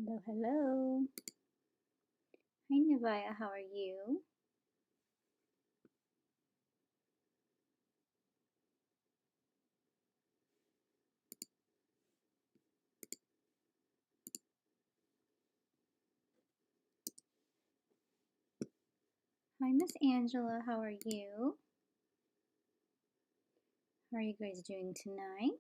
Hello, hello. Hi, Nivaya, how are you? Hi, Miss Angela, how are you? How are you guys doing tonight?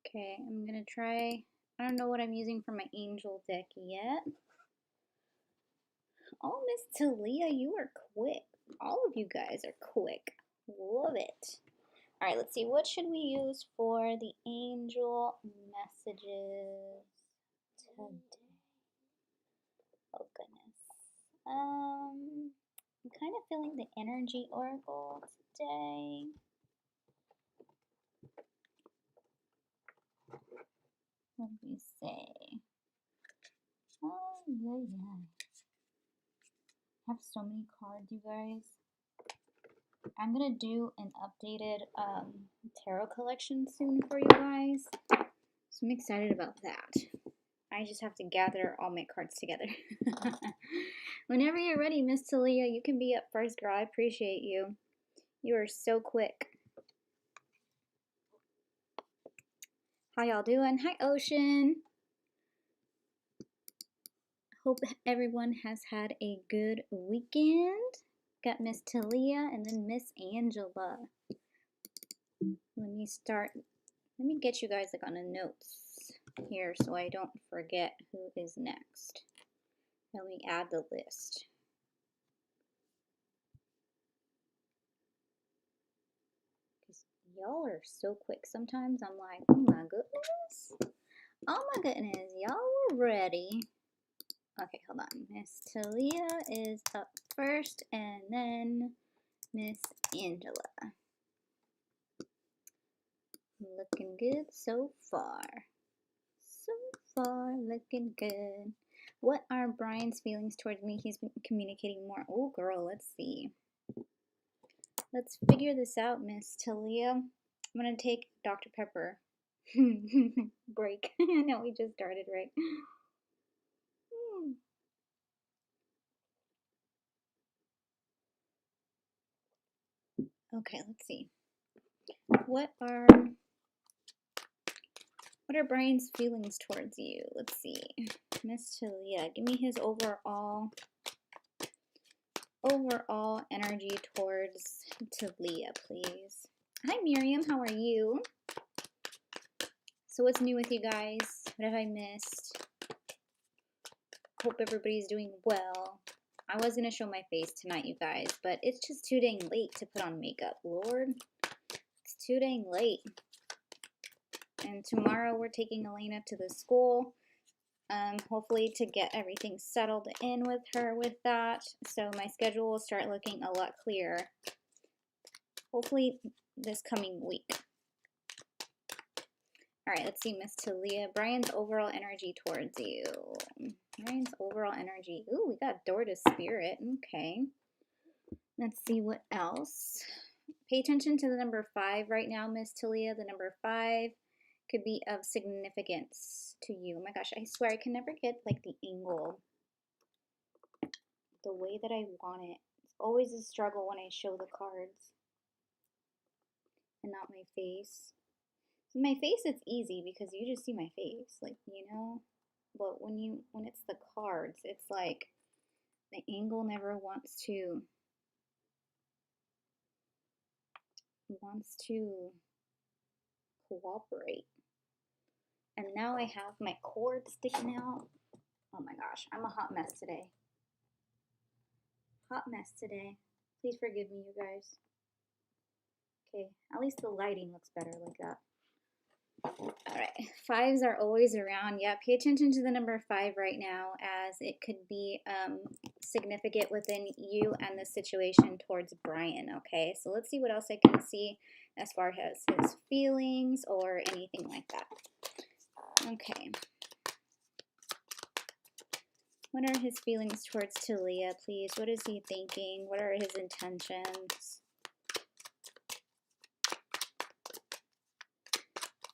Okay, I'm gonna try, I don't know what I'm using for my angel deck yet. Oh, Miss Talia, you are quick. All of you guys are quick. Love it. All right, let's see. What should we use for the angel messages today? Oh, goodness. I'm kind of feeling the energy oracle today. What do we say? Oh, yeah. I have so many cards, you guys. I'm going to do an updated tarot collection soon for you guys. So I'm excited about that. I just have to gather all my cards together. Whenever you're ready, Miss Talia, you can be up first, girl. I appreciate you. You are so quick. How y'all doing? Hi, Ocean. Hope everyone has had a good weekend. Got Miss Talia and then Miss Angela. Let me get you guys like on the notes here so I don't forget who is next. Let me add the list. Y'all are so quick. Sometimes I'm like, oh my goodness. Oh my goodness, y'all were ready. Okay, hold on. Miss Talia is up first and then Miss Angela. Looking good so far. So far, looking good. What are Brian's feelings towards me? He's been communicating more. Oh, girl, let's see. Let's figure this out, Miss Talia. I'm going to take Dr. Pepper. Break. I know we just started, right? Okay, let's see. What are Brian's feelings towards you? Let's see. Miss Talia, give me his overall energy towards Talia, please. Hi, Miriam. How are you? So what's new with you guys? What have I missed? Hope everybody's doing well. I was going to show my face tonight, you guys, but it's just too dang late to put on makeup. Lord, it's too dang late. And tomorrow we're taking Elena to the school. Hopefully to get everything settled in with her with that. So my schedule will start looking a lot clearer. Hopefully this coming week. All right, let's see, Miss Talia. Brian's overall energy towards you. Brian's overall energy. Ooh, we got door to spirit. Okay. Let's see what else. Pay attention to the number 5 right now, Miss Talia. The number 5 could be of significance to you. Oh my gosh, I swear I can never get like the angle the way that I want it. It's always a struggle when I show the cards and not my face. So my face, it's easy because you just see my face, like, you know. But when it's the cards, it's like the angle never wants to cooperate. And now I have my cord sticking out. Oh my gosh, I'm a hot mess today. Hot mess today. Please forgive me, you guys. Okay, at least the lighting looks better like that. All right, 5s are always around. Yeah, pay attention to the number 5 right now, as it could be significant within you and the situation towards Brian. Okay, so let's see what else I can see as far as his feelings or anything like that. Okay. What are his feelings towards Talia, please? What is he thinking? What are his intentions?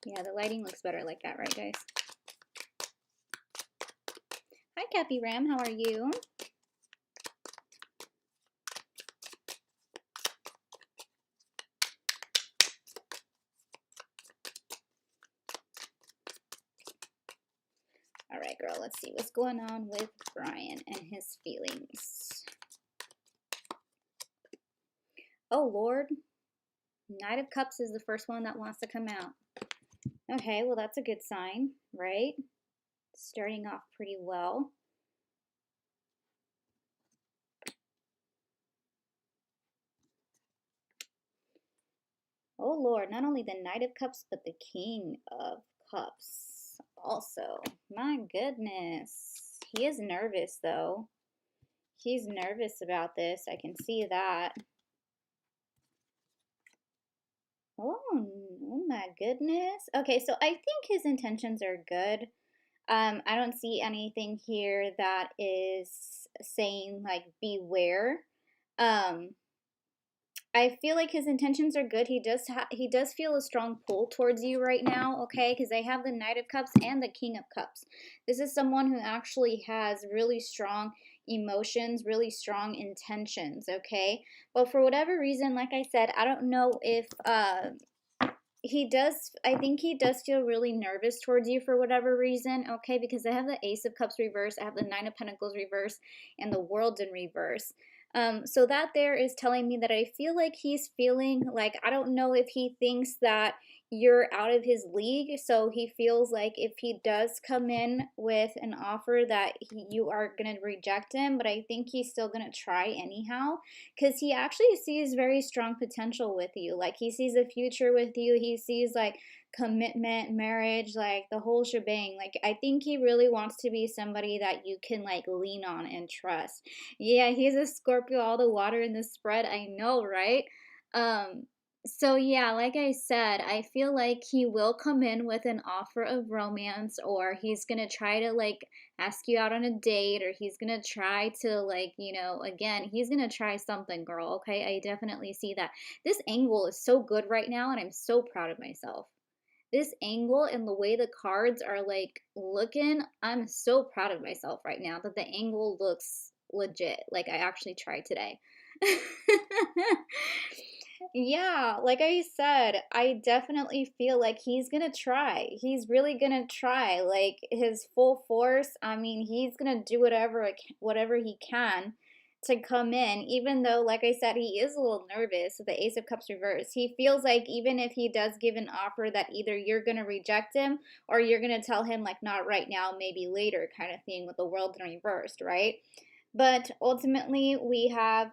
Yeah, the lighting looks better like that, right, guys? Hi, Cappy Ram. How are you? All right, girl. Let's see what's going on with Brian and his feelings. Oh, Lord. Knight of Cups is the first one that wants to come out. Okay, well, that's a good sign, right? Starting off pretty well. Oh, Lord, not only the Knight of Cups, but the King of Cups also. My goodness. He is nervous, though. He's nervous about this. I can see that. Oh my goodness. Okay, so I think his intentions are good. I don't see anything here that is saying, like, beware. Um, I feel like his intentions are good. He does feel a strong pull towards you right now, okay? Because they have the Knight of Cups and the King of Cups. This is someone who actually has really strong emotions, really strong intentions, okay? But for whatever reason, like I said, I don't know if I think he does feel really nervous towards you for whatever reason, okay? Because I have the Ace of Cups reverse, I have the Nine of Pentacles reverse, and the World in reverse. So that there is telling me that I feel like he's feeling like, I don't know if he thinks that you're out of his league, so he feels like if he does come in with an offer that you are going to reject him, but I think he's still going to try anyhow, because he actually sees very strong potential with you. Like, he sees a future with you. He sees, like, commitment, marriage, like, the whole shebang. Like, I think he really wants to be somebody that you can, like, lean on and trust. Yeah, he's a Scorpio, all the water in the spread. I know, right? Um, so yeah, like I said, I feel like he will come in with an offer of romance, or he's gonna try to, like, ask you out on a date, or he's gonna try to, like, again, he's gonna try something, girl, okay? I definitely see that. This angle is so good right now, and I'm so proud of myself. This angle and the way the cards are, like, looking, I'm so proud of myself right now that the angle looks legit. Like, I actually tried today. Yeah, like I said, I definitely feel like he's gonna try. He's really gonna try, like, his full force. I mean, he's gonna do whatever he can to come in, even though, like I said, he is a little nervous with the Ace of Cups reverse. He feels like even if he does give an offer, that either you're gonna reject him or you're gonna tell him, like, not right now, maybe later, kind of thing, with the World in reversed, right? But ultimately, we have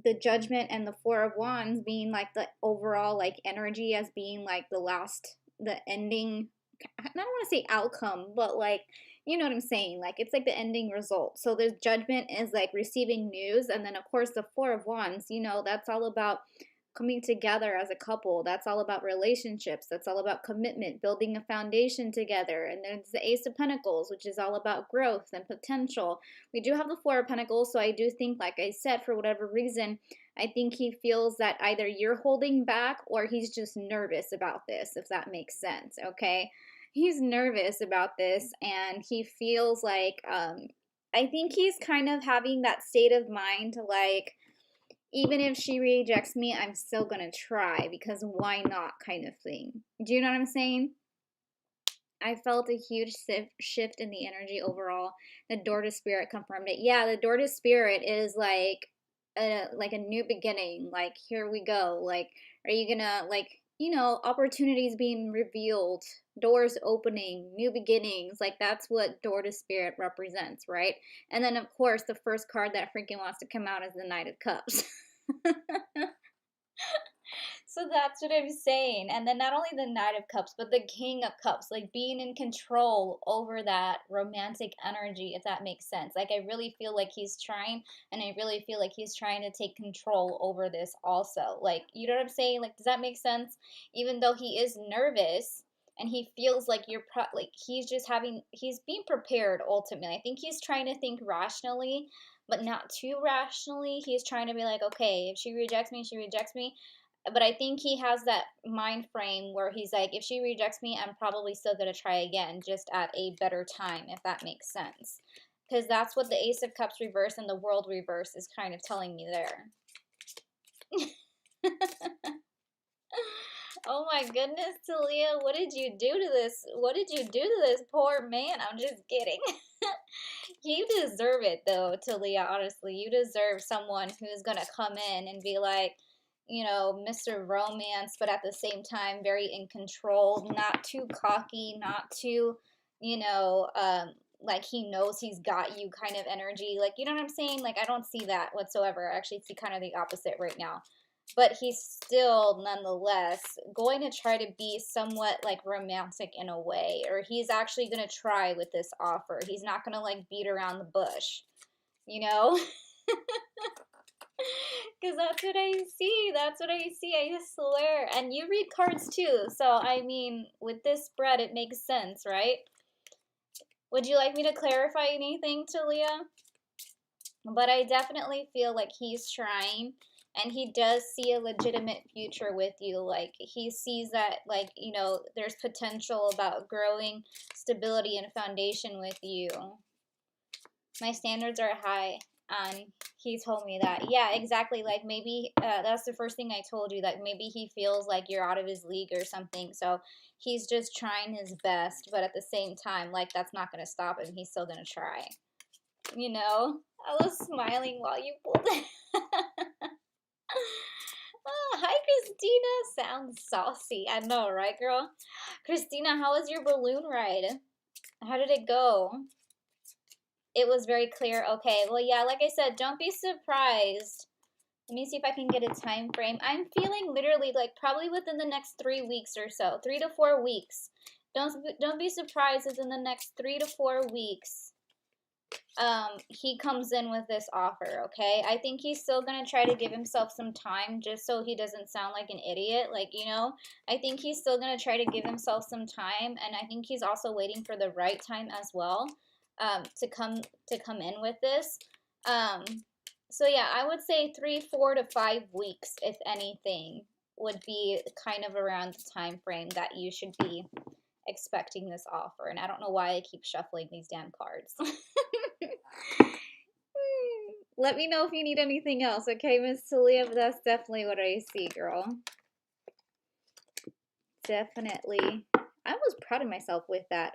the Judgment and the Four of Wands being, like, the overall, like, energy as being, like, the ending. I don't want to say outcome, but, like, you know what I'm saying? Like, it's like the ending result. So the Judgment is, like, receiving news, and then of course the Four of Wands, that's all about coming together as a couple. That's all about relationships. That's all about commitment, building a foundation together. And there's the Ace of Pentacles, which is all about growth and potential. We do have the Four of Pentacles, so I do think, like I said, for whatever reason, I think he feels that either you're holding back or he's just nervous about this, if that makes sense, okay? He's nervous about this, and he feels like, I think he's kind of having that state of mind, like, even if she rejects me, I'm still gonna try, because why not, kind of thing. Do you know what I'm saying? I felt a huge shift in the energy overall. The door to spirit confirmed it. Yeah, the door to spirit is like a new beginning. Like, here we go. Like, are you gonna, like, opportunities being revealed, doors opening, new beginnings. Like, that's what door to spirit represents, right? And then of course the first card that freaking wants to come out is the Knight of Cups. So that's what I'm saying. And then not only the Knight of Cups, but the King of Cups, like being in control over that romantic energy, if that makes sense. Like, I really feel like he's trying, and I really feel like he's trying to take control over this also. Like, you know what I'm saying? Like, does that make sense? Even though he is nervous, and he feels like like, he's being prepared ultimately. I think he's trying to think rationally, but not too rationally. He's trying to be like, okay, if she rejects me, she rejects me. But I think he has that mind frame where he's like, if she rejects me, I'm probably still going to try again, just at a better time, if that makes sense. Because that's what the Ace of Cups reverse and the World reverse is kind of telling me there. Oh my goodness, Talia, what did you do to this? What did you do to this poor man? I'm just kidding. You deserve it, though, Talia, honestly. You deserve someone who's going to come in and be like, you know, Mr. Romance, but at the same time, very in control, not too cocky, not too, you know, like he knows he's got you kind of energy. Like, you know what I'm saying? Like, I don't see that whatsoever. I actually see kind of the opposite right now. But he's still, nonetheless, going to try to be somewhat, like, romantic in a way. Or he's actually going to try with this offer. He's not going to, like, beat around the bush. You know? Because that's what I see. That's what I see. I swear. And you read cards, too. So, I mean, with this spread, it makes sense, right? Would you like me to clarify anything, Talia? But I definitely feel like he's trying. And he does see a legitimate future with you. Like, he sees that, like, you know, there's potential about growing stability and foundation with you. My standards are high. He told me that. Yeah, exactly. Like, maybe that's the first thing I told you. That maybe he feels like you're out of his league or something. So he's just trying his best. But at the same time, like, that's not going to stop him. He's still going to try. You know? I was smiling while you pulled it. Oh, hi, Christina. Sounds saucy. I know, right, girl? Christina, how was your balloon ride? How did it go? It was very clear. Okay, well, yeah, like I said, don't be surprised. Let me see if I can get a time frame. I'm feeling literally like probably within the next 3 weeks or so, 3 to 4 weeks. Don't be surprised if in the next 3 to 4 weeks he comes in with this offer, okay? I think he's still going to try to give himself some time just so he doesn't sound like an idiot, like, you know? I think he's still going to try to give himself some time, and I think he's also waiting for the right time as well to come in with this. So yeah, I would say 3, 4 to 5 weeks, if anything, would be kind of around the time frame that you should be expecting this offer. And I don't know why I keep shuffling these damn cards. Let me know if you need anything else, okay, Miss Talia? But that's definitely what I see, girl. Definitely. I was proud of myself with that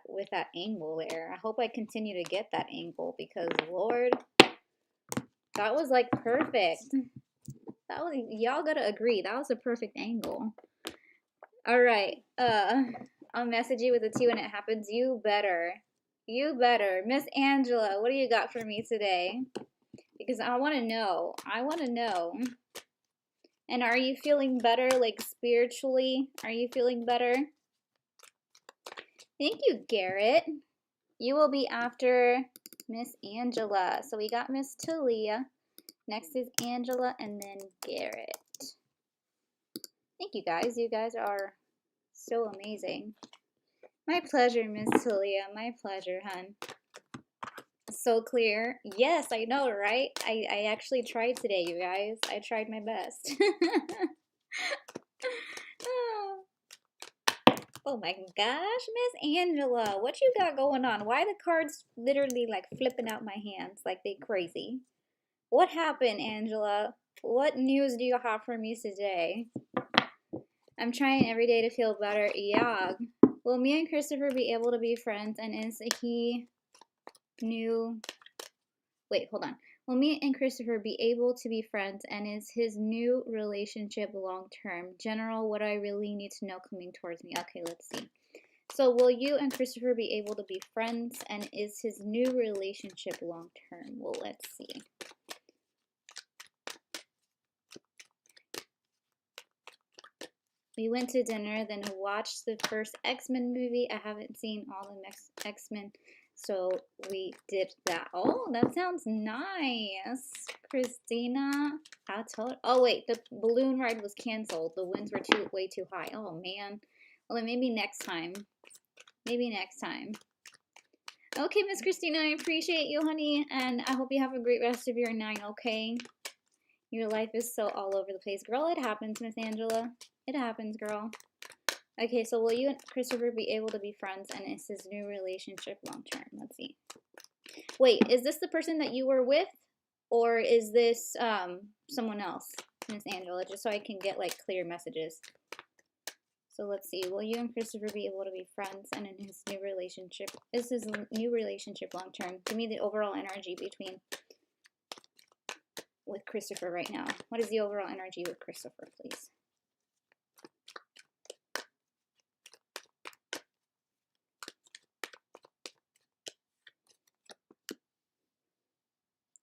angle there. I hope I continue to get that angle because, Lord, that was like perfect. That was, y'all gotta agree, that was a perfect angle. All right. I'll message you with a 2 when it happens. You better. You better. Miss Angela, what do you got for me today? Because I want to know. I want to know. And are you feeling better, like spiritually? Are you feeling better? Thank you, Garrett. You will be after Miss Angela. So we got Miss Talia. Next is Angela and then Garrett. Thank you guys. You guys are so amazing. My pleasure, Miss Talia. My pleasure, hun. So clear. Yes, I know, right? I actually tried today, you guys. I tried my best. Oh my gosh, Miss Angela. What you got going on? Why the cards literally like flipping out my hands like they crazy? What happened, Angela? What news do you have for me today? I'm trying every day to feel better. Yeah. Will me and Christopher be able to be friends? And is he new? Wait, hold on. Will me and Christopher be able to be friends? And is his new relationship long-term? General, what I really need to know coming towards me. Okay, let's see. So will you and Christopher be able to be friends? And is his new relationship long-term? Well, let's see. We went to dinner, then watched the first X-Men movie. I haven't seen all the X-Men, so we did that. Oh, that sounds nice. Christina, I told. Oh, wait, the balloon ride was canceled. The winds were way too high. Oh, man. Well, then maybe next time. Maybe next time. Okay, Miss Christina, I appreciate you, honey, and I hope you have a great rest of your night, okay? Your life is so all over the place. Girl, it happens, Miss Angela. It happens, girl. Okay, so will you and Christopher be able to be friends, and is his new relationship long-term? Let's see. Wait, is this the person that you were with, or is this someone else, Miss Angela? Just so I can get like clear messages. So let's see. Will you and Christopher be able to be friends, and in his new relationship? Is his new relationship long-term? Give me the overall energy with Christopher right now. What is the overall energy with Christopher, please?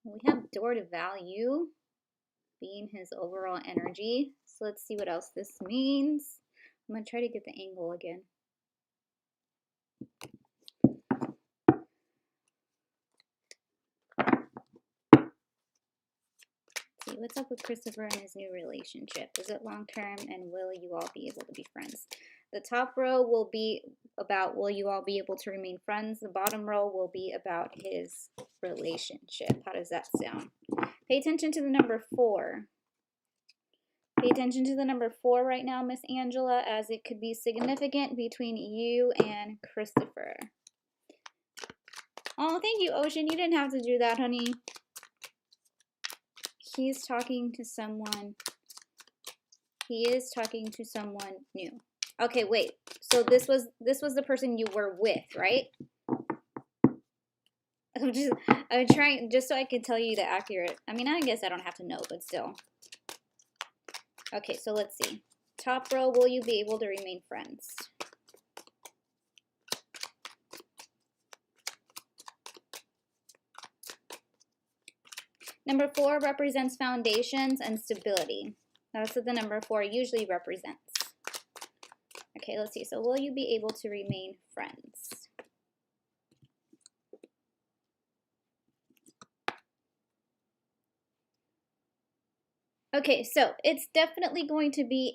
We have door to value being his overall energy. So let's see what else this means. I'm going to try to get the angle again. See what's up with Christopher and his new relationship. Is it long-term, and will you all be able to be friends? The top row will be about will you all be able to remain friends. The bottom row will be about his relationship. How does that sound? Pay attention to the number 4. Pay attention to the number 4 right now, Miss Angela, as it could be significant between you and Christopher. Oh, thank you, Ocean. You didn't have to do that, honey. He's talking to someone. He is talking to someone new. Okay, wait. So this was the person you were with, right? I'm trying just so I can tell you the accurate. I mean, I guess I don't have to know, but still. Okay, so let's see. Top row, will you be able to remain friends? Number 4 represents foundations and stability. That's what the number 4 usually represents. Okay, let's see. So will you be able to remain friends? Okay, so it's definitely going to be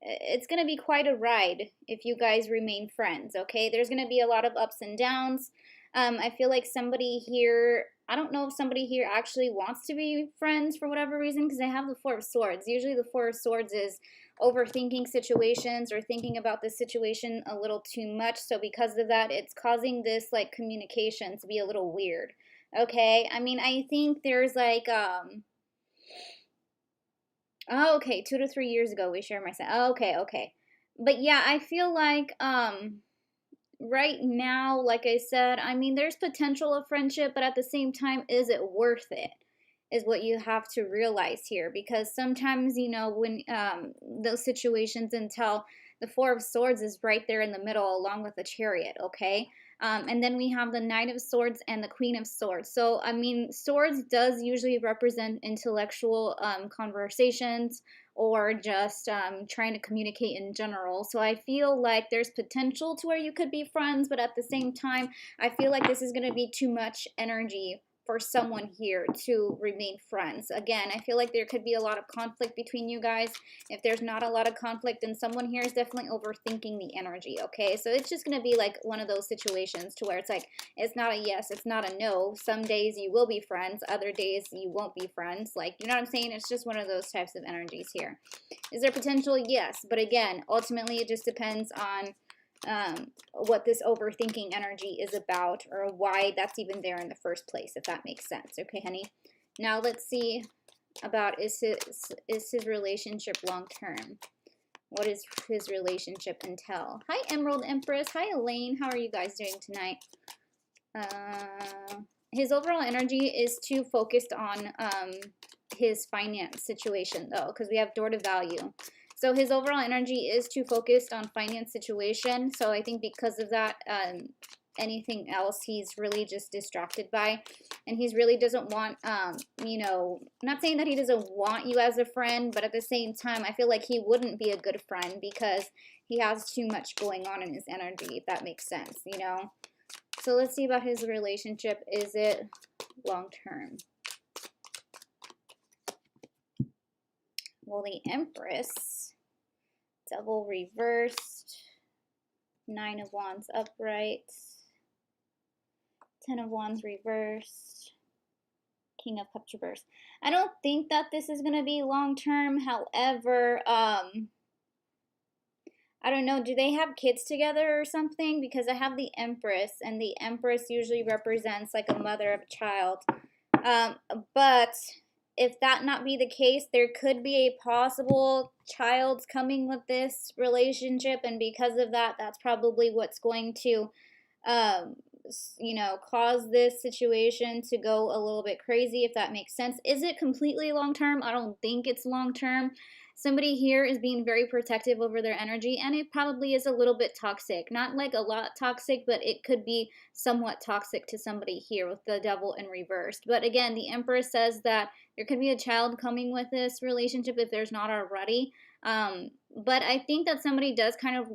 it's going to be quite a ride if you guys remain friends, okay? There's going to be a lot of ups and downs. I feel like somebody here, I don't know if somebody here actually wants to be friends for whatever reason, because they have the 4 of Swords. Usually the 4 of Swords is overthinking situations or thinking about the situation a little too much. So because of that, it's causing this like communication to be a little weird, okay? I mean, I think there's like, oh, okay, 2 to 3 years ago we shared my set. Oh, okay. But yeah, I feel like right now, like I said, I mean, there's potential of friendship, but at the same time, is it worth it? Is what you have to realize here, because sometimes, you know, when those situations until the 4 of Swords is right there in the middle along with the Chariot, okay? And then we have the Knight of Swords and the Queen of Swords. So, I mean, Swords does usually represent intellectual conversations or just trying to communicate in general. So I feel like there's potential to where you could be friends, but at the same time, I feel like this is going to be too much energy for someone here to remain friends. Again, I feel like there could be a lot of conflict between you guys. If there's not a lot of conflict, then someone here is definitely overthinking the energy, okay? So it's just going to be like one of those situations to where it's like, it's not a yes, it's not a no. Some days you will be friends, other days you won't be friends. Like, you know what I'm saying? It's just one of those types of energies here. Is there potential? Yes. But again, ultimately it just depends on what this overthinking energy is about, or why that's even there in the first place, if that makes sense. Okay, honey. Now let's see about is his relationship long-term. What is his relationship until? Hi, Emerald Empress. Hi, Elaine. How are you guys doing tonight? His overall energy is too focused on his finance situation, though, because we have door to value. So his overall energy is too focused on finance situation. So I think because of that, anything else he's really just distracted by. And he really doesn't want, you know, not saying that he doesn't want you as a friend, but at the same time, I feel like he wouldn't be a good friend because he has too much going on in his energy, if that makes sense, you know. So let's see about his relationship. Is it long-term? Well, the Empress, double reversed, 9 of Wands upright, 10 of Wands reversed, King of Cups reversed. I don't think that this is going to be long term. However, I don't know. Do they have kids together or something? Because I have the Empress, and the Empress usually represents like a mother of a child. But if that not be the case, there could be a possible child's coming with this relationship, and because of that, that's probably what's going to, you know, cause this situation to go a little bit crazy, if that makes sense. Is it completely long term? I don't think it's long term. Somebody here is being very protective over their energy, and it probably is a little bit toxic. Not like a lot toxic, but it could be somewhat toxic to somebody here with the devil in reversed. But again, the Empress says that there could be a child coming with this relationship if there's not already. But I think that somebody does kind of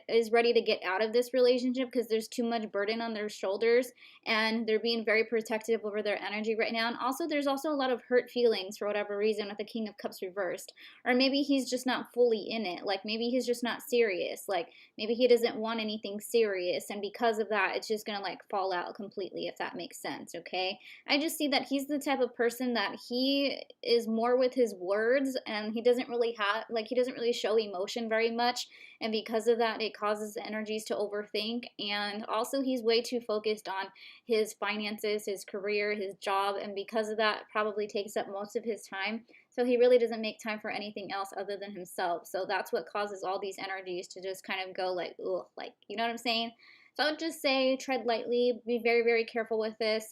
is ready to get out of this relationship because there's too much burden on their shoulders, and they're being very protective over their energy right now. And also, there's also a lot of hurt feelings for whatever reason with the King of Cups reversed. Or maybe he's just not fully in it. Like, maybe he's just not serious. Like, maybe he doesn't want anything serious, and because of that, it's just gonna like fall out completely, if that makes sense, okay? I just see that he's the type of person that he is more with his words, and he doesn't really have, like, he doesn't really show emotion very much, and because of that, it causes the energies to overthink. And also, he's way too focused on his finances, his career, his job, and because of that, probably takes up most of his time. So he really doesn't make time for anything else other than himself. So that's what causes all these energies to just kind of go like, ugh, like, you know what I'm saying? So I would just say tread lightly, be very, very careful with this,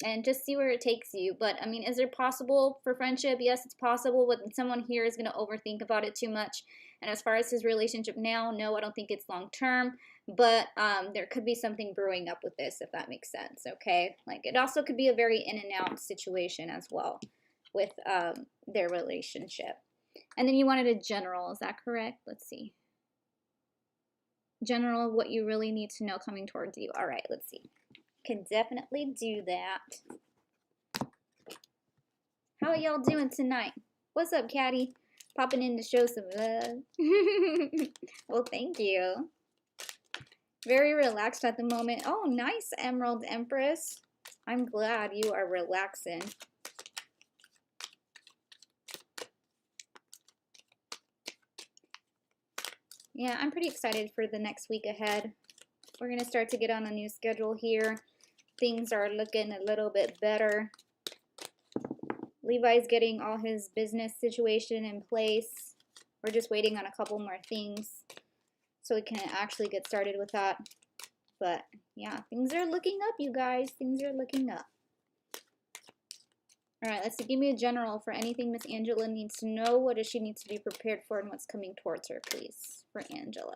and just see where it takes you. But I mean, is it possible for friendship? Yes, it's possible, but someone here is going to overthink about it too much. And as far as his relationship now, no, I don't think it's long term. But there could be something brewing up with this, if that makes sense, okay? Like, it also could be a very in and out situation as well with their relationship. And then you wanted a general, is that correct? Let's see. General, what you really need to know coming towards you. All right, let's see. Can definitely do that. How are y'all doing tonight? What's up, Caddy? Popping in to show some love. Well, thank you. Very relaxed at the moment. Oh, nice, Emerald Empress. I'm glad you are relaxing. Yeah, I'm pretty excited for the next week ahead. We're going to start to get on a new schedule here. Things are looking a little bit better. Levi's getting all his business situation in place. We're just waiting on a couple more things so we can actually get started with that. But yeah, things are looking up, you guys. Things are looking up. All right, let's see. Give me a general for anything Miss Angela needs to know. What does she need to be prepared for, and what's coming towards her, please, for Angela?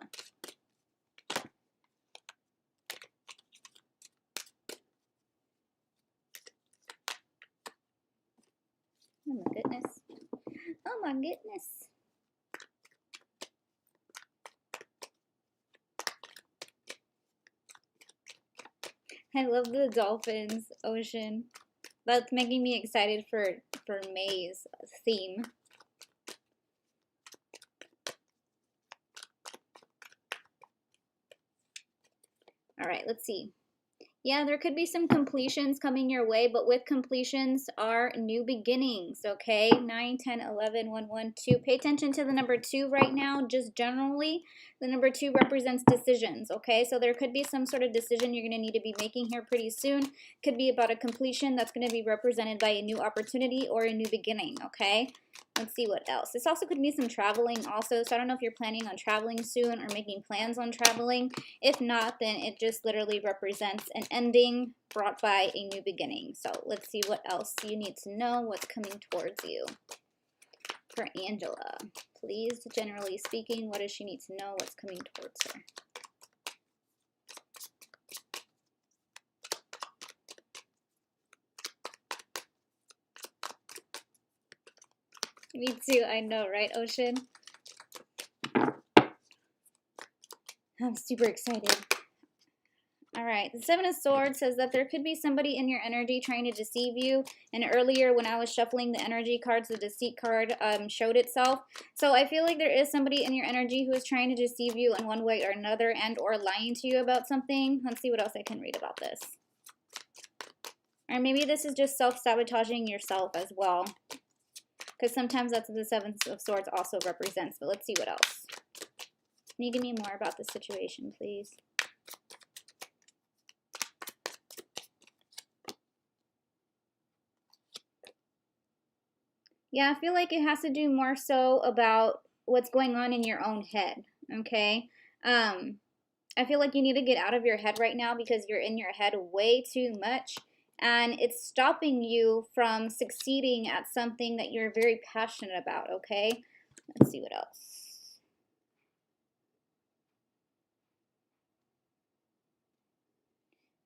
Oh my goodness. Oh my goodness. I love the dolphins, ocean. That's making me excited for May's theme. All right, let's see. Yeah, there could be some completions coming your way, but with completions are new beginnings, okay? 9, 10, 11, 1, 1, 2. Pay attention to the number 2 right now. Just generally, the number 2 represents decisions, okay? So there could be some sort of decision you're going to need to be making here pretty soon. Could be about a completion that's going to be represented by a new opportunity or a new beginning, okay? Let's see what else. This also could be some traveling also. So I don't know if you're planning on traveling soon or making plans on traveling. If not, then it just literally represents an ending brought by a new beginning. So let's see what else you need to know, what's coming towards you. For Angela, please, generally speaking, what does she need to know, what's coming towards her? Me too, I know, right, Ocean? I'm super excited. All right, the Seven of Swords says that there could be somebody in your energy trying to deceive you. And earlier when I was shuffling the energy cards, the deceit card showed itself. So I feel like there is somebody in your energy who is trying to deceive you in one way or another, and or lying to you about something. Let's see what else I can read about this. Or maybe this is just self-sabotaging yourself as well. Because sometimes that's what the Seven of Swords also represents. But let's see what else. Can you give me more about this situation, please? Yeah, I feel like it has to do more so about what's going on in your own head, okay? I feel like you need to get out of your head right now because you're in your head way too much. And it's stopping you from succeeding at something that you're very passionate about, okay? Let's see what else.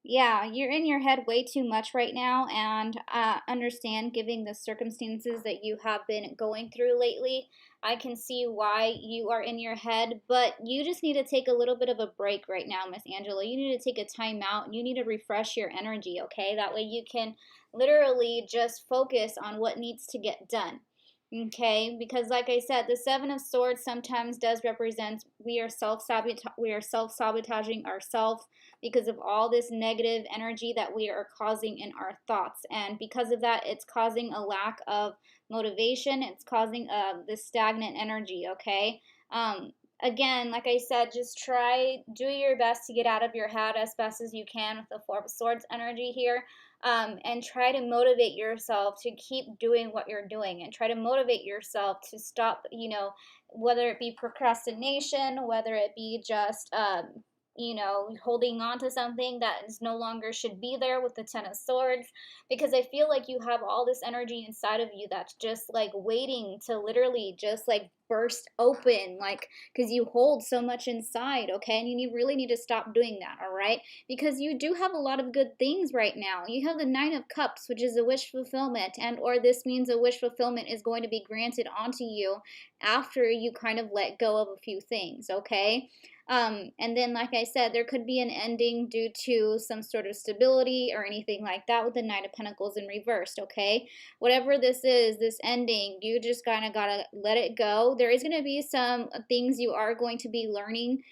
Yeah, you're in your head way too much right now, and understand, given the circumstances that you have been going through lately, I can see why you are in your head, but you just need to take a little bit of a break right now, Miss Angela. You need to take a time out. You need to refresh your energy, okay? That way you can literally just focus on what needs to get done. Okay, because like I said, the Seven of Swords sometimes does represent we are self-sabotaging ourselves because of all this negative energy that we are causing in our thoughts. And because of that, it's causing a lack of motivation. It's causing this stagnant energy, okay? Again, like I said, just do your best to get out of your head as best as you can with the Four of Swords energy here. And try to motivate yourself to keep doing what you're doing and try to motivate yourself to stop, whether it be procrastination, whether it be just, holding on to something that is no longer should be there with the Ten of Swords, because I feel like you have all this energy inside of you that's just like waiting to literally just like burst open, like, because you hold so much inside, okay? And you really need to stop doing that, all right? Because you do have a lot of good things right now. You have the Nine of Cups, which is a wish fulfillment, and or this means a wish fulfillment is going to be granted onto you after you kind of let go of a few things, okay? And then, like I said, there could be an ending due to some sort of stability or anything like that with the Knight of Pentacles in reversed, okay? Whatever this is, this ending, you just kind of got to let it go. There is going to be some things you are going to be learning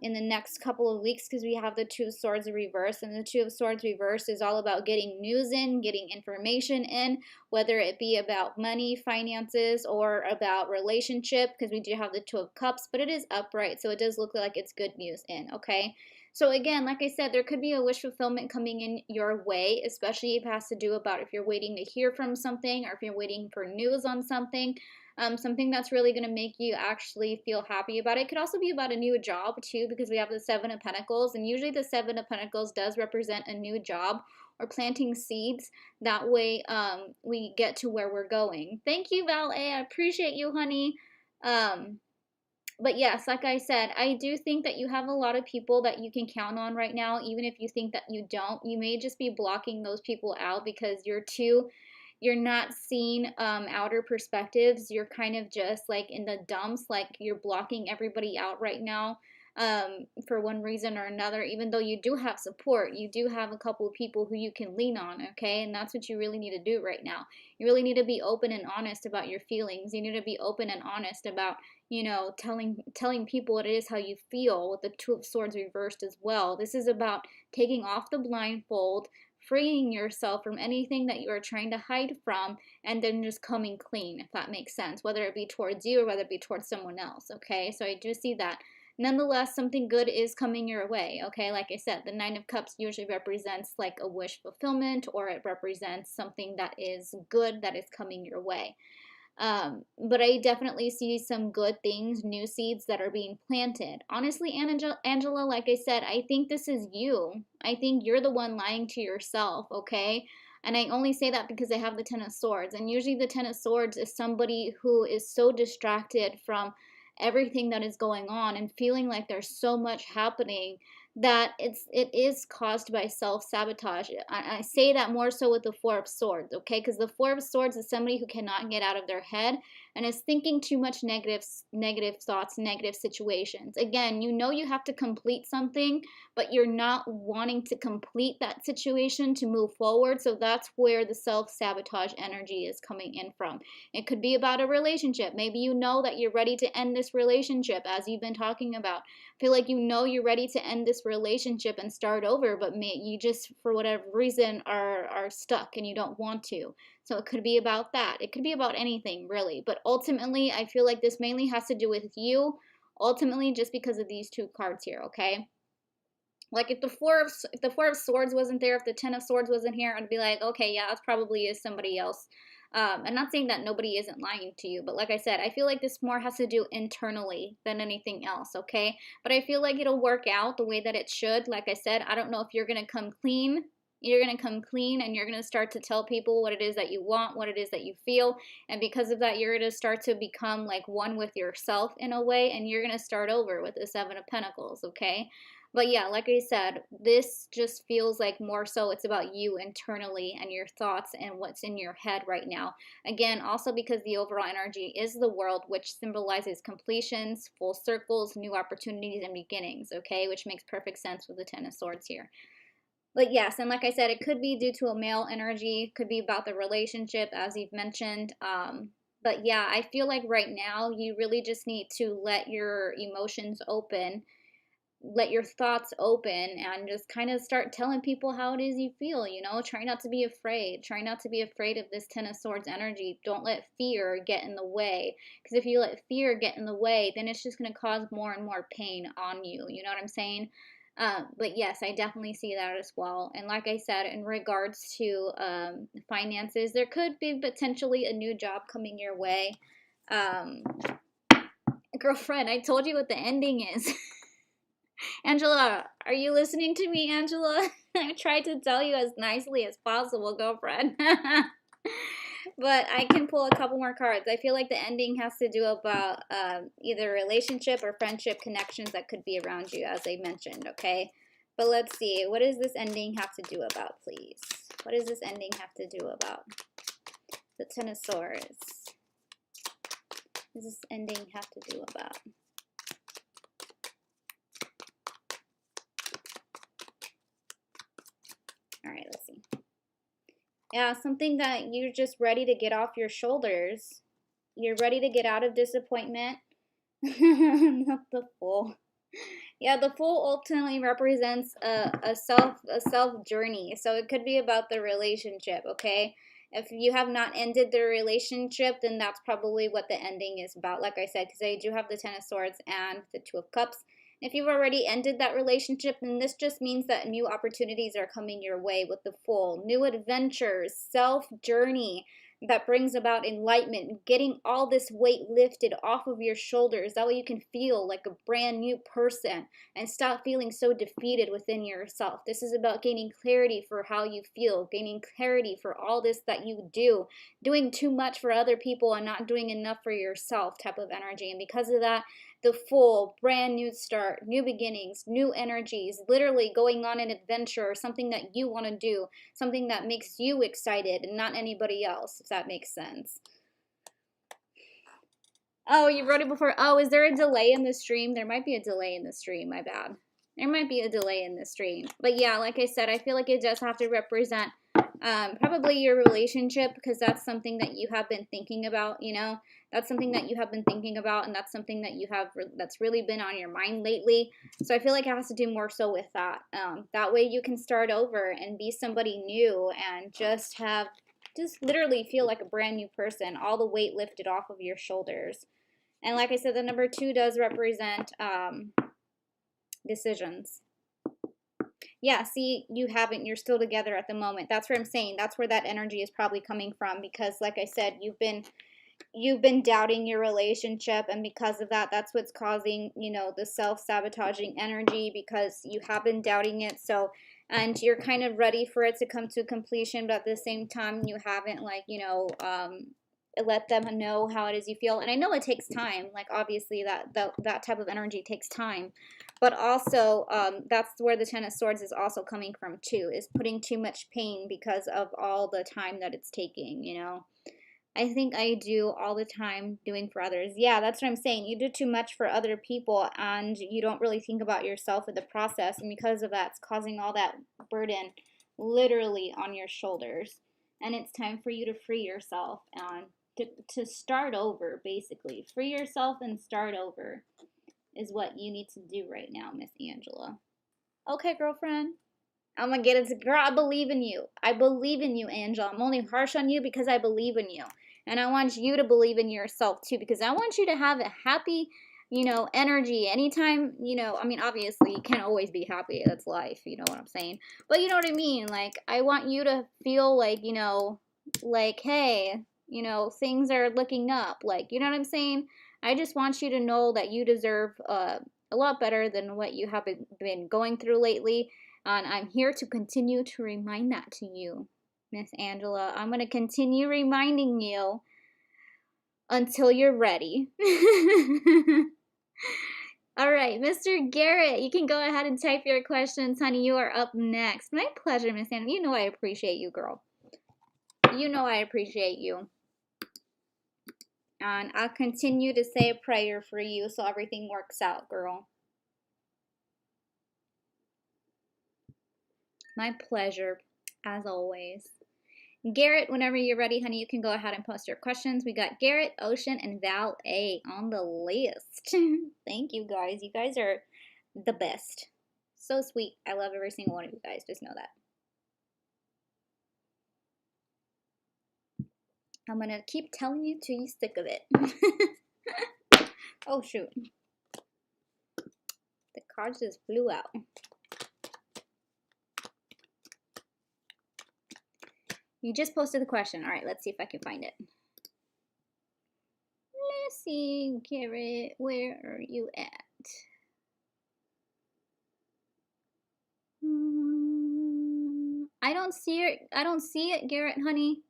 in the next couple of weeks because we have the Two of Swords in reverse, and the Two of Swords reverse is all about getting news in, getting information in, whether it be about money, finances, or about relationship, because we do have the Two of Cups, but it is upright, so it does look like it's good news in, okay? So again, like I said, there could be a wish fulfillment coming in your way, especially if it has to do about if you're waiting to hear from something or if you're waiting for news on something. Something that's really going to make you actually feel happy about it. It could also be about a new job too, because we have the Seven of Pentacles, and usually the Seven of Pentacles does represent a new job or planting seeds. That way we get to where we're going. Thank you, Valet. I appreciate you, honey. But yes, like I said, I do think that you have a lot of people that you can count on right now. Even if you think that you don't, you may just be blocking those people out because you're not seeing outer perspectives. You're kind of just like in the dumps, like you're blocking everybody out right now for one reason or another. Even though you do have support, you do have a couple of people who you can lean on, okay? And that's what you really need to do right now. You really need to be open and honest about your feelings. You need to be open and honest about, telling people what it is, how you feel, with the Two of Swords reversed as well. This is about taking off the blindfold, freeing yourself from anything that you are trying to hide from, and then just coming clean, if that makes sense, whether it be towards you or whether it be towards someone else, okay? So I do see that. Nonetheless, something good is coming your way, okay? Like I said, the Nine of Cups usually represents like a wish fulfillment, or it represents something that is good that is coming your way. But I definitely see some good things, new seeds that are being planted. Honestly, Angela, like I said, I think this is you. I think you're the one lying to yourself, okay? And I only say that because I have the Ten of Swords. And usually the Ten of Swords is somebody who is so distracted from everything that is going on and feeling like there's so much happening that it is caused by self-sabotage. I say that more so with the Four of Swords, okay? Because the Four of Swords is somebody who cannot get out of their head, and is thinking too much negative thoughts, negative situations. Again, you know you have to complete something, but you're not wanting to complete that situation to move forward. So that's where the self-sabotage energy is coming in from. It could be about a relationship. Maybe you know that you're ready to end this relationship, as you've been talking about. Feel like you know you're ready to end this relationship and start over, but you just, for whatever reason, are stuck and you don't want to. So it could be about that. It could be about anything, really. But ultimately, I feel like this mainly has to do with you. Ultimately, just because of these two cards here, okay? Like if the four of swords wasn't there, if the 10 of swords wasn't here, I'd be like, okay, yeah, it probably is somebody else. I'm not saying that nobody isn't lying to you, but like I said, I feel like this more has to do internally than anything else, okay? But I feel like it'll work out the way that it should. Like I said, I don't know if you're going to come clean. You're going to come clean and you're going to start to tell people what it is that you want, what it is that you feel. And because of that, you're going to start to become like one with yourself in a way. And you're going to start over with the 7 of Pentacles, okay? But yeah, like I said, this just feels like more so it's about you internally and your thoughts and what's in your head right now. Again, also because the overall energy is the world, which symbolizes completions, full circles, new opportunities, and beginnings, okay? Which makes perfect sense with the 10 of swords here. But yes, and like I said, it could be due to a male energy, could be about the relationship, as you've mentioned. But yeah, I feel like right now you really just need to let your emotions open, let your thoughts open, and just kind of start telling people how it is you feel, you know? Try not to be afraid. Try not to be afraid of this 10 of swords energy. Don't let fear get in the way, because if you let fear get in the way, then it's just going to cause more and more pain on you. You know what I'm saying? But yes, I definitely see that as well. And like I said, in regards to finances, there could be potentially a new job coming your way. Girlfriend, I told you what the ending is. Angela, are you listening to me, Angela? I tried to tell you as nicely as possible, girlfriend. But I can pull a couple more cards. I feel like the ending has to do about either relationship or friendship connections that could be around you, as I mentioned, okay? But let's see. What does this ending have to do about, please? What does this ending have to do about? The 10 of swords. What does this ending have to do about? All right, let's see. Yeah, something that you're just ready to get off your shoulders. You're ready to get out of disappointment. Not the Fool. Yeah, the Fool ultimately represents a self journey. So it could be about the relationship, okay? If you have not ended the relationship, then that's probably what the ending is about. Like I said, because I do have the 10 of swords and the 2 of cups. If you've already ended that relationship, then this just means that new opportunities are coming your way with the Fool. New adventures, self-journey that brings about enlightenment, getting all this weight lifted off of your shoulders. That way you can feel like a brand new person and stop feeling so defeated within yourself. This is about gaining clarity for how you feel, gaining clarity for all this that you do, doing too much for other people and not doing enough for yourself type of energy. And because of that, the Fool, brand new start, new beginnings, new energies, literally going on an adventure or something that you want to do, something that makes you excited and not anybody else, if that makes sense. Oh, you wrote it before. Oh, is there a delay in the stream? There might be a delay in the stream, my bad. There might be a delay in the stream. But yeah, like I said, I feel like it does have to represent probably your relationship, because that's something that you have been thinking about, you know? That's something that you have been thinking about, and that's something that you have that's really been on your mind lately. So I feel like it has to do more so with that. That way you can start over and be somebody new and just literally feel like a brand new person, all the weight lifted off of your shoulders. And like I said, the number 2 does represent decisions. Yeah, see, you're still together at the moment. That's what I'm saying. That's where that energy is probably coming from, because like I said, you've been doubting your relationship, and because of that, that's what's causing, you know, the self-sabotaging energy, because you have been doubting it. So, and you're kind of ready for it to come to completion, but at the same time, you haven't, like, you know, let them know how it is you feel. And I know it takes time. Like, obviously, that type of energy takes time. But also, that's where the 10 of swords is also coming from, too, is putting too much pain because of all the time that it's taking, you know. I think I do all the time doing for others. Yeah, that's what I'm saying. You do too much for other people and you don't really think about yourself in the process. And because of that, it's causing all that burden literally on your shoulders. And it's time for you to free yourself and to start over, basically. Free yourself and start over is what you need to do right now, Miss Angela. Okay, girlfriend. I'm gonna get it. Girl, I believe in you. I believe in you, Angel. I'm only harsh on you because I believe in you. And I want you to believe in yourself too, because I want you to have a happy, energy. Anytime, I mean, obviously you can't always be happy. That's life. You know what I'm saying? But you know what I mean? Like, I want you to feel like, like, hey, things are looking up. Like, you know what I'm saying? I just want you to know that you deserve a lot better than what you have been going through lately. And I'm here to continue to remind that to you, Miss Angela. I'm going to continue reminding you until you're ready. All right, Mr. Garrett, you can go ahead and type your questions, honey. You are up next. My pleasure, Miss Angela. You know I appreciate you, girl. You know I appreciate you. And I'll continue to say a prayer for you so everything works out, girl. My pleasure, as always. Garrett, whenever you're ready, honey, you can go ahead and post your questions. We got Garrett, Ocean, and Val A on the list. Thank you, guys. You guys are the best. So sweet. I love every single one of you guys. Just know that. I'm going to keep telling you till you stick of it. Oh, shoot. The cards just flew out. You just posted the question. All right, let's see if I can find it. Let's see, Garrett, where are you at? I don't see it. I don't see it, Garrett, honey.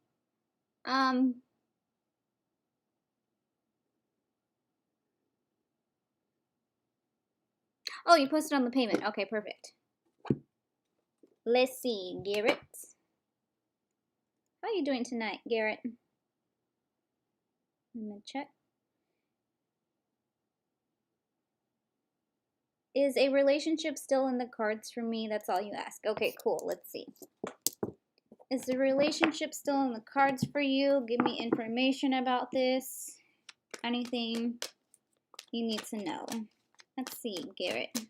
Oh, you posted on the payment. Okay, perfect. Let's see, Garrett. How are you doing tonight, Garrett? I'm gonna check. Is a relationship still in the cards for me? That's all you ask. Okay, cool. Let's see. Is the relationship still in the cards for you? Give me information about this. Anything you need to know. Let's see, Garrett.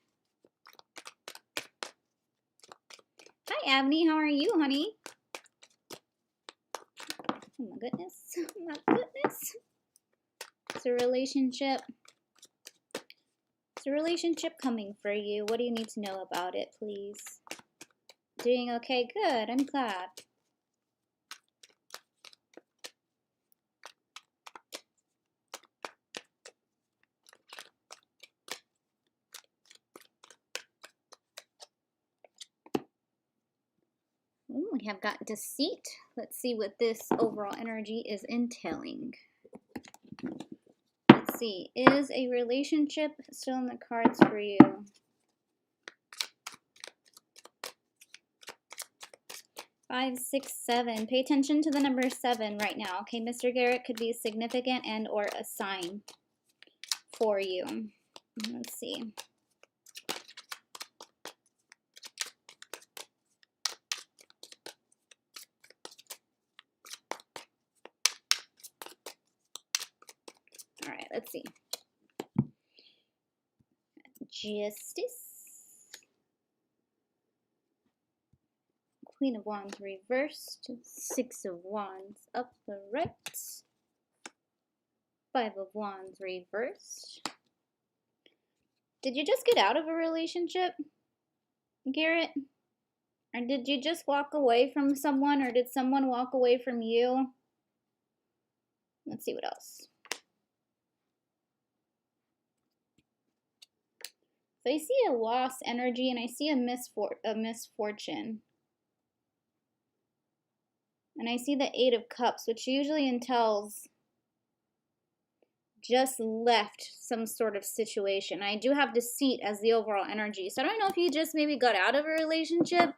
Hi, Abney. How are you, honey? Oh, my goodness. Oh, my goodness. It's a relationship. It's a relationship coming for you. What do you need to know about it, please? Doing okay? Good. I'm glad. Ooh, we have got deceit. Let's see what this overall energy is entailing. Let's see. Is a relationship still in the cards for you? 5, 6, 7. Pay attention to the number 7 right now. Okay, Mr. Garrett could be significant and or a sign for you. Let's see. All right, let's see. Justice. Queen of Wands reversed. 6 of Wands upright. 5 of Wands reversed. Did you just get out of a relationship, Garrett? Or did you just walk away from someone, or did someone walk away from you? Let's see what else. So I see a loss energy, and I see a misfortune. And I see the 8 of Cups, which usually entails just left some sort of situation. I do have deceit as the overall energy. So I don't know if you just maybe got out of a relationship,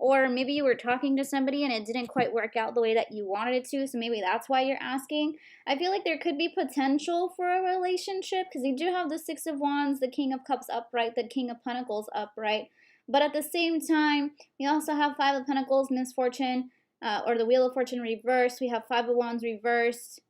Or maybe you were talking to somebody and it didn't quite work out the way that you wanted it to, so maybe that's why you're asking. I feel like there could be potential for a relationship because you do have the Six of Wands, the King of Cups upright, the King of Pentacles upright. But at the same time, we also have Five of Pentacles, misfortune, or the Wheel of Fortune reversed. We have Five of Wands reversed.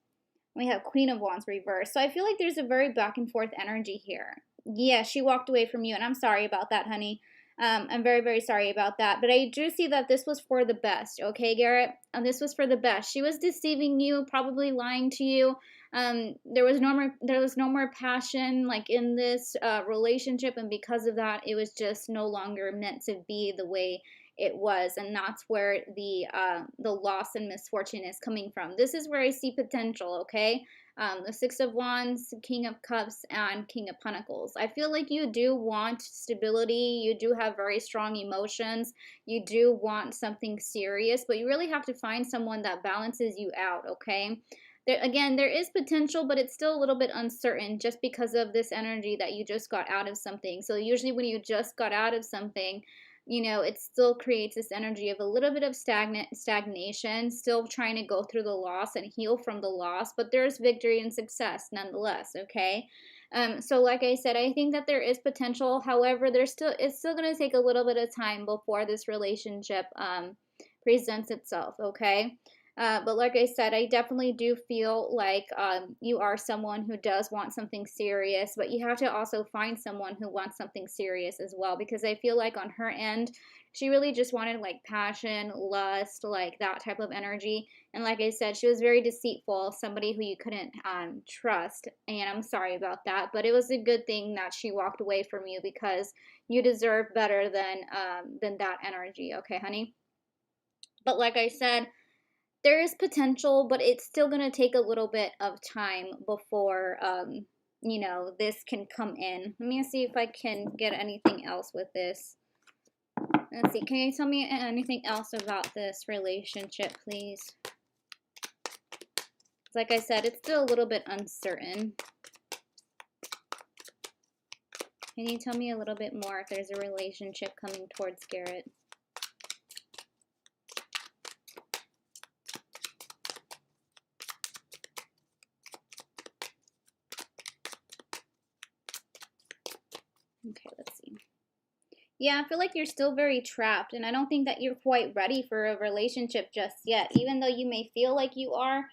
We have Queen of Wands reversed. So I feel like there's a very back and forth energy here. Yeah, she walked away from you, and I'm sorry about that, honey. I'm very, very sorry about that. But I do see that this was for the best, okay, Garrett? And this was for the best. She was deceiving you, probably lying to you. There was no more passion like in this relationship, and because of that, it was just no longer meant to be the way it was, and that's where the loss and misfortune is coming from. This is where I see potential, okay? The Six of Wands, King of Cups, and King of Pentacles. I feel like you do want stability. You do have very strong emotions. You do want something serious, but you really have to find someone that balances you out, okay? Again, there is potential, but it's still a little bit uncertain just because of this energy that you just got out of something. So usually when you just got out of something, you know, it still creates this energy of a little bit of stagnation, still trying to go through the loss and heal from the loss, but there's victory and success nonetheless, okay? So like I said, I think that there is potential. However, it's still going to take a little bit of time before this relationship presents itself, okay? But like I said, I definitely do feel like you are someone who does want something serious, but you have to also find someone who wants something serious as well, because I feel like on her end, she really just wanted like passion, lust, like that type of energy. And like I said, she was very deceitful, somebody who you couldn't trust. And I'm sorry about that, but it was a good thing that she walked away from you because you deserve better than that energy. Okay, honey? But like I said, there is potential, but it's still going to take a little bit of time before, you know, this can come in. Let me see if I can get anything else with this. Let's see. Can you tell me anything else about this relationship, please? Like I said, it's still a little bit uncertain. Can you tell me a little bit more if there's a relationship coming towards Garrett? Okay, let's see. Yeah, I feel like you're still very trapped, and I don't think that you're quite ready for a relationship just yet. Even though you may feel like you are,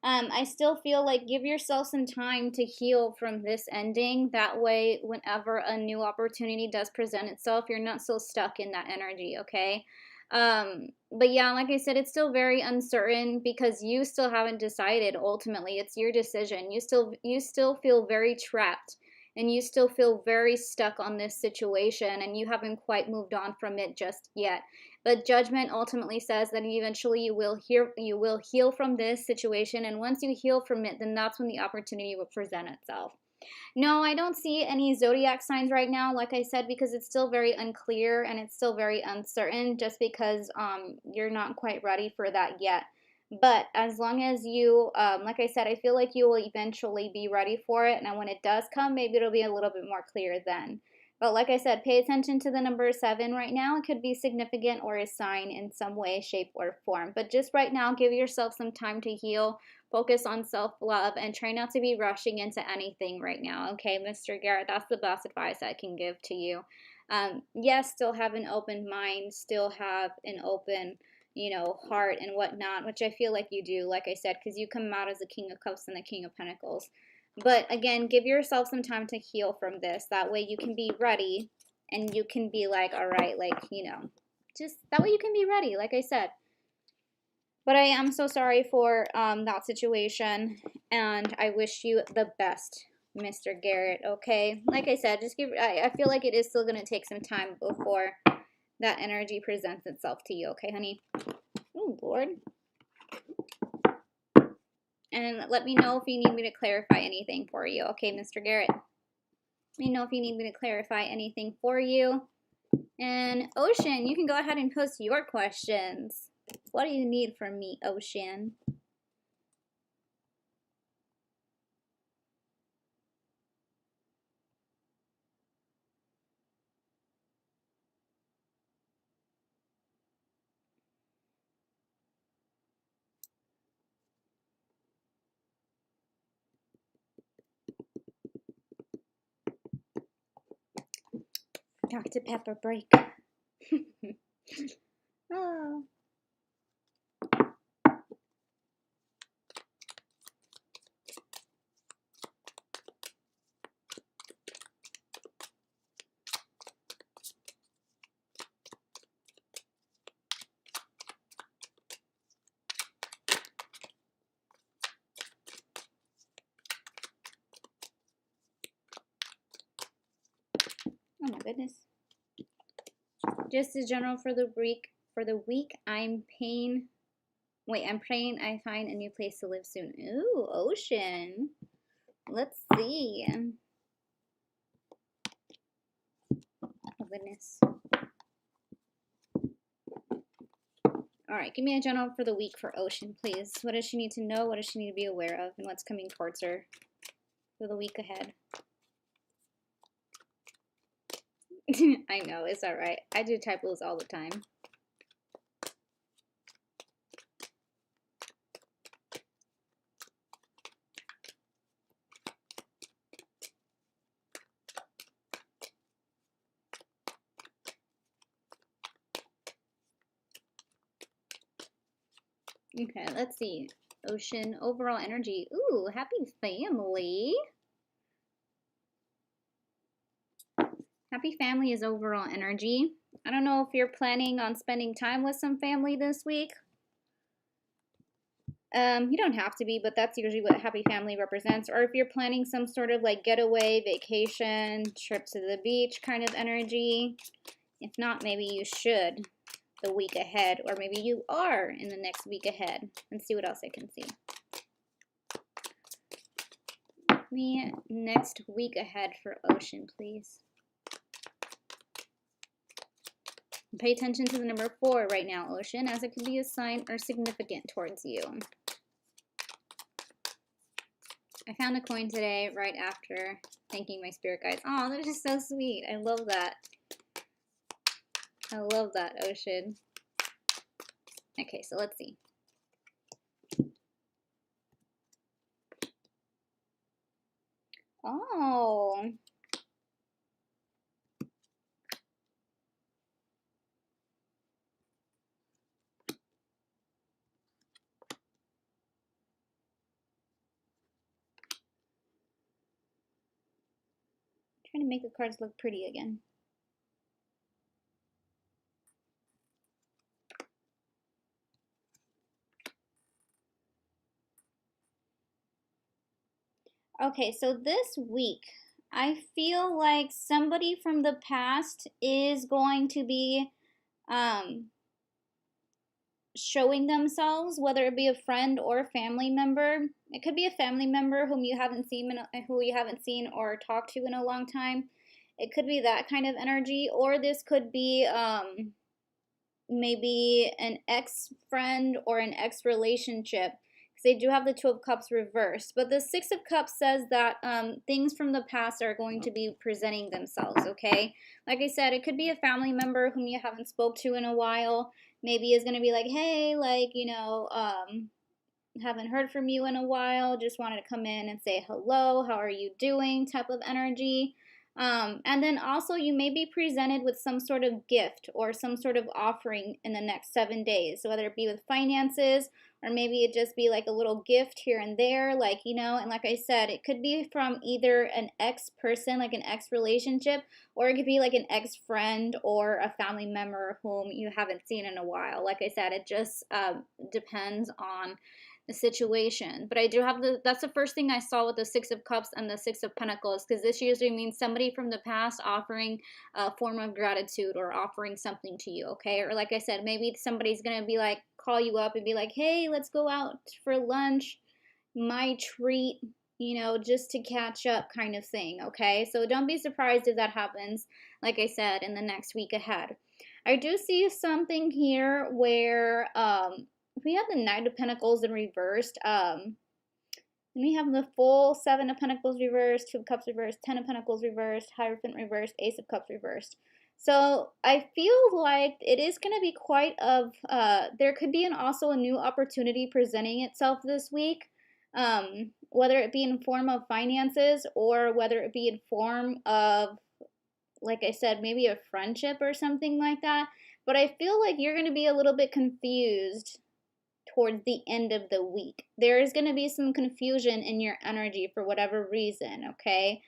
I still feel like give yourself some time to heal from this ending. That way, whenever a new opportunity does present itself, you're not so stuck in that energy, okay? But yeah, like I said, it's still very uncertain because you still haven't decided. Ultimately, it's your decision. You still feel very trapped, and you still feel very stuck on this situation, and you haven't quite moved on from it just yet. But judgment ultimately says that eventually you will heal from this situation, and once you heal from it, then that's when the opportunity will present itself. No, I don't see any zodiac signs right now, like I said, because it's still very unclear and it's still very uncertain, just because you're not quite ready for that yet. But as long as you, like I said, I feel like you will eventually be ready for it. And when it does come, maybe it'll be a little bit more clear then. But like I said, pay attention to the number 7 right now. It could be significant or a sign in some way, shape, or form. But just right now, give yourself some time to heal. Focus on self-love and try not to be rushing into anything right now. Okay, Mr. Garrett, that's the best advice I can give to you. Yes, still have an open mind, still have an open, you know, heart and whatnot, which I feel like you do, like I said, because you come out as the King of Cups and the King of Pentacles. But again, give yourself some time to heal from this. That way you can be ready and you can be like, all right, like, you know, just that way you can be ready, like I said. But I am so sorry for that situation, and I wish you the best, Mr. Garrett, okay? Like I said, I feel like it is still going to take some time before that energy presents itself to you, okay, honey? Oh, Lord. And let me know if you need me to clarify anything for you, okay, Mr. Garrett? Let me know if you need me to clarify anything for you. And Ocean, you can go ahead and post your questions. What do you need from me, Ocean? Dr. Pepper break. Oh. Oh my goodness. Just as general for the week. I'm praying I find a new place to live soon. Ooh, ocean. Let's see. Oh goodness. All right, give me a general for the week for Ocean, please. What does she need to know? What does she need to be aware of? And what's coming towards her for the week ahead? I know, it's all right. I do typos all the time. Okay, let's see. Ocean, overall energy. Ooh, happy family. Happy family is overall energy. I don't know if you're planning on spending time with some family this week. You don't have to be, but that's usually what happy family represents. Or if you're planning some sort of like getaway, vacation, trip to the beach kind of energy. If not, maybe you should the week ahead, or maybe you are in the next week ahead. And see what else I can see. Me next week ahead for Ocean, please. Pay attention to the number 4 right now, Ocean, as it could be a sign or significant towards you. I found a coin today right after thanking my spirit guides. Oh, that is just so sweet. I love that. I love that, Ocean. Okay, so let's see. Oh. Trying to make the cards look pretty again. Okay, so this week, I feel like somebody from the past is going to be showing themselves, whether it be a friend or a family member. It could be a family member who you haven't seen or talked to in a long time. It could be that kind of energy, or this could be maybe an ex-friend or an ex-relationship, because they do have the Two of Cups reversed. But the Six of Cups says that things from the past are going to be presenting themselves, okay? Like I said, it could be a family member whom you haven't spoke to in a while. Maybe is going to be like, hey, like, you know, haven't heard from you in a while. Just wanted to come in and say hello. How are you doing? Type of energy. And then also you may be presented with some sort of gift or some sort of offering in the next 7 days. So whether it be with finances, or maybe it just be like a little gift here and there, like, you know, and like I said, it could be from either an ex-person, like an ex-relationship, or it could be like an ex-friend or a family member whom you haven't seen in a while. Like I said, it just depends on the situation. But I do have that's the first thing I saw with the Six of Cups and the Six of Pentacles, because this usually means somebody from the past offering a form of gratitude or offering something to you, okay? Or like I said, maybe somebody's going to be like, call you up and be like, hey, let's go out for lunch, my treat, you know, just to catch up kind of thing, okay? So don't be surprised if that happens, like I said, in the next week ahead. I do see something here where we have the Knight of Pentacles in reversed, and we have the full Seven of Pentacles reversed, Two of Cups reversed, Ten of Pentacles reversed, Hierophant reversed, Ace of Cups reversed. So I feel like it is going to be quite of, there could be also a new opportunity presenting itself this week, whether it be in form of finances or whether it be in form of like I said, maybe a friendship or something like that. But I feel like you're going to be a little bit confused towards the end of the week. There is going to be some confusion in your energy for whatever reason, okay?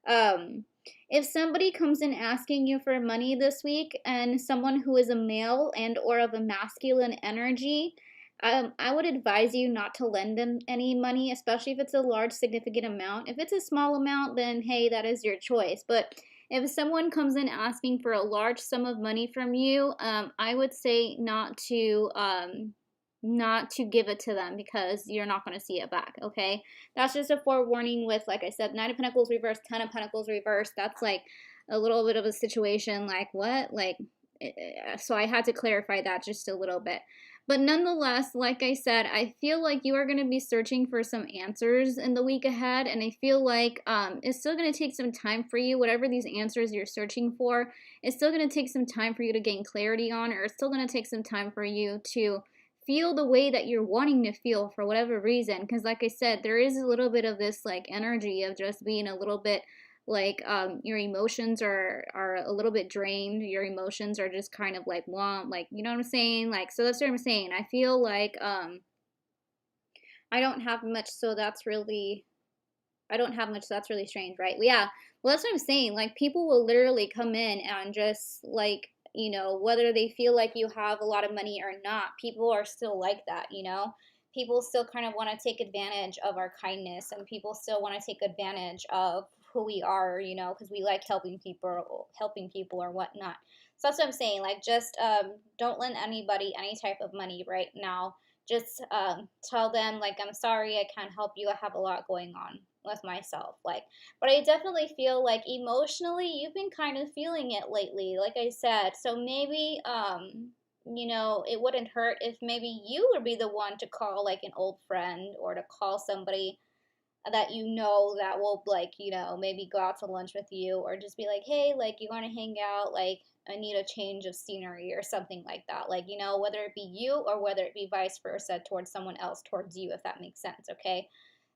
Um, if somebody comes in asking you for money this week and someone who is a male and or of a masculine energy, I would advise you not to lend them any money, especially if it's a large significant amount. If it's a small amount, then hey, that is your choice. But if someone comes in asking for a large sum of money from you, I would say not to give it to them because you're not going to see it back, okay? That's just a forewarning with, like I said, Knight of Pentacles reversed, Ten of Pentacles reversed. That's like a little bit of a situation like, what? Like, so I had to clarify that just a little bit. But nonetheless, like I said, I feel like you are going to be searching for some answers in the week ahead, and I feel like it's still going to take some time for you. Whatever these answers you're searching for, it's still going to take some time for you to gain clarity on, or it's still going to take some time for you to feel the way that you're wanting to feel for whatever reason. Because like I said, there is a little bit of this like energy of just being a little bit like your emotions are a little bit drained. Your emotions are just kind of like like, you know what I'm saying? Like, so that's what I'm saying. I feel like I don't have much, so that's really I don't have much, so that's really strange, right? Yeah. Well, that's what I'm saying. Like, people will literally come in and just, like, whether they feel like you have a lot of money or not, people are still like that, People still kind of want to take advantage of our kindness, and people still want to take advantage of who we are, because we like helping people or whatnot. So that's what I'm saying. Like, just don't lend anybody any type of money right now. Just tell them, like, I'm sorry, I can't help you. I have a lot going on with myself. Like, but I definitely feel like emotionally you've been kind of feeling it lately, like I said. So maybe, it wouldn't hurt if maybe you would be the one to call like an old friend or to call somebody that that will, like, maybe go out to lunch with you, or just be like, hey, like, you want to hang out, like, I need a change of scenery or something like that. Like, whether it be you or whether it be vice versa towards someone else towards you, if that makes sense, okay?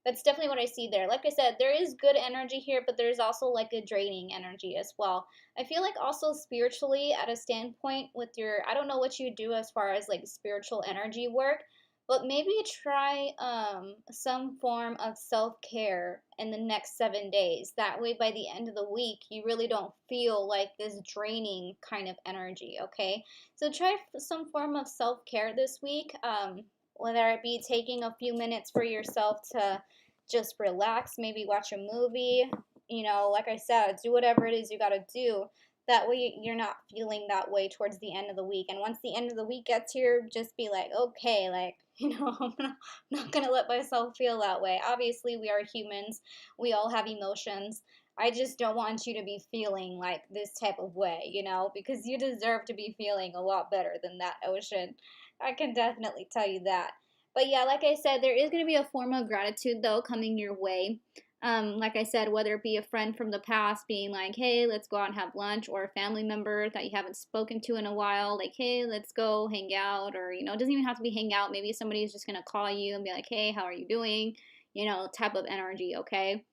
That's definitely what I see there. Like I said, there is good energy here, but there's also like a draining energy as well. I feel like also spiritually at a standpoint with I don't know what you do as far as like spiritual energy work, but maybe try some form of self-care in the next 7 days. That way, by the end of the week, you really don't feel like this draining kind of energy, okay? So try some form of self-care this week, whether it be taking a few minutes for yourself to just relax, maybe watch a movie, like I said, do whatever it is you got to do. That way you're not feeling that way towards the end of the week. And once the end of the week gets here, just be like, okay, like, I'm not gonna let myself feel that way. Obviously, we are humans. We all have emotions. I just don't want you to be feeling like this type of way, because you deserve to be feeling a lot better than that, Ocean. I can definitely tell you that. But yeah, like I said, there is going to be a form of gratitude, though, coming your way. Like I said, whether it be a friend from the past being like, hey, let's go out and have lunch, or a family member that you haven't spoken to in a while, like, hey, let's go hang out, or, it doesn't even have to be hang out. Maybe somebody's just going to call you and be like, hey, how are you doing? Type of energy, okay?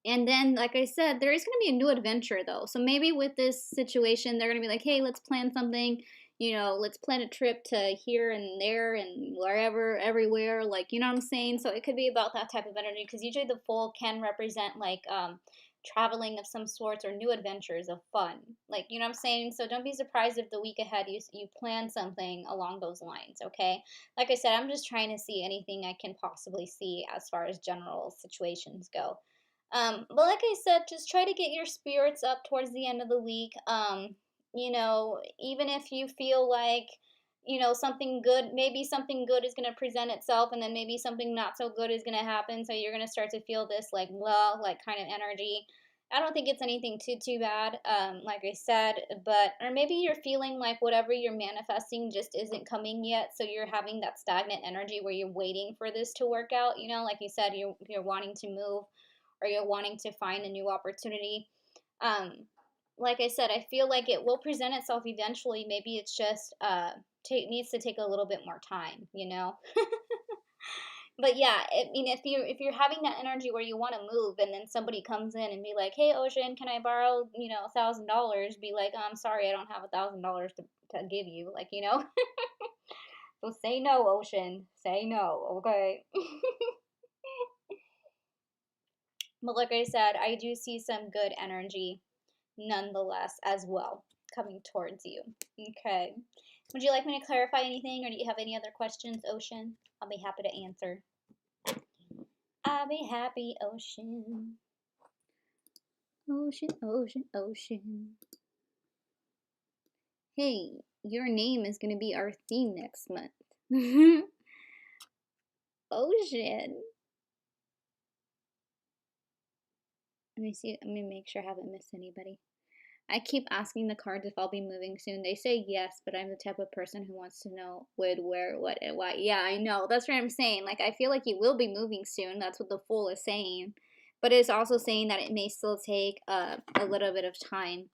And then, like I said, there is going to be a new adventure, though. So maybe with this situation, they're going to be like, hey, let's plan something. Let's plan a trip to here and there and wherever, everywhere. Like, you know what I'm saying? So it could be about that type of energy, because usually the Fool can represent, like, traveling of some sorts or new adventures of fun. Like, you know what I'm saying? So don't be surprised if the week ahead you plan something along those lines, okay? Like I said, I'm just trying to see anything I can possibly see as far as general situations go. But like I said, just try to get your spirits up towards the end of the week. Even if you feel like, something good, maybe something good is going to present itself, and then maybe something not so good is going to happen. So you're going to start to feel this like blah, like kind of energy. I don't think it's anything too bad, like I said, or maybe you're feeling like whatever you're manifesting just isn't coming yet. So you're having that stagnant energy where you're waiting for this to work out. Like you said, you're wanting to move, or you're wanting to find a new opportunity. Um, like I said, I feel like it will present itself eventually. Maybe it's just needs to take a little bit more time, But yeah, I mean, if you're having that energy where you want to move, and then somebody comes in and be like, "Hey, Ocean, can I borrow, $1,000?" Be like, "I'm sorry, I don't have $1,000 to give you." Like, So say no, Ocean. Say no, okay? But like I said, I do see some good energy nonetheless as well coming towards you. Okay. Would you like me to clarify anything, or do you have any other questions, Ocean? I'll be happy to answer. I'll be happy, Ocean. Ocean, Ocean, Ocean. Hey, your name is going to be our theme next month. Ocean. Let me see. Let me make sure I haven't missed anybody. I keep asking the cards if I'll be moving soon. They say yes, but I'm the type of person who wants to know when, where, what, and why. Yeah, I know. That's what I'm saying. Like, I feel like you will be moving soon. That's what the Fool is saying. But it's also saying that it may still take a little bit of time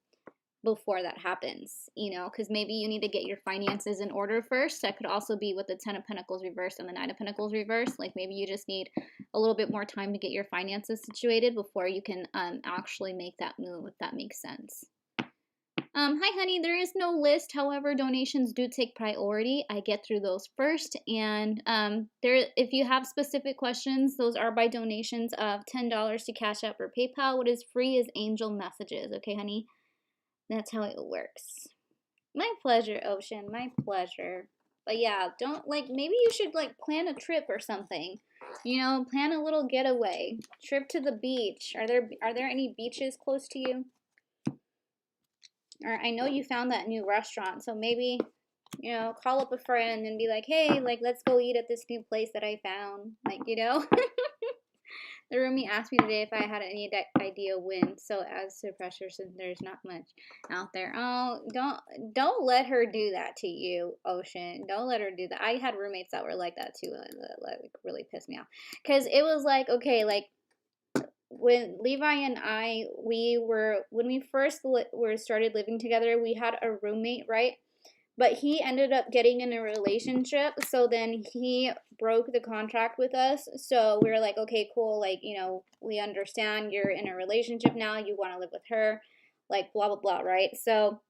before that happens, because maybe you need to get your finances in order first. That could also be with the Ten of Pentacles reversed and the Nine of Pentacles reversed. Like, maybe you just need a little bit more time to get your finances situated before you can actually make that move, if that makes sense. Hi, honey. There is no list. However, donations do take priority. I get through those first. And if you have specific questions, those are by donations of $10 to Cash App or PayPal. What is free is angel messages. Okay, honey? That's how it works. My pleasure, Ocean. My pleasure. But yeah, maybe you should, plan a trip or something. Plan a little getaway. Trip to the beach. Are there any beaches close to you? Or I know you found that new restaurant, so maybe, call up a friend and be like, hey, let's go eat at this new place that I found. The roomie asked me today if I had any idea when, so as to pressure, since there's not much out there. Oh, don't let her do that to you, Ocean. Don't let her do that. I had roommates that were like that too, and that really pissed me off. Because it was okay, when Levi and I, when we first started living together, we had a roommate, right? But he ended up getting in a relationship, so then he broke the contract with us. So we were like, okay, cool, we understand you're in a relationship now, you want to live with her, blah, blah, blah, right? So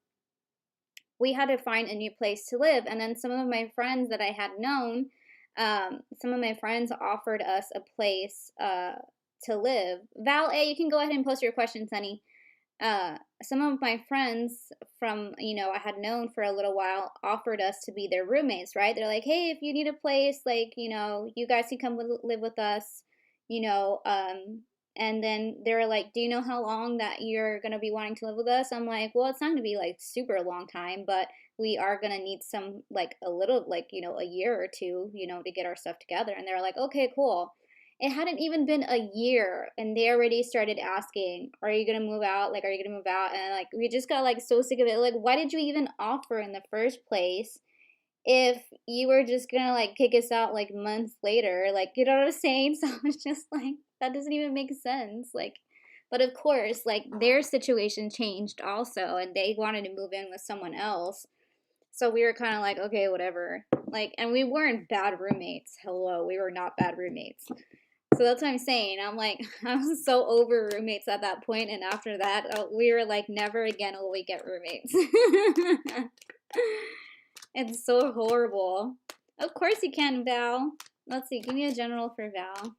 we had to find a new place to live. And then some of my friends that I had known, some of my friends offered us a place to live. Val A, you can go ahead and post your questions, honey. Some of my friends from, I had known for a little while offered us to be their roommates, right? They're like, hey, if you need a place, you guys can come live with us, and then they're like, do you know how long that you're going to be wanting to live with us? I'm like, well, it's not going to be super long time, but we are going to need some, a little, a year or two, to get our stuff together. And they're like, okay, cool. It hadn't even been a year, and they already started asking, are you going to move out? Are you going to move out? And, we just got, so sick of it. Why did you even offer in the first place if you were just going to, kick us out, months later? You know what I'm saying? So I was just that doesn't even make sense. But of course, their situation changed also, and they wanted to move in with someone else. So we were kind of okay, whatever. And we weren't bad roommates. Hello, we were not bad roommates. So that's what I'm saying. I was so over roommates at that point, and after that, we were never again will we get roommates. It's so horrible. Of course you can, Val. Let's see, give me a general for Val.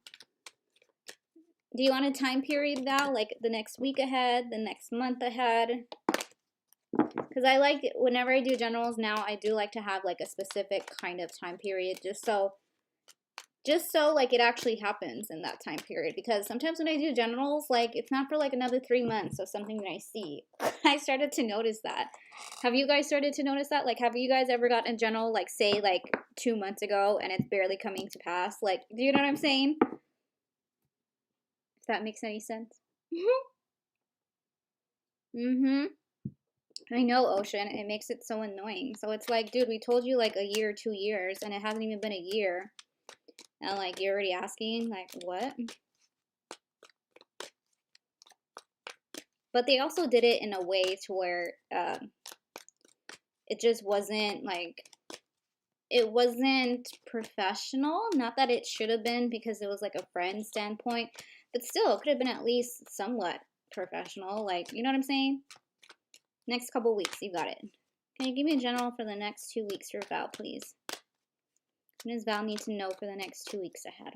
Do you want a time period, Val? The next week ahead, the next month ahead? Because I whenever I do generals now, I do like to have a specific kind of time period, just so it actually happens in that time period. Because sometimes when I do generals, it's not for another 3 months of something that I see. I started to notice that. Have you guys started to notice that? Have you guys ever gotten a general say 2 months ago and it's barely coming to pass? Do you know what I'm saying? If that makes any sense. I know, Ocean. It makes it so annoying. So it's dude, we told you a year, 2 years, and it hasn't even been a year. And you're already asking, what? But they also did it in a way to where it just wasn't it wasn't professional. Not that it should have been because it was like a friend standpoint, but still, it could have been at least somewhat professional. Like, you know what I'm saying? Next couple weeks, you got it. Can you give me a general for the next 2 weeks for Val, please? What does Val need to know for the next 2 weeks ahead?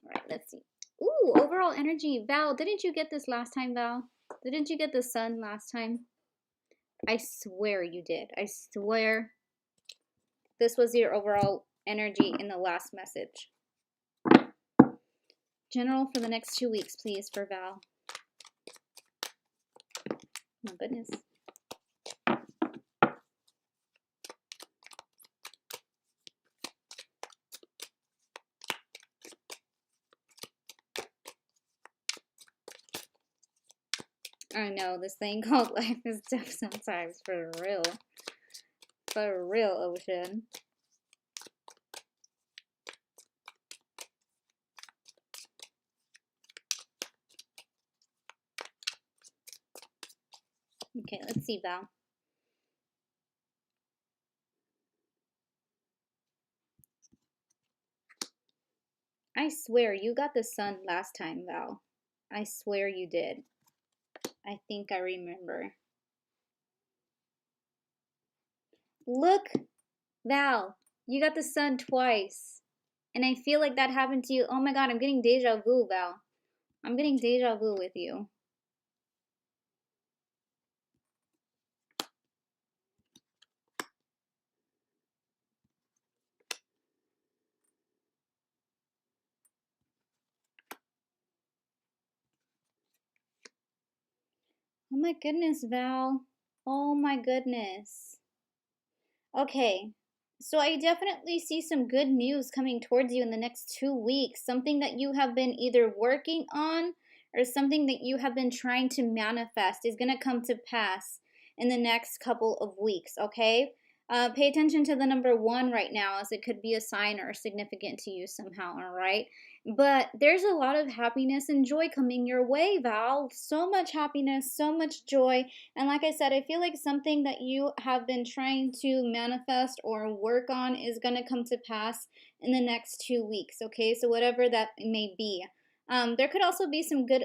All right, let's see. Ooh, overall energy. Val, didn't you get this last time, Val? Didn't you get the sun last time? I swear you did. I swear this was your overall energy in the last message. General for the next 2 weeks, please, for Val. My goodness. I know, this thing called life is tough sometimes, for real. For real, Ocean. Okay, let's see, Val. I swear, you got the sun last time, Val. I swear you did. I think I remember. Look, Val, you got the sun twice. And I feel like that happened to you. Oh my god, I'm getting deja vu, Val. I'm getting deja vu with you. Oh my goodness, Val. Oh my goodness. Okay, so I definitely see some good news coming towards you in the next 2 weeks. Something that you have been either working on or something that you have been trying to manifest is going to come to pass in the next couple of weeks, okay? Pay attention to the number 1 right now, as it could be a sign or significant to you somehow, all right? But there's a lot of happiness and joy coming your way, Val. So much happiness, so much joy. And like I said, I feel like something that you have been trying to manifest or work on is going to come to pass in the next 2 weeks, okay? So whatever that may be. There could also be some good,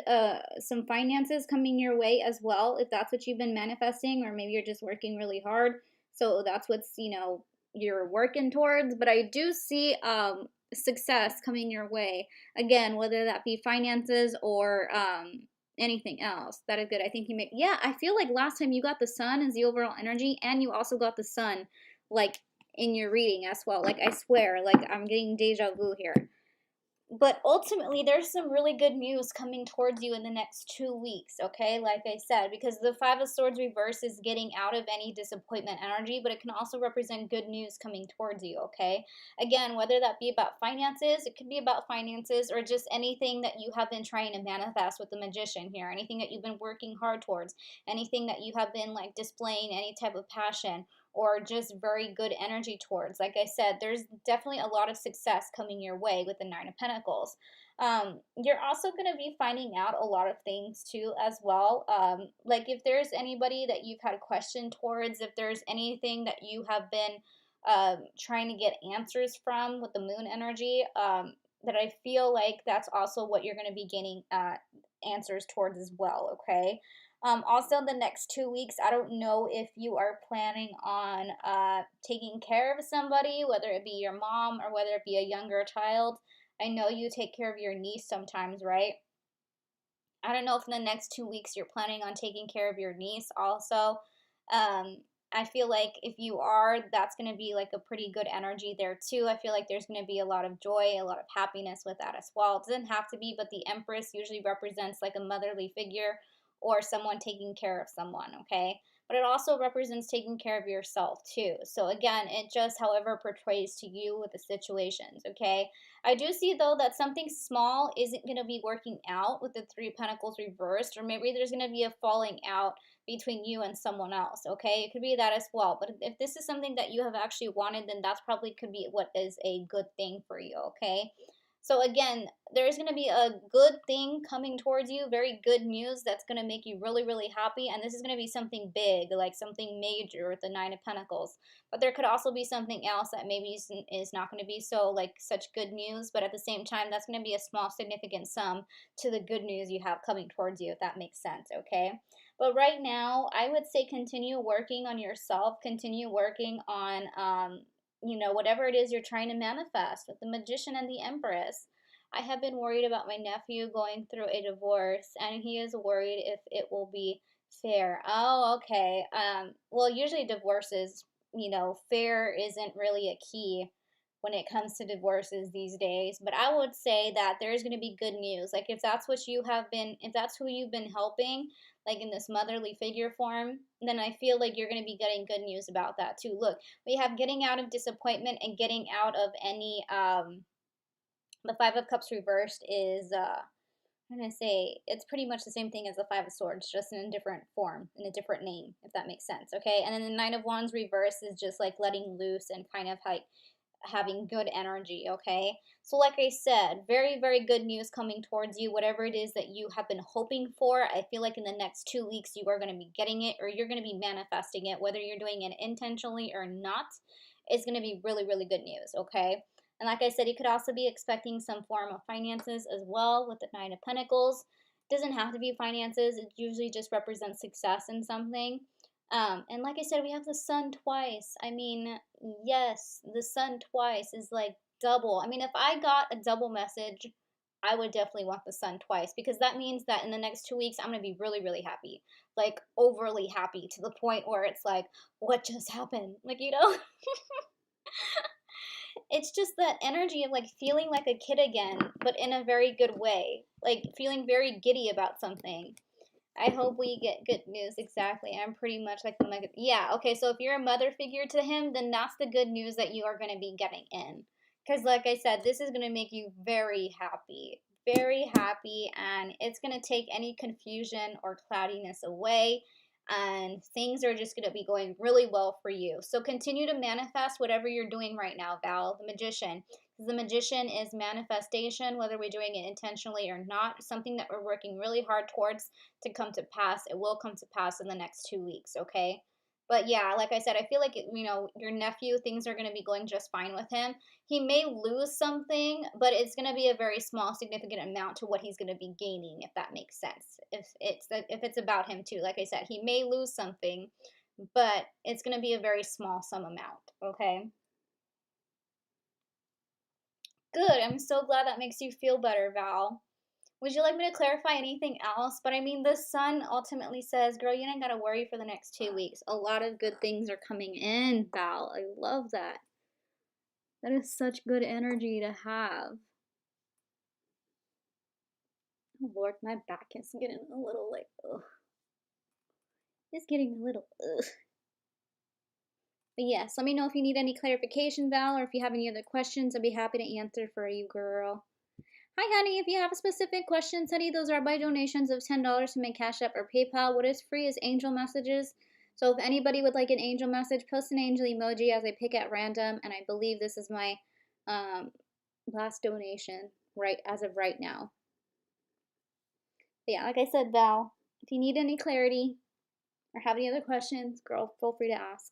some finances coming your way as well, if that's what you've been manifesting, or maybe you're just working really hard. So that's what's, you know, you're working towards. But I do see success coming your way. Again, whether that be finances or anything else. That is good. I think you make, yeah, I feel like last time you got the sun as the overall energy, and you also got the sun, like, in your reading as well. Like, I swear, like, I'm getting deja vu here. But ultimately, there's some really good news coming towards you in the next 2 weeks, okay? Like I said, because the Five of Swords reverse is getting out of any disappointment energy, but it can also represent good news coming towards you, okay? Again, whether that be about finances, it could be about finances, or just anything that you have been trying to manifest with the Magician here, anything that you've been working hard towards, anything that you have been, like, displaying any type of passion or just very good energy towards. Like I said, there's definitely a lot of success coming your way with the Nine of Pentacles. You're also going to be finding out a lot of things too as well. Like if there's anybody that you've had a question towards, if there's anything that you have been trying to get answers from with the moon energy, that I feel like that's also what you're going to be gaining answers towards as well, okay? Also, the next 2 weeks, I don't know if you are planning on taking care of somebody, whether it be your mom or whether it be a younger child. I know you take care of your niece sometimes, right? I don't know if in the next 2 weeks you're planning on taking care of your niece also. I feel like if you are, that's going to be like a pretty good energy there too. I feel like there's going to be a lot of joy, a lot of happiness with that as well. It doesn't have to be, but the Empress usually represents like a motherly figure or someone taking care of someone, okay? but it also represents taking care of yourself too. So again, it just however portrays to you with the situations, okay? I do see though that something small isn't going to be working out with the Three of Pentacles reversed, or maybe there's going to be a falling out between you and someone else, okay? It could be that as well. But if this is something that you have actually wanted, then that's probably could be what is a good thing for you, okay? So again, there's going to be a good thing coming towards you, very good news that's going to make you really, really happy. And this is going to be something big, like something major with the Nine of Pentacles. But there could also be something else that maybe is not going to be so like such good news. But at the same time, that's going to be a small significant sum to the good news you have coming towards you, if that makes sense, okay? But right now, I would say continue working on yourself, continue working on, you know, whatever it is you're trying to manifest with the Magician and the Empress. I have been worried about my nephew going through a divorce, and he is worried if it will be fair. Oh, okay. Well, usually divorces, you know, fair isn't really a key when it comes to divorces these days. But I would say that there's going to be good news. Like if that's what you have been, if that's who you've been helping, like in this motherly figure form, then I feel like you're going to be getting good news about that too. Look, we have getting out of disappointment and getting out of any, the Five of Cups reversed is, I'm going to say, it's pretty much the same thing as the Five of Swords, just in a different form, in a different name, if that makes sense, okay? And then the Nine of Wands reverse is just like letting loose and kind of like having good energy, okay? So like I said, very, very good news coming towards you. Whatever it is that you have been hoping for, I feel like in the next 2 weeks you are going to be getting it, or you're going to be manifesting it, whether you're doing it intentionally or not. It's going to be really, really good news, okay? And like I said, you could also be expecting some form of finances as well with the Nine of Pentacles. It doesn't have to be finances. It usually just represents success in something. And like I said, we have the Sun twice. I mean, yes, the Sun twice is like double. I mean, if I got a double message, I would definitely want the Sun twice, because that means that in the next 2 weeks, I'm going to be really, really happy. Like, overly happy to the point where it's like, what just happened? Like, you know? It's just that energy of like feeling like a kid again, but in a very good way. Like, feeling very giddy about something. I hope we get good news. Exactly. I'm pretty much like the mother. Yeah. Okay. So if you're a mother figure to him, then that's the good news that you are going to be getting in. Because, like I said, this is going to make you very happy. Very happy. And it's going to take any confusion or cloudiness away. And things are just going to be going really well for you. So continue to manifest whatever you're doing right now, Val, the Magician. The Magician is manifestation, whether we're doing it intentionally or not, something that we're working really hard towards to come to pass. It will come to pass in the next 2 weeks, okay? But yeah, like I said, I feel like, you know, your nephew, things are going to be going just fine with him. He may lose something, but it's going to be a very small, significant amount to what he's going to be gaining, if that makes sense. If it's about him too, like I said, he may lose something, but it's going to be a very small sum amount, okay? Good. I'm so glad that makes you feel better, Val. Would you like me to clarify anything else? But I mean, the Sun ultimately says, girl, you ain't got to worry for the next 2 weeks. A lot of good things are coming in, Val. I love that. That is such good energy to have. Oh, Lord, my back is getting a little like, ugh. It's getting a little, ugh. But yes, let me know if you need any clarification, Val, or if you have any other questions. I'd be happy to answer for you, girl. Hi, honey. If you have specific questions, honey, those are by donations of $10 to my Cash App or PayPal. What is free is angel messages. So if anybody would like an angel message, post an angel emoji as I pick at random. And I believe this is my last donation as of right now. But yeah, like I said, Val, if you need any clarity or have any other questions, girl, feel free to ask.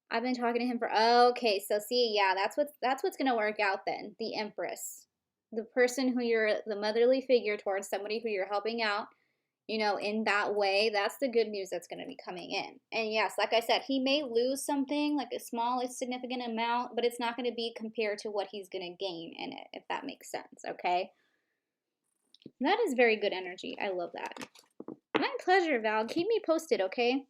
I've been talking to him for, okay, so see, yeah, that's what's going to work out then. The Empress. The person who you're the motherly figure towards, somebody who you're helping out, you know, in that way, that's the good news that's going to be coming in. And yes, like I said, he may lose something, like a small, significant amount, but it's not going to be compared to what he's going to gain in it, if that makes sense, okay? That is very good energy. I love that. My pleasure, Val. Keep me posted, okay?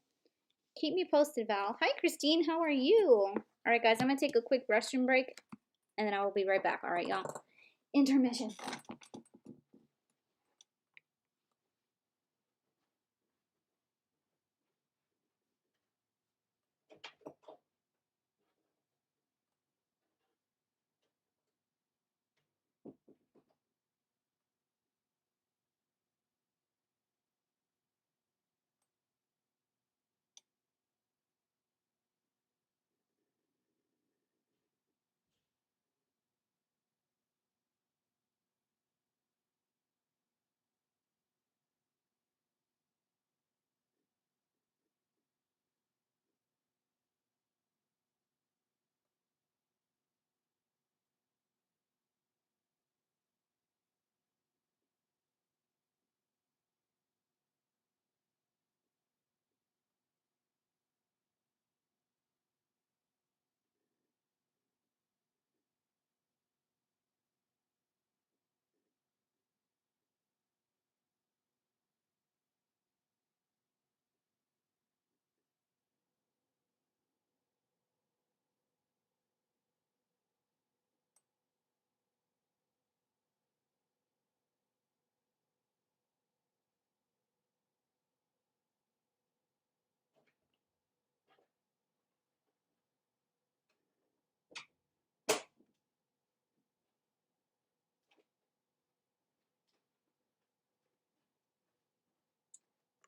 Keep me posted, Val. Hi, Christine. How are you? All right, guys, I'm going to take a quick restroom break, and then I will be right back. All right, y'all. Intermission.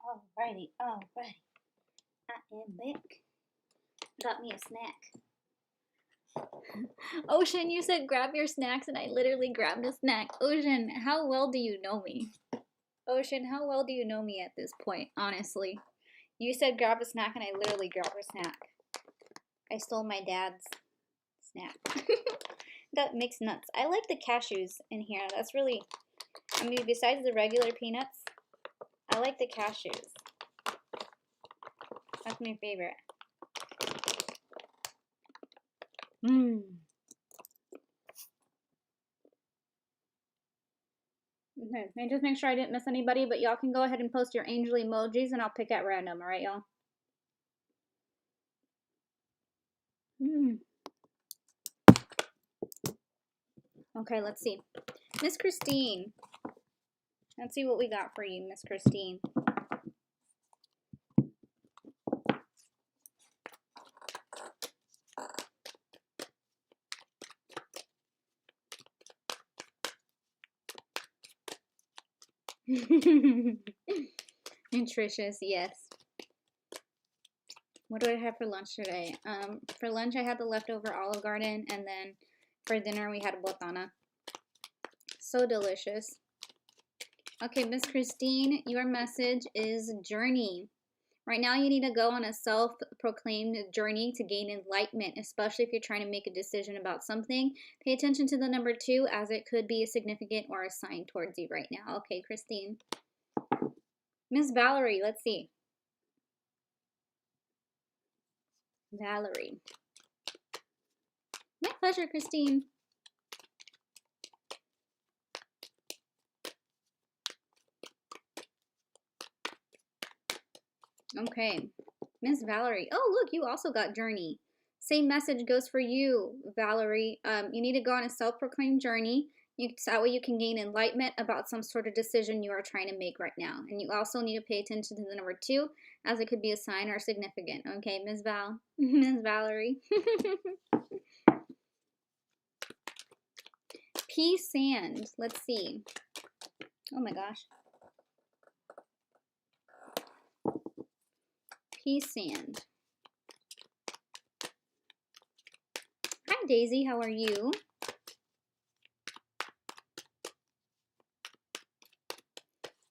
Alrighty. I am back. Got me a snack. Ocean, you said grab your snacks, and I literally grabbed a snack. Ocean, how well do you know me? Ocean, how well do you know me at this point, honestly? You said grab a snack, and I literally grabbed a snack. I stole my dad's snack. That mixed nuts. I like the cashews in here. That's really, I mean, besides the regular peanuts, I like the cashews. That's my favorite. Mmm. Okay, and just make sure I didn't miss anybody, but y'all can go ahead and post your angel emojis and I'll pick at random, alright, y'all? Okay, let's see. Miss Christine. Let's see what we got for you, Miss Christine. Nutritious, yes. What do I have for lunch today? For lunch I had the leftover Olive Garden, and then for dinner we had a botana. So delicious. Okay, Miss Christine, your message is journey. Right now you need to go on a self-proclaimed journey to gain enlightenment, especially if you're trying to make a decision about something. Pay attention to the number 2, as it could be a significant or a sign towards you right now. Okay, Christine. Miss Valerie, let's see. Valerie. My pleasure, Christine. Okay, Miss Valerie. Oh, look, you also got journey. Same message goes for you, Valerie. You need to go on a self-proclaimed journey. That way you can gain enlightenment about some sort of decision you are trying to make right now. And you also need to pay attention to the number 2, as it could be a sign or significant. Okay, Miss Val. Miss Valerie. P Sand. Let's see. Oh my gosh. P Sand. Hi, Daisy. How are you?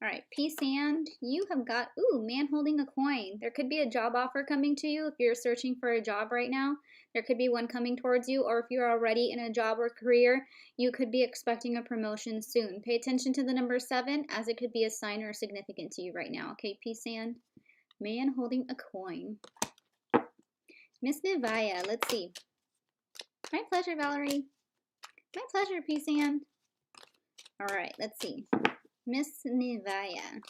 All right, P Sand, you have got, ooh, man holding a coin. There could be a job offer coming to you if you're searching for a job right now. There could be one coming towards you, or if you're already in a job or career, you could be expecting a promotion soon. Pay attention to the number 7, as it could be a sign or significant to you right now. Okay, P Sand, man holding a coin. Miss Nivaya, let's see. My pleasure, Valerie. My pleasure, P Sand. All right, let's see. Miss Nivaya.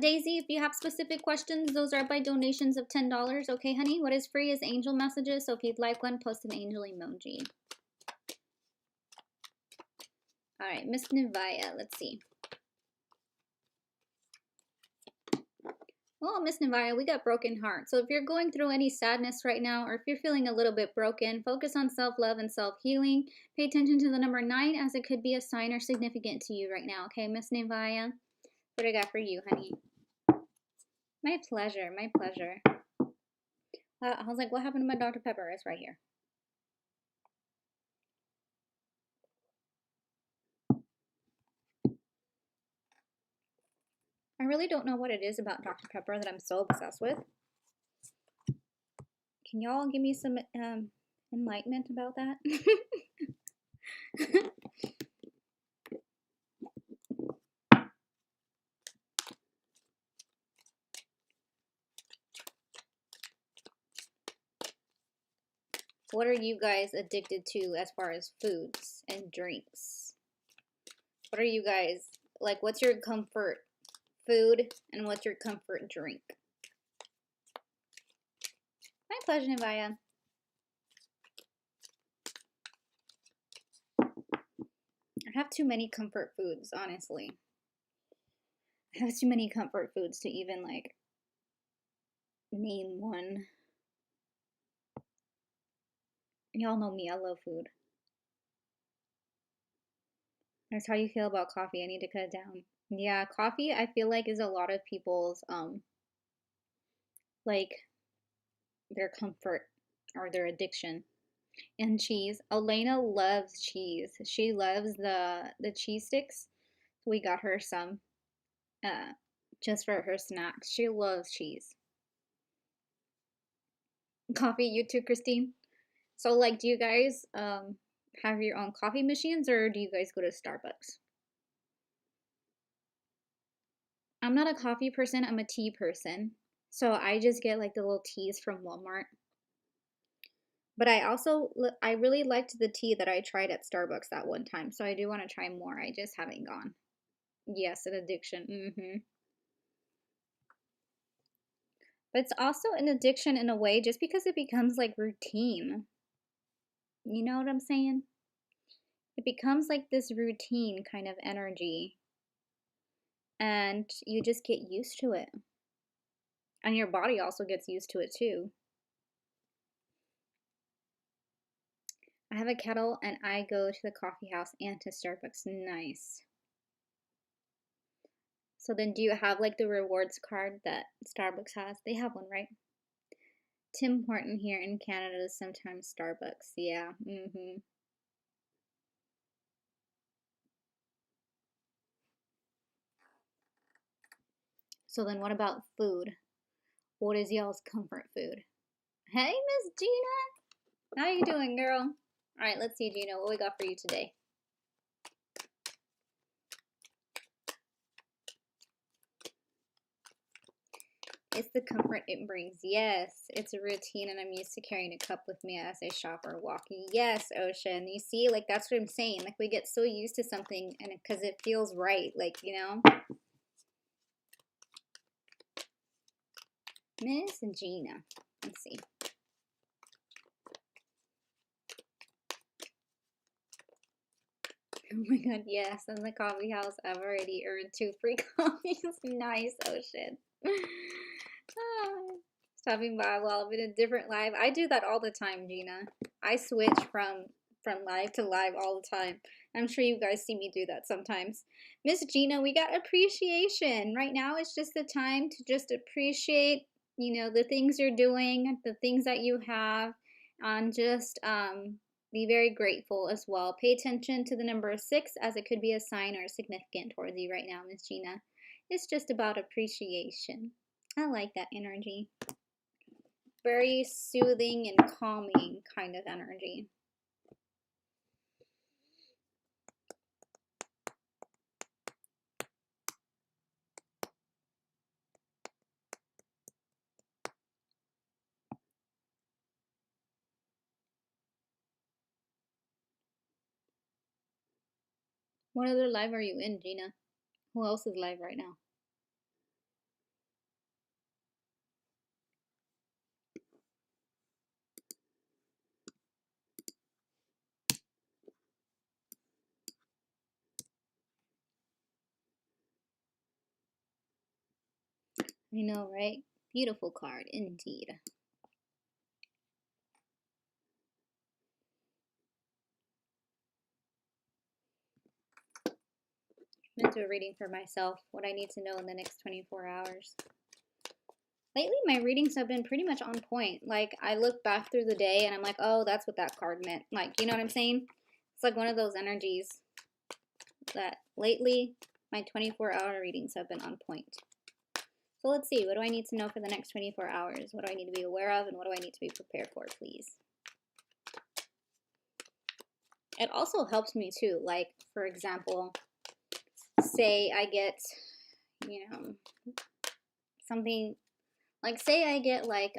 Daisy, if you have specific questions, those are by donations of $10. Okay, honey? What is free is angel messages, so if you'd like one, post an angel emoji. All right, Miss Nivaya, let's see. Well, Miss Nivaya, we got broken heart. So if you're going through any sadness right now, or if you're feeling a little bit broken, focus on self-love and self-healing. Pay attention to the number 9, as it could be a sign or significant to you right now. Okay, Miss Nivaya? What I got for you, honey? My pleasure, my pleasure. I was like, what happened to my Dr. Pepper? It's right here. I really don't know what it is about Dr. Pepper that I'm so obsessed with. Can y'all give me some enlightenment about that? What are you guys addicted to as far as foods and drinks? What are you guys, like, what's your comfort food and what's your comfort drink? My pleasure, Nivaya. I have too many comfort foods, honestly. I have too many comfort foods to even, like, name one. Y'all know me, I love food. That's how you feel about coffee. I need to cut it down. Yeah, coffee I feel like is a lot of people's like their comfort or their addiction. And cheese. Elena loves cheese. She loves the cheese sticks. We got her some uh just for her snacks. She loves cheese. Coffee, you too, Christine. So like do you guys have your own coffee machines or do you guys go to Starbucks? I'm not a coffee person, I'm a tea person. So I just get like the little teas from Walmart. But I really liked the tea that I tried at Starbucks that one time. So I do want to try more. I just haven't gone. Yes, an addiction. But it's also an addiction in a way just because it becomes like routine. You know what I'm saying? It becomes like this routine kind of energy. And you just get used to it. And your body also gets used to it too. I have a kettle and I go to the coffee house and to Starbucks. Nice. So then do you have like the rewards card that Starbucks has? They have one, right? Tim Horton here in Canada is sometimes Starbucks. Yeah. So then what about food? What is y'all's comfort food? Hey, Miss Gina. How you doing, girl? All right, let's see, Gina, what we got for you today. It's the comfort it brings. Yes, it's a routine, and I'm used to carrying a cup with me as I shop or walk. Yes, Ocean. You see, like, that's what I'm saying. Like, we get so used to something, and because it feels right, like, you know? Miss Gina. Let's see. Oh my god, yes. In the coffee house, I've already earned 2 free coffees. Nice, Ocean. Stopping by while I'm in a different live. I do that all the time, Gina. I switch from live to live all the time. I'm sure you guys see me do that sometimes. Miss Gina, we got appreciation. Right now it's just the time to just appreciate, you know, the things you're doing, the things that you have, and just be very grateful as well. Pay attention to the number 6 as it could be a sign or significant towards you right now, Miss Gina. It's just about appreciation. I like that energy. Very soothing and calming kind of energy. What other live are you in, Gina? Who else is live right now? I know, right? Beautiful card, indeed. I'm going to do a reading for myself, what I need to know in the next 24 hours. Lately, my readings have been pretty much on point. Like, I look back through the day and I'm like, oh, that's what that card meant. Like, you know what I'm saying? It's like one of those energies that lately, my 24-hour readings have been on point. So let's see, what do I need to know for the next 24 hours? What do I need to be aware of and what do I need to be prepared for, please? It also helps me too, like, for example, say I get, you know, something, like, say I get, like,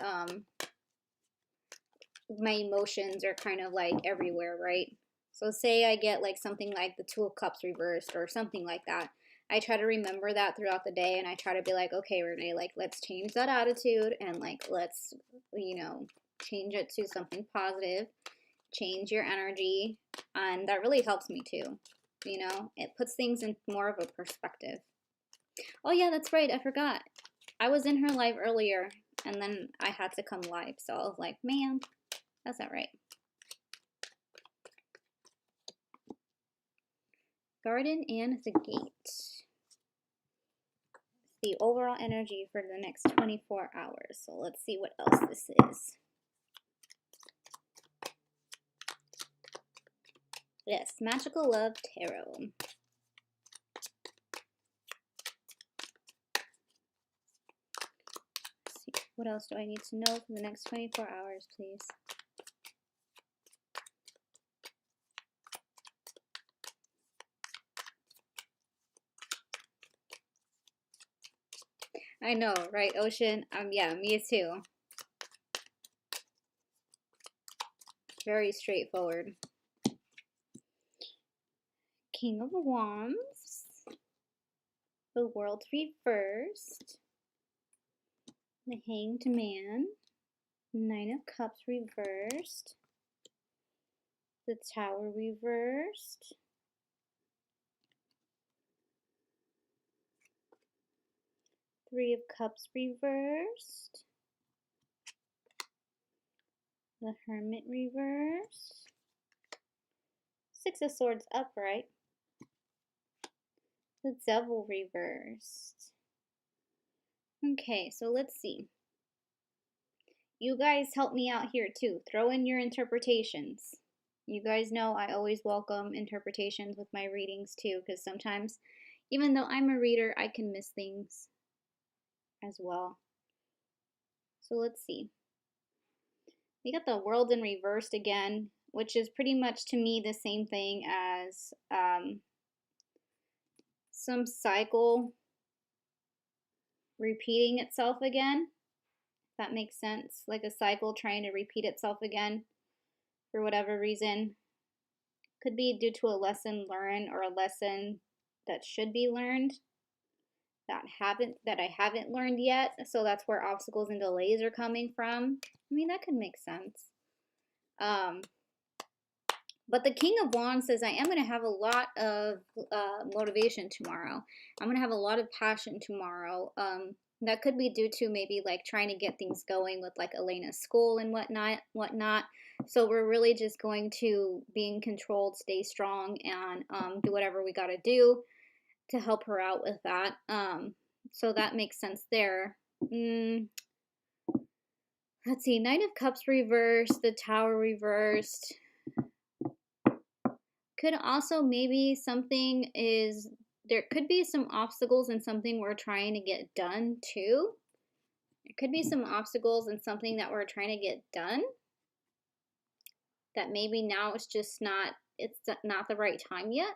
my emotions are kind of, like, everywhere, right? So say I get, like, something like the Two of Cups reversed or something like that. I try to remember that throughout the day, and I try to be like, okay, Renee, like, let's change that attitude, and, like, let's, you know, change it to something positive, change your energy, and that really helps me too, you know? It puts things in more of a perspective. Oh, yeah, that's right, I forgot. I was in her live earlier, and then I had to come live, so I was like, man, that's not right. Garden and the gate. The overall energy for the next 24 hours. So let's see what else this is. Yes, Magical Love Tarot. Let's see, what else do I need to know for the next 24 hours, please? I know, right, Ocean? Yeah, me too. Very straightforward. King of Wands. The World reversed. The Hanged Man. Nine of Cups reversed. The Tower reversed. Three of Cups reversed. The Hermit reversed. Six of Swords upright. The Devil reversed. Okay, so let's see. You guys help me out here too. Throw in your interpretations. You guys know I always welcome interpretations with my readings too, because sometimes, even though I'm a reader, I can miss things as well. So let's see. We got the World in reversed again, which is pretty much to me the same thing as some cycle repeating itself again. If that makes sense. Like a cycle trying to repeat itself again for whatever reason. Could be due to a lesson learned or a lesson that should be learned that I haven't learned yet. So that's where obstacles and delays are coming from. I mean, that could make sense. But the King of Wands says I am going to have a lot of motivation tomorrow. I'm going to have a lot of passion tomorrow. That could be due to maybe like trying to get things going with like Elena's school and whatnot. So we're really just going to be in control, stay strong, and do whatever we got to do to help her out with that. So that makes sense there. Let's see, Knight of Cups reversed, the Tower reversed. Could also maybe something is, there could be some obstacles in something we're trying to get done too. There could be some obstacles in something that we're trying to get done that maybe now it's just not, it's not the right time yet.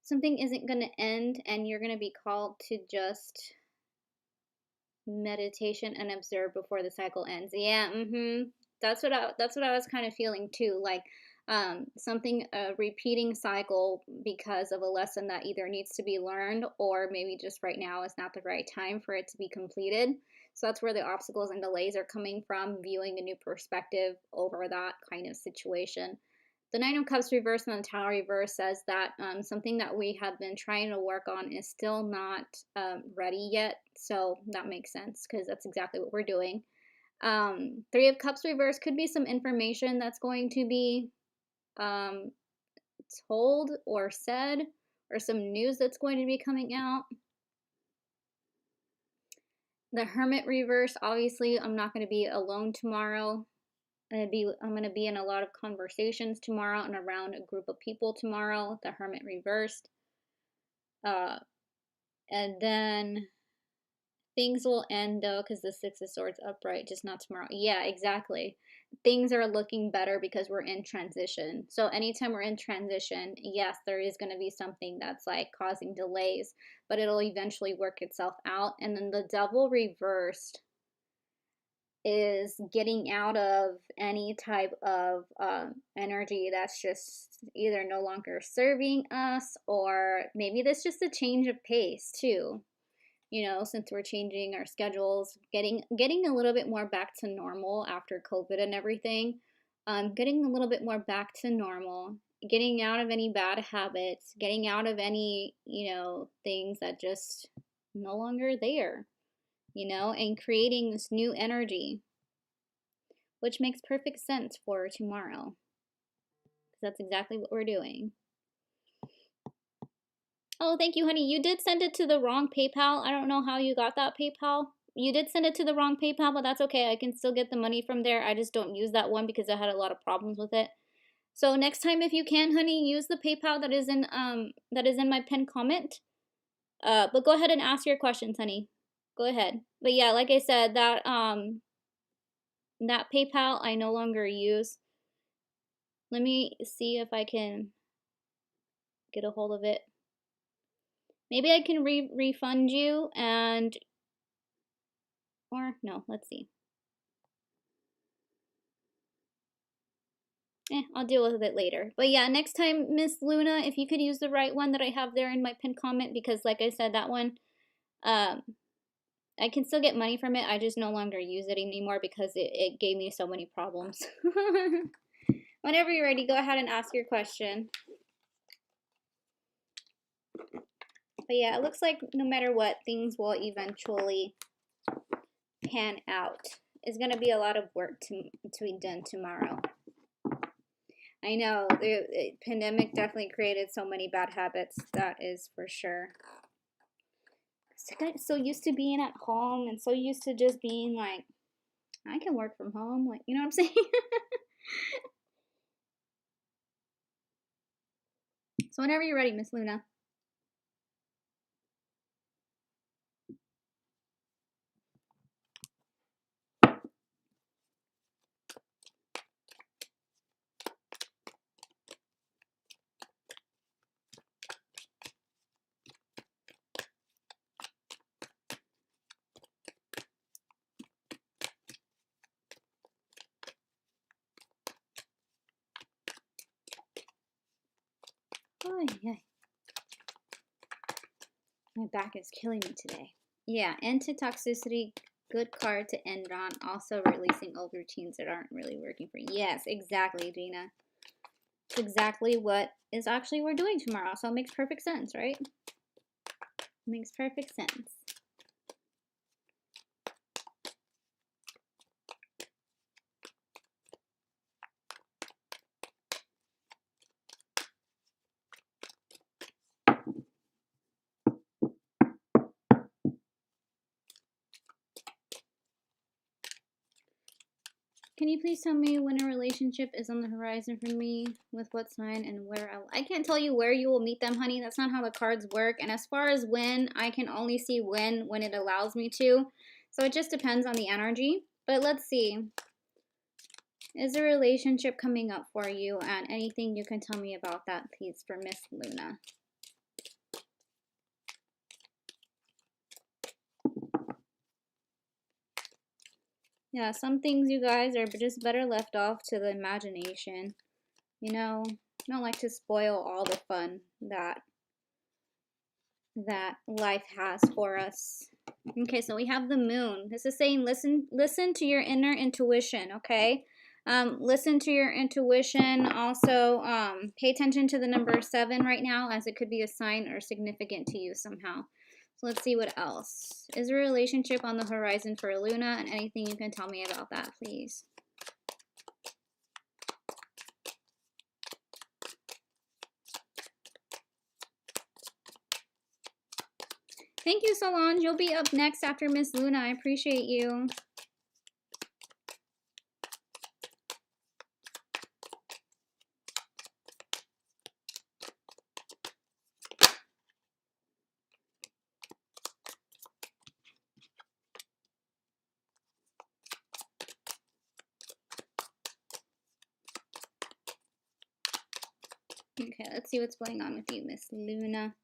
Something isn't going to end and you're going to be called to just meditation and observe before the cycle ends. Yeah, that's what I was kind of feeling too, like something, a repeating cycle because of a lesson that either needs to be learned or maybe just right now is not the right time for it to be completed. So that's where the obstacles and delays are coming from, viewing a new perspective over that kind of situation. The Nine of Cups reverse and the Tower reverse says that something that we have been trying to work on is still not ready yet. So that makes sense because that's exactly what we're doing. Three of Cups reverse could be some information that's going to be told or said, or some news that's going to be coming out. The Hermit reverse, obviously I'm not going to be alone tomorrow. I'm going to be in a lot of conversations tomorrow and around a group of people tomorrow. The Hermit reversed. And then things will end though because the Six of Swords upright, just not tomorrow. Yeah, exactly. Things are looking better because we're in transition. So anytime we're in transition, yes, there is going to be something that's like causing delays, but it'll eventually work itself out. And then the Devil reversed is getting out of any type of energy that's just either no longer serving us, or maybe that's just a change of pace too. You know, since we're changing our schedules, getting a little bit more back to normal after COVID and everything, getting a little bit more back to normal, getting out of any bad habits, getting out of any, you know, things that just no longer there, you know, and creating this new energy, which makes perfect sense for tomorrow. That's exactly what we're doing. Oh, thank you, honey. You did send it to the wrong PayPal. I don't know how you got that PayPal. You did send it to the wrong PayPal, but that's okay. I can still get the money from there. I just don't use that one because I had a lot of problems with it. So next time, if you can, honey, use the PayPal that is in my pinned comment. But go ahead and ask your questions, honey. Go ahead. But yeah, like I said, that PayPal I no longer use. Let me see if I can get a hold of it. Maybe I can refund you or no, let's see. I'll deal with it later. But yeah, next time, Miss Luna, if you could use the right one that I have there in my pinned comment, because like I said, that one, I can still get money from it. I just no longer use it anymore because it gave me so many problems. Whenever you're ready, go ahead and ask your question. But yeah, it looks like no matter what, things will eventually pan out. It's going to be a lot of work to be done tomorrow. I know, the pandemic definitely created so many bad habits, that is for sure. I got so used to being at home and so used to just being like, I can work from home, like, you know what I'm saying? So whenever you're ready, Miss Luna. Oh, yeah. My back is killing me today. Yeah, end to toxicity, good card to end on. Also releasing old routines that aren't really working for you. Yes, exactly, Gina. It's exactly what is actually we're doing tomorrow. So it makes perfect sense, right? Makes perfect sense. Can you please tell me when a relationship is on the horizon for me, with what sign and where I can't tell you where you will meet them, honey. That's not how the cards work. And as far as when, I can only see when it allows me to. So it just depends on the energy. But let's see. Is a relationship coming up for you? And anything you can tell me about that, please, for Miss Luna. Yeah, some things, you guys, are just better left off to the imagination. You know, I don't like to spoil all the fun that life has for us. Okay, so we have the moon. This is saying listen to your inner intuition, okay? Listen to your intuition. Also, pay attention to the number 7 right now, as it could be a sign or significant to you somehow. So let's see what else. Is a relationship on the horizon for Luna? And anything you can tell me about that, please. Thank you, Solange. You'll be up next after Miss Luna. I appreciate you. Okay, let's see what's going on with you, Miss Luna.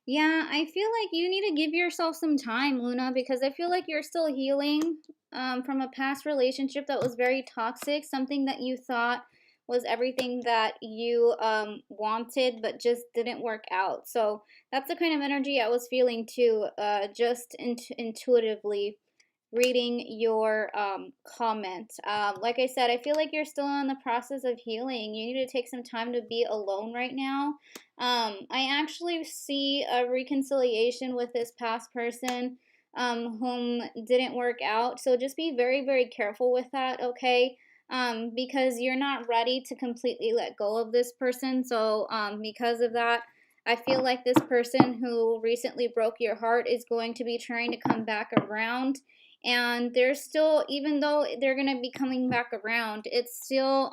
Yeah, I feel like you need to give yourself some time, Luna, because I feel like you're still healing from a past relationship that was very toxic, something that you thought was everything that you wanted but just didn't work out. So that's the kind of energy I was feeling too, just intuitively reading your comment. Like I said, I feel like you're still in the process of healing. You need to take some time to be alone right now. I actually see a reconciliation with this past person whom didn't work out. So just be very, very careful with that, okay? Because you're not ready to completely let go of this person. So because of that, I feel like this person who recently broke your heart is going to be trying to come back around. And they're still, even though they're going to be coming back around, it's still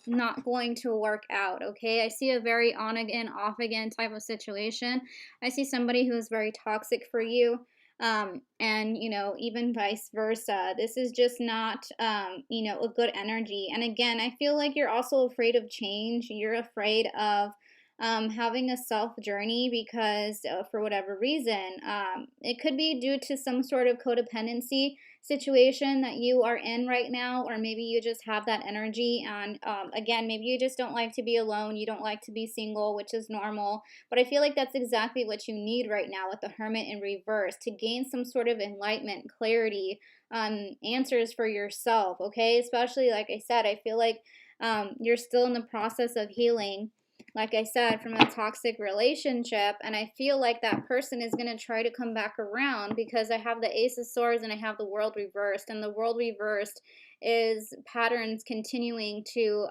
not going to work out, okay? I see a very on again, off again type of situation. I see somebody who is very toxic for you. And you know, even vice versa, this is just not you know, a good energy. And again, I feel like you're also afraid of change. You're afraid of having a self journey because for whatever reason, it could be due to some sort of codependency situation that you are in right now, or maybe you just have that energy. And again, maybe you just don't like to be alone, you don't like to be single, which is normal. But I feel like that's exactly what you need right now with the Hermit in reverse, to gain some sort of enlightenment, clarity, answers for yourself, okay? Especially, like I said, I feel like you're still in the process of healing, like I said, from a toxic relationship. And I feel like that person is going to try to come back around, because I have the Ace of Swords and I have the World reversed. And the World reversed is patterns continuing to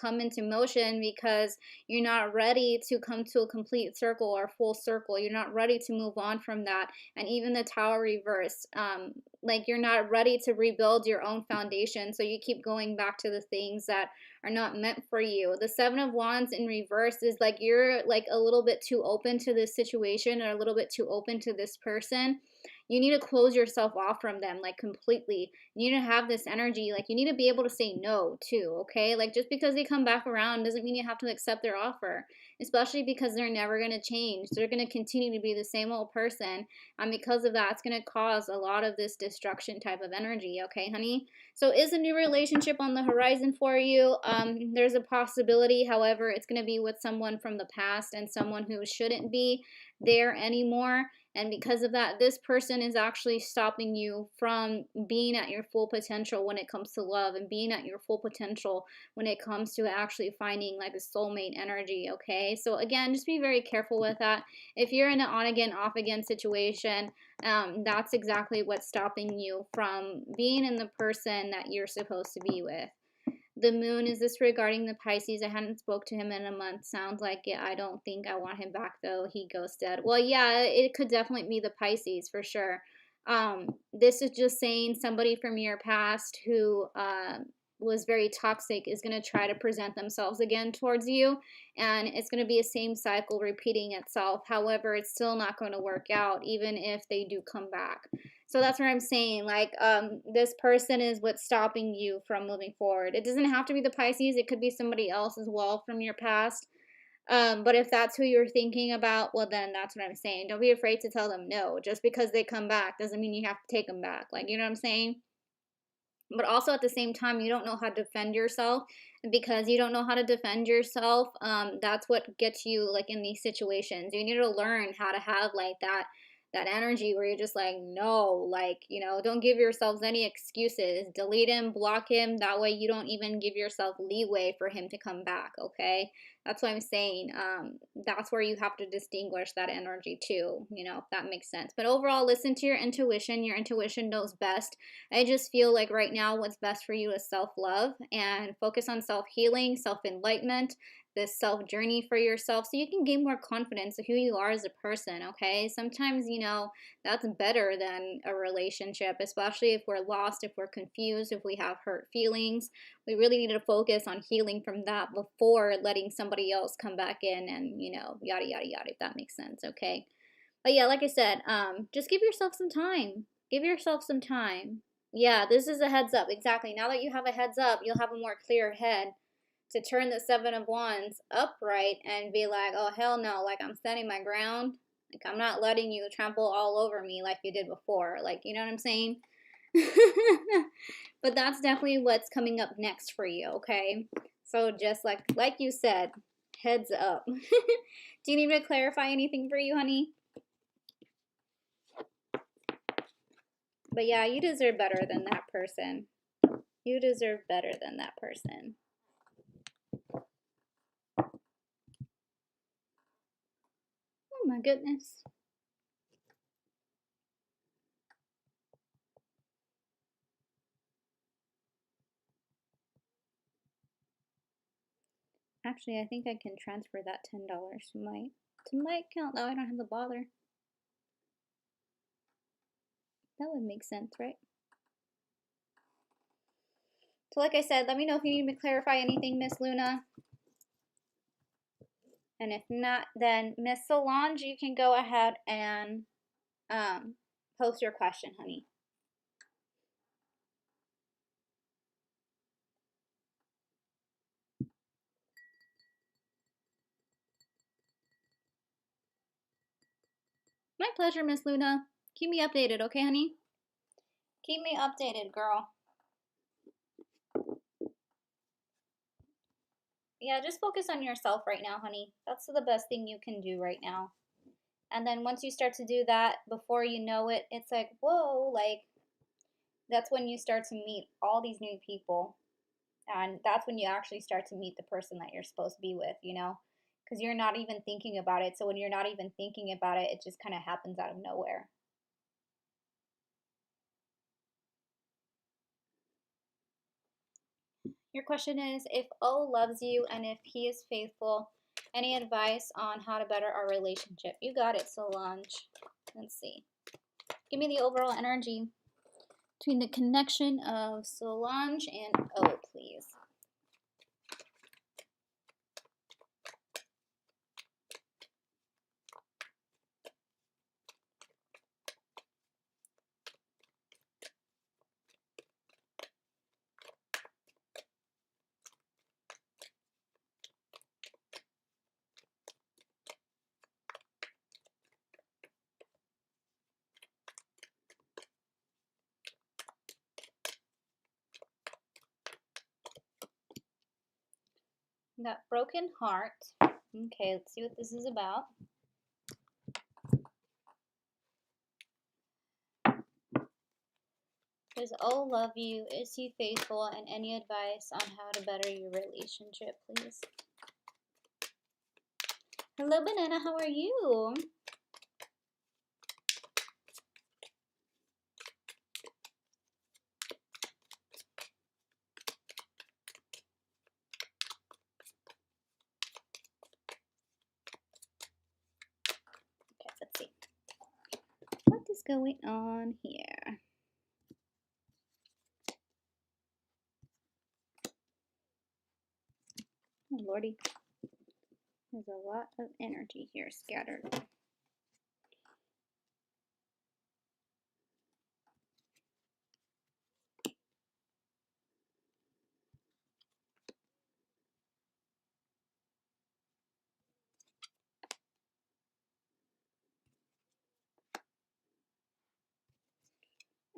come into motion, because you're not ready to come to a complete circle or full circle. You're not ready to move on from that. And even the Tower reversed, like you're not ready to rebuild your own foundation. So you keep going back to the things that are not meant for you. The Seven of Wands in reverse is like you're like a little bit too open to this situation, or a little bit too open to this person. You need to close yourself off from them, like completely. You need to have this energy, like you need to be able to say no too, okay? Like just because they come back around doesn't mean you have to accept their offer, especially because they're never going to change. They're going to continue to be the same old person. And because of that, it's going to cause a lot of this destruction type of energy, okay, honey? So is a new relationship on the horizon for you? There's a possibility. However, it's going to be with someone from the past, and someone who shouldn't be there anymore. And because of that, this person is actually stopping you from being at your full potential when it comes to love, and being at your full potential when it comes to actually finding like a soulmate energy, okay? So again, just be very careful with that. If you're in an on again, off again situation, that's exactly what's stopping you from being in the person that you're supposed to be with. The Moon, is this regarding the Pisces? I hadn't spoke to him in a month. Sounds like it. I don't think I want him back though. He ghosted. Well, yeah, it could definitely be the Pisces for sure. This is just saying somebody from your past who was very toxic is going to try to present themselves again towards you, and it's going to be a same cycle repeating itself. However, it's still not going to work out even if they do come back. So that's what I'm saying. Like, this person is what's stopping you from moving forward. It doesn't have to be the Pisces. It could be somebody else as well from your past. But if that's who you're thinking about, well, then that's what I'm saying. Don't be afraid to tell them no. Just because they come back doesn't mean you have to take them back. Like, you know what I'm saying? But also at the same time, you don't know how to defend yourself. And because you don't know how to defend yourself, that's what gets you like in these situations. You need to learn how to have like that energy where you're just like, no, like, you know, don't give yourselves any excuses. Delete him, block him. That way you don't even give yourself leeway for him to come back, okay? That's what I'm saying. That's where you have to distinguish that energy too, you know, if that makes sense. But overall, listen to your intuition. Your intuition knows best. I just feel like right now what's best for you is self-love, and focus on self-healing, self-enlightenment, this self-journey for yourself, so you can gain more confidence of who you are as a person, okay? Sometimes, you know, that's better than a relationship, especially if we're lost, if we're confused, if we have hurt feelings. We really need to focus on healing from that before letting somebody else come back in and, you know, yada, yada, yada, if that makes sense, okay? But yeah, like I said, just give yourself some time. Give yourself some time. Yeah, this is a heads up. Exactly. Now that you have a heads up, you'll have a more clear head to turn the Seven of Wands upright and be like, oh, hell no. Like, I'm standing my ground. Like, I'm not letting you trample all over me like you did before. Like, you know what I'm saying? But that's definitely what's coming up next for you, okay? So just like you said, heads up. Do you need me to clarify anything for you, honey? But yeah, you deserve better than that person. You deserve better than that person. Oh my goodness. Actually, I think I can transfer that $10 to my account. Now I don't have to bother. That would make sense, right? So like I said, let me know if you need me to clarify anything, Miss Luna. And if not, then Miss Solange, you can go ahead and post your question, honey. My pleasure, Miss Luna. Keep me updated, okay, honey? Keep me updated, girl. Yeah, just focus on yourself right now, honey. That's the best thing you can do right now. And then once you start to do that, before you know it, it's like, whoa, like, that's when you start to meet all these new people. And that's when you actually start to meet the person that you're supposed to be with, you know? Because you're not even thinking about it. So when you're not even thinking about it, it just kind of happens out of nowhere. Your question is, if O loves you and if he is faithful, any advice on how to better our relationship? You got it, Solange. Let's see. Give me the overall energy between the connection of Solange and O, please. That broken heart. Okay, let's see what this is about. Does O love you? Is he faithful? And any advice on how to better your relationship, please? Hello, Banana. How are you? Okay, let's see. What is going on here? Oh, Lordy. There's a lot of energy here scattered.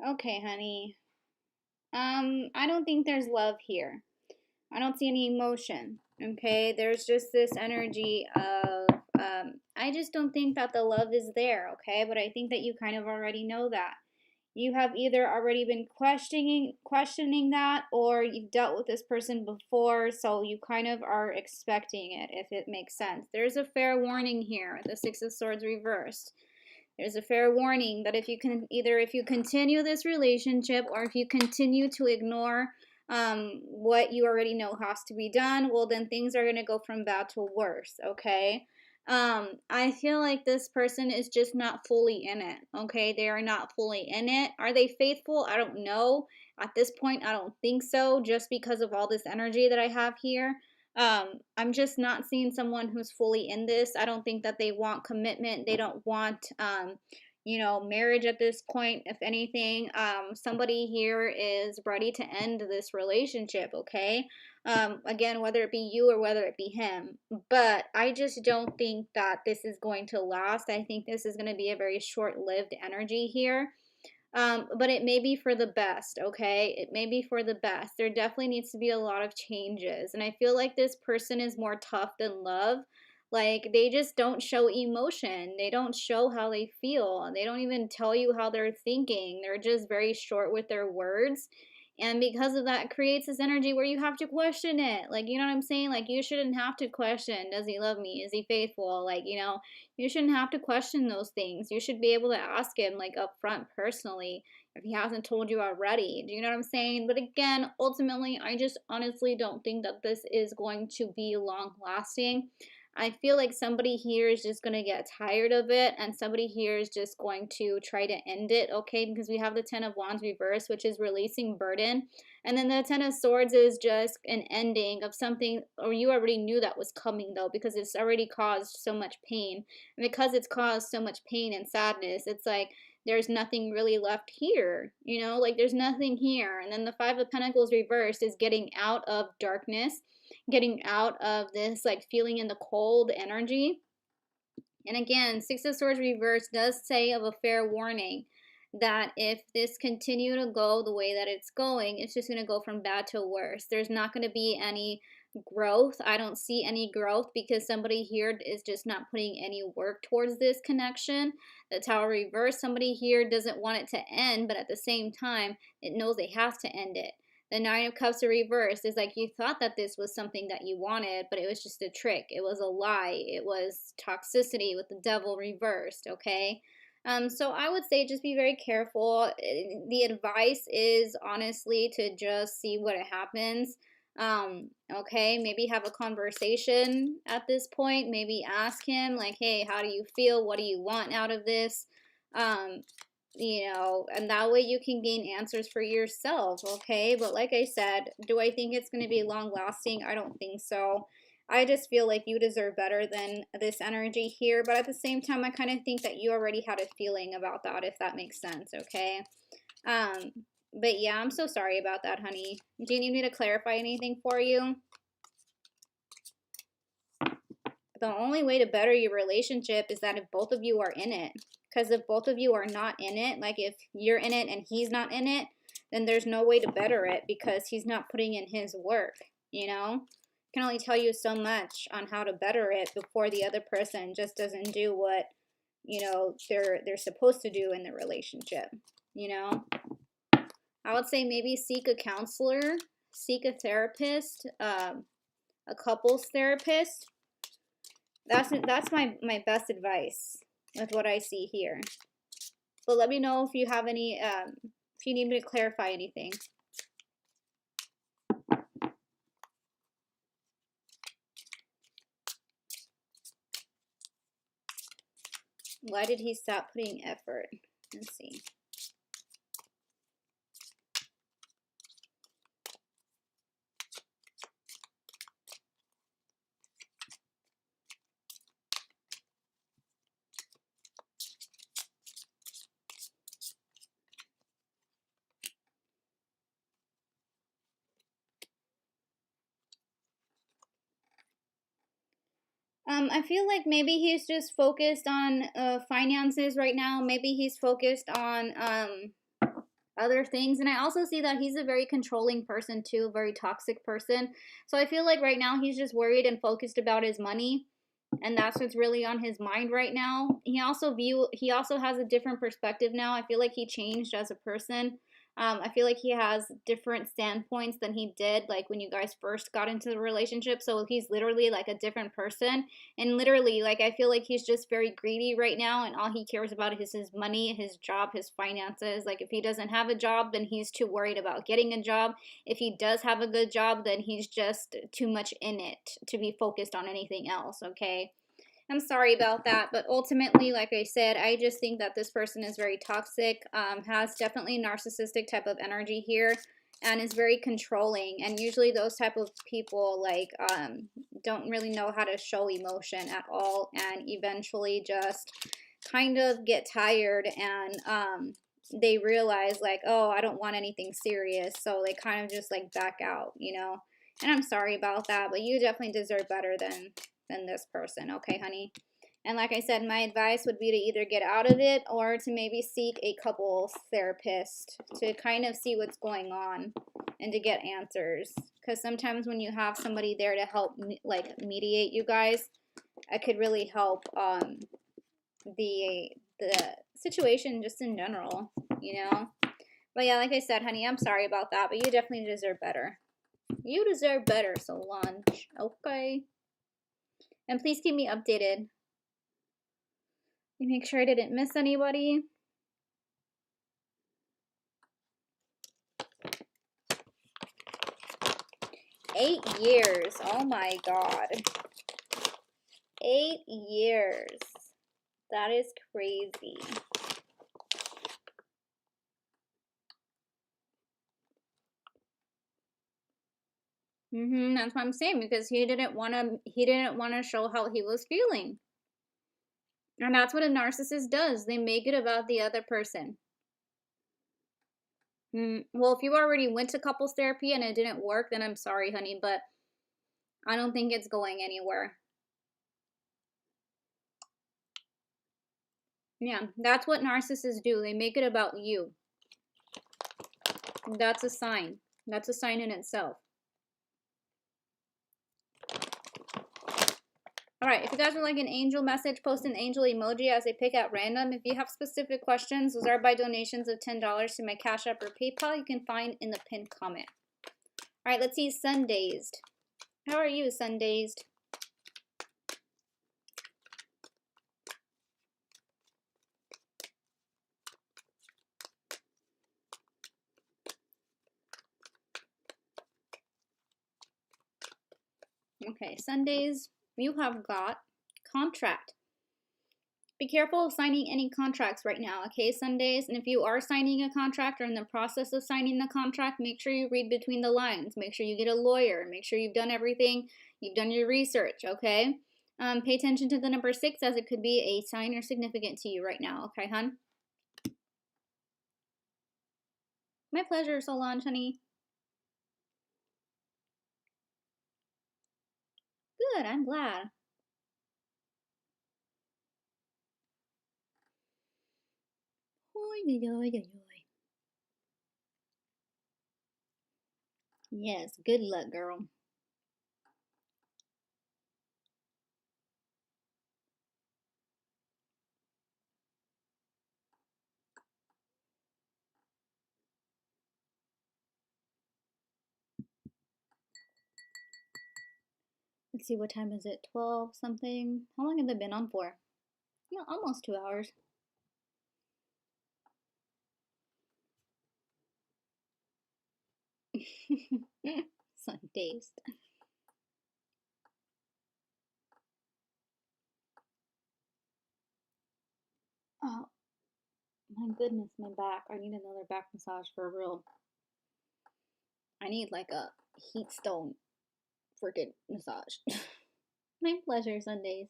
Okay, honey. I don't think there's love here. I don't see any emotion. Okay, there's just this energy of I just don't think that the love is there. Okay, but I think that you kind of already know that. You have either already been questioning that, or you've dealt with this person before, so you kind of are expecting it, if it makes sense. There's a fair warning here. The Six of Swords reversed. There's a fair warning that if you continue this relationship, or if you continue to ignore what you already know has to be done, well, then things are going to go from bad to worse, okay? I feel like this person is just not fully in it, okay? They are not fully in it. Are they faithful? I don't know. At this point, I don't think so, just because of all this energy that I have here. I'm just not seeing someone who's fully in this. I don't think that they want commitment. They don't want, marriage at this point. If anything, somebody here is ready to end this relationship, okay? Again, whether it be you or whether it be him. But I just don't think that this is going to last. I think this is going to be a very short-lived energy here. But it may be for the best, okay? It may be for the best. There definitely needs to be a lot of changes. And I feel like this person is more tough than love. Like, they just don't show emotion. They don't show how they feel. They don't even tell you how they're thinking. They're just very short with their words. And because of that, it creates this energy where you have to question it. Like, you know what I'm saying? Like, you shouldn't have to question, does he love me? Is he faithful? Like, you know, you shouldn't have to question those things. You should be able to ask him, like, up front personally, if he hasn't told you already. Do you know what I'm saying? But again, ultimately, I just honestly don't think that this is going to be long lasting. I feel like somebody here is just going to get tired of it, and somebody here is just going to try to end it, okay? Because we have the Ten of Wands reversed, which is releasing burden. And then the Ten of Swords is just an ending of something, or you already knew that was coming, though, because it's already caused so much pain. And because it's caused so much pain and sadness, it's like there's nothing really left here, you know? Like, there's nothing here. And then the Five of Pentacles reversed is getting out of darkness, getting out of this like feeling in the cold energy. And again, Six of Swords reverse does say of a fair warning that if this continue to go the way that it's going, it's just going to go from bad to worse. There's not going to be any growth. I don't see any growth because somebody here is just not putting any work towards this connection. The Tower reverse, somebody here doesn't want it to end, but at the same time, it knows they have to end it. The Nine of Cups reversed is like you thought that this was something that you wanted, but it was just a trick. It was a lie. It was toxicity with the Devil reversed, okay? So I would say just be very careful. The advice is honestly to just see what happens. Okay, maybe have a conversation at this point. Maybe ask him like, hey, how do you feel? What do you want out of this? You know, and that way you can gain answers for yourself, okay? But like I said, do I think it's going to be long lasting? I don't think so. I just feel like you deserve better than this energy here, but at the same time, I kind of think that you already had a feeling about that, if that makes sense, okay? But yeah, I'm so sorry about that, honey. Do you need me to clarify anything for you? The only way to better your relationship is that if both of you are in it. Because if both of you are not in it, like if you're in it and he's not in it, then there's no way to better it because he's not putting in his work, you know? I can only tell you so much on how to better it before the other person just doesn't do what, you know, they're supposed to do in the relationship, you know? I would say maybe seek a counselor, seek a therapist, a couples therapist. That's my best advice with what I see here. But let me know if you have any, if you need me to clarify anything. Why did he stop putting effort? Let's see. I feel like maybe he's just focused on finances right now. Maybe he's focused on other things. And I also see that he's a very controlling person too, a very toxic person. So I feel like right now he's just worried and focused about his money. And that's what's really on his mind right now. He also has a different perspective now. I feel like he changed as a person. I feel like he has different standpoints than he did like when you guys first got into the relationship. So he's literally like a different person. And literally, like, I feel like he's just very greedy right now, and all he cares about is his money, his job, his finances. Like, if he doesn't have a job, then he's too worried about getting a job. If he does have a good job, then he's just too much in it to be focused on anything else, okay? I'm sorry about that, but ultimately, like I said, I just think that this person is very toxic, has definitely narcissistic type of energy here, and is very controlling. And usually those type of people, like, don't really know how to show emotion at all, and eventually just kind of get tired, and they realize, like, oh, I don't want anything serious, so they kind of just, like, back out, you know? And I'm sorry about that, but you definitely deserve better than this person, okay, honey? And like I said, my advice would be to either get out of it or to maybe seek a couples therapist to kind of see what's going on and to get answers. Because sometimes when you have somebody there to help, like, mediate you guys, it could really help the situation just in general, you know? But yeah, like I said, honey, I'm sorry about that, but you definitely deserve better. You deserve better, Solange. Okay. And please keep me updated. You make sure I didn't miss anybody. Eight years. Oh my God. 8 years. That is crazy. That's what I'm saying, because he didn't want to show how he was feeling. And that's what a narcissist does. They make it about the other person. Well, if you already went to couples therapy and it didn't work, then I'm sorry, honey, but I don't think it's going anywhere. Yeah, that's what narcissists do. They make it about you. That's a sign. That's a sign in itself. All right, if you guys would like an angel message, post an angel emoji as I pick at random. If you have specific questions, those are by donations of $10 to my Cash App or PayPal. You can find in the pinned comment. All right, let's see Sundazed. How are you, Sundazed? Okay, Sundays, you have got contract. Be careful of signing any contracts right now, okay, Sundays? And if you are signing a contract or in the process of signing the contract, make sure you read between the lines. Make sure you get a lawyer. Make sure you've done everything. You've done your research, okay? Pay attention to the number 6 as it could be a sign or significant to you right now, okay, hon? My pleasure, Solange, honey. Good, I'm glad. Yes, good luck, girl. Let's see, what time is it? 12 something? How long have they been on for? Yeah, almost 2 hours. Sundays. Oh, my goodness, my back. I need another back massage for real. I need like a heat stone freaking massage. My pleasure, Sundays.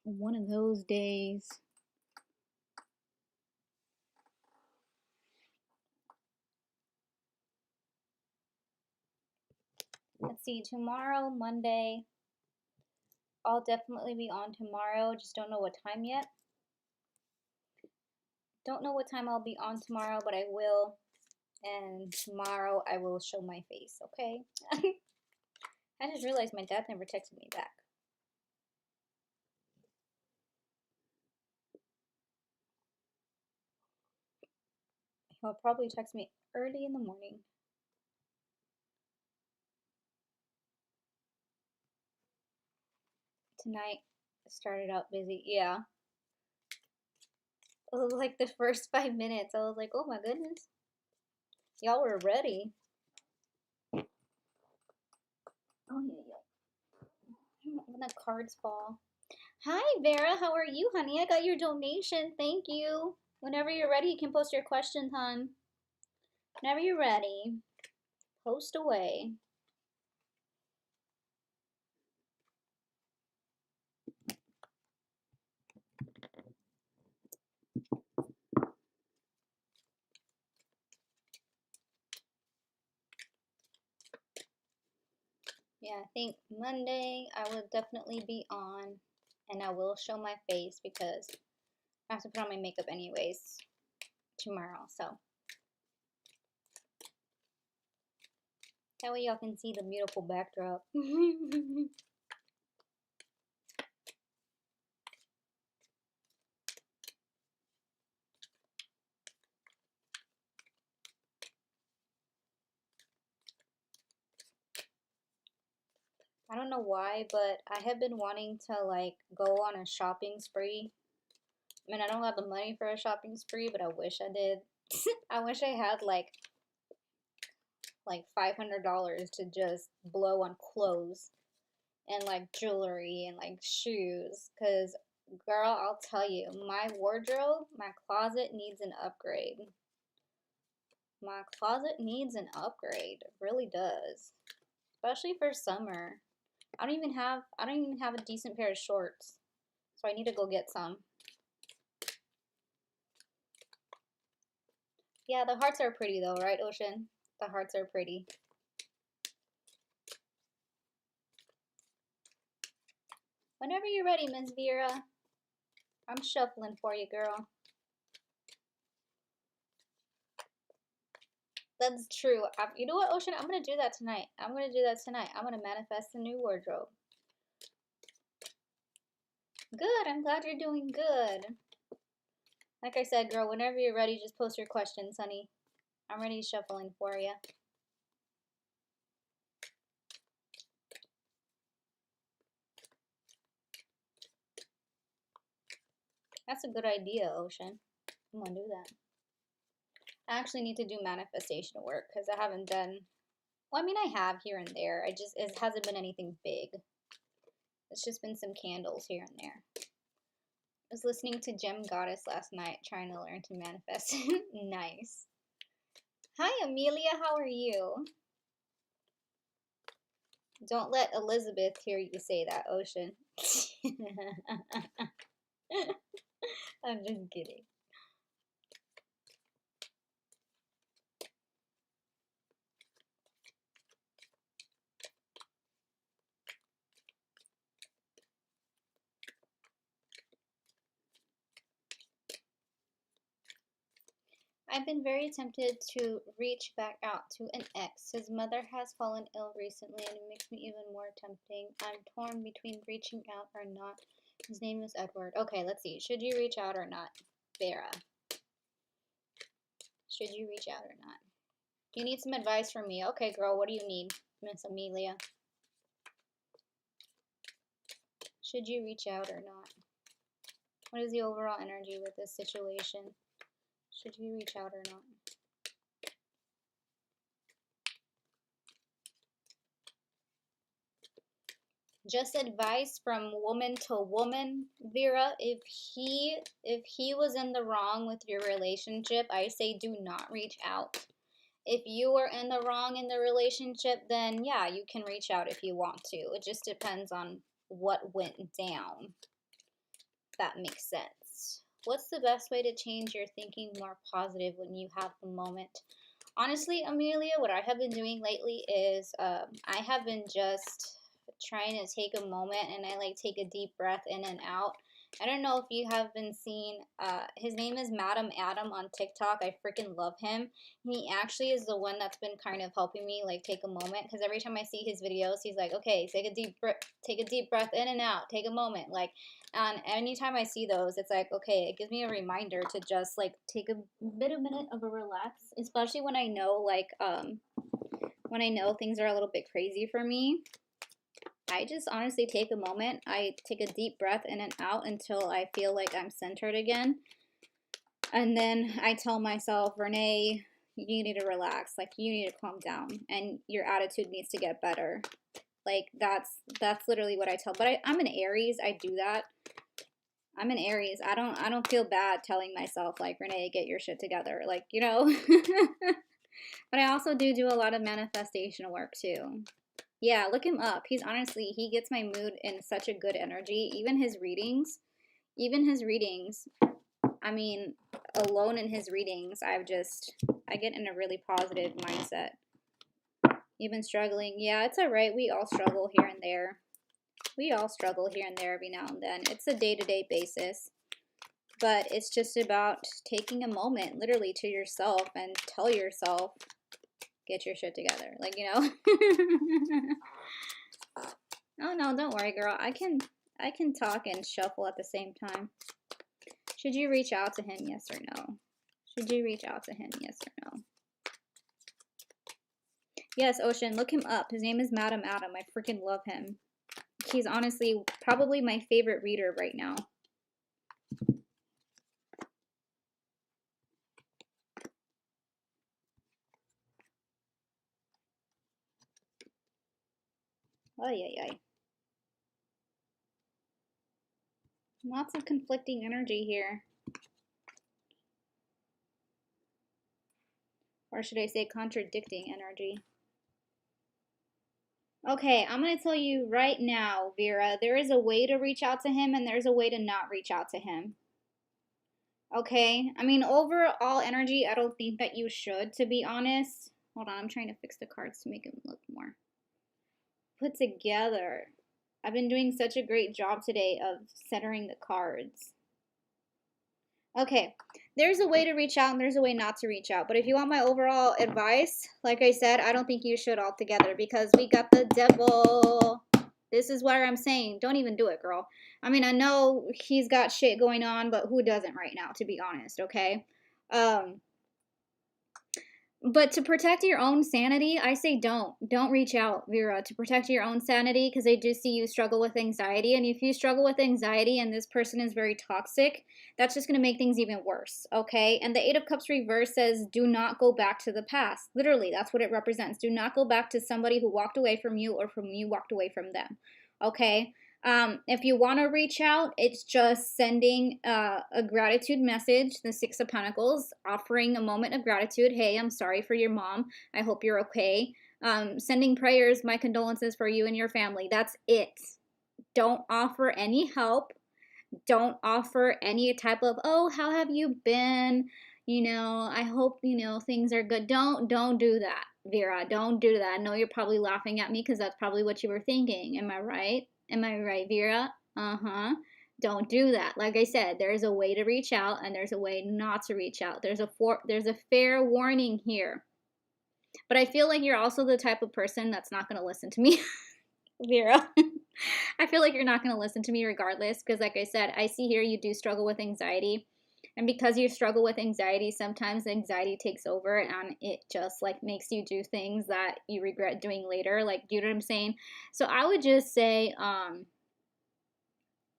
One of those days. Let's see, tomorrow, Monday. I'll definitely be on tomorrow. Just don't know what time yet. Don't know what time I'll be on tomorrow, but I will. And tomorrow I will show my face, okay? I just realized my dad never texted me back. He'll probably text me early in the morning. Tonight started out busy. Yeah. Like the first 5 minutes, I was like, oh my goodness. Y'all were ready. Oh, yeah. When the cards fall. Hi, Vera. How are you, honey? I got your donation. Thank you. Whenever you're ready, you can post your questions, hon. Whenever you're ready, post away. Yeah, I think Monday I will definitely be on, and I will show my face because I have to put on my makeup anyways tomorrow, so that way y'all can see the beautiful backdrop. don't know why, but I have been wanting to like go on a shopping spree. I mean, I don't have the money for a shopping spree, but I wish I did. I wish I had like $500 to just blow on clothes and like jewelry and like shoes. Cause girl, I'll tell you, my wardrobe, my closet needs an upgrade. My closet needs an upgrade. It really does. Especially for summer. I don't even have a decent pair of shorts. So I need to go get some. Yeah, the hearts are pretty though, right, Ocean? The hearts are pretty. Whenever you're ready, Miss Vera. I'm shuffling for you, girl. That's true. You know what, Ocean? I'm going to do that tonight. I'm going to do that tonight. I'm going to manifest a new wardrobe. Good. I'm glad you're doing good. Like I said, girl, whenever you're ready, just post your questions, honey. I'm ready shuffling for you. That's a good idea, Ocean. I'm going to do that. I actually need to do manifestation work because I haven't done... Well, I mean, I have here and there. It hasn't been anything big. It's just been some candles here and there. I was listening to Gem Goddess last night, trying to learn to manifest. Nice. Hi, Amelia. How are you? Don't let Elizabeth hear you say that, Ocean. I'm just kidding. I've been very tempted to reach back out to an ex. His mother has fallen ill recently and it makes me even more tempting. I'm torn between reaching out or not. His name is Edward. Okay, let's see. Should you reach out or not? Vera. Should you reach out or not? You need some advice from me. Okay, girl, what do you need, Miss Amelia? Should you reach out or not? What is the overall energy with this situation? Should you reach out or not? Just advice from woman to woman, Vera. If he was in the wrong with your relationship, I say do not reach out. If you were in the wrong in the relationship, then yeah, you can reach out if you want to. It just depends on what went down. That makes sense. What's the best way to change your thinking more positive when you have the moment? Honestly, Amelia, what I have been doing lately is I have been just trying to take a moment and I like take a deep breath in and out. I don't know if you have been seeing, his name is Madam Adam on TikTok. I freaking love him. He actually is the one that's been kind of helping me like take a moment, because every time I see his videos, he's like, okay, take a deep breath in and out, take a moment. Like, and anytime I see those, it's like, okay, it gives me a reminder to just like take a minute of a relax, especially when I know like, when I know things are a little bit crazy for me. I just honestly take a moment. I take a deep breath in and out until I feel like I'm centered again. And then I tell myself, Renee, you need to relax. Like, you need to calm down. And your attitude needs to get better. Like, that's literally what I tell. But I'm an Aries. I do that. I'm an Aries. I don't feel bad telling myself, like, Renee, get your shit together. Like, you know. But I also do a lot of manifestation work, too. Yeah, look him up. He gets my mood in such a good energy. Even his readings, I mean, alone in his readings, I get in a really positive mindset. You've been struggling. Yeah, it's all right. We all struggle here and there. We all struggle here and there every now and then. It's a day-to-day basis. But it's just about taking a moment, literally, to yourself and tell yourself, get your shit together. Like, you know. Oh no, don't worry, girl. I can talk and shuffle at the same time. Should you reach out to him, yes or no? Should you reach out to him, yes or no? Yes, Ocean, look him up. His name is Madam Adam. I freaking love him. He's honestly probably my favorite reader right now. Ay, ay, ay. Lots of conflicting energy here. Or should I say contradicting energy? Okay, I'm going to tell you right now, Vera, there is a way to reach out to him and there's a way to not reach out to him. Okay? I mean, overall energy, I don't think that you should, to be honest. Hold on, I'm trying to fix the cards to make them look more put together. I've been doing such a great job today of centering the cards. Okay, there's a way to reach out and there's a way not to reach out. But if you want my overall advice, like I said, I don't think you should altogether because we got the devil. This is why I'm saying don't even do it, girl. I mean, I know he's got shit going on, but who doesn't right now, to be honest, okay? But to protect your own sanity, I say don't reach out, Vera, to protect your own sanity, because I do see you struggle with anxiety. And if you struggle with anxiety and this person is very toxic, that's just going to make things even worse, okay? And the Eight of Cups reverse says, do not go back to the past. Literally, that's what it represents. Do not go back to somebody who walked away from you or from you walked away from them, okay? If you want to reach out, it's just sending a gratitude message, the Six of Pentacles, offering a moment of gratitude. Hey, I'm sorry for your mom. I hope you're okay. Sending prayers, my condolences for you and your family. That's it. Don't offer any help. Don't offer any type of, oh, how have you been? You know, I hope, you know, things are good. Don't do that, Vera. Don't do that. I know you're probably laughing at me because that's probably what you were thinking. Am I right? Am I right, Vera? Uh-huh. Don't do that. Like I said, there's a way to reach out and there's a way not to reach out. There's a fair warning here. But I feel like you're also the type of person that's not going to listen to me, Vera. I feel like you're not going to listen to me regardless because like I said, I see here you do struggle with anxiety. And because you struggle with anxiety, sometimes anxiety takes over and it just like makes you do things that you regret doing later. Like, do you know what I'm saying? So I would just say,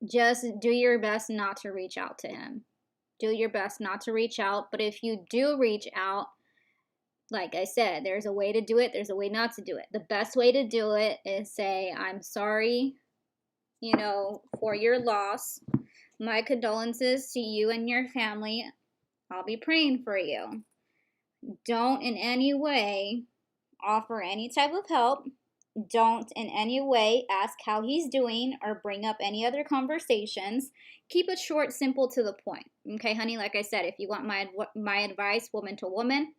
just do your best not to reach out to him. Do your best not to reach out. But if you do reach out, like I said, there's a way to do it. There's a way not to do it. The best way to do it is say, I'm sorry, you know, for your loss. My condolences to you and your family. I'll be praying for you. Don't in any way offer any type of help. Don't in any way ask how he's doing or bring up any other conversations. Keep it short, simple, to the point. Okay, honey, like I said, if you want my advice, woman to woman.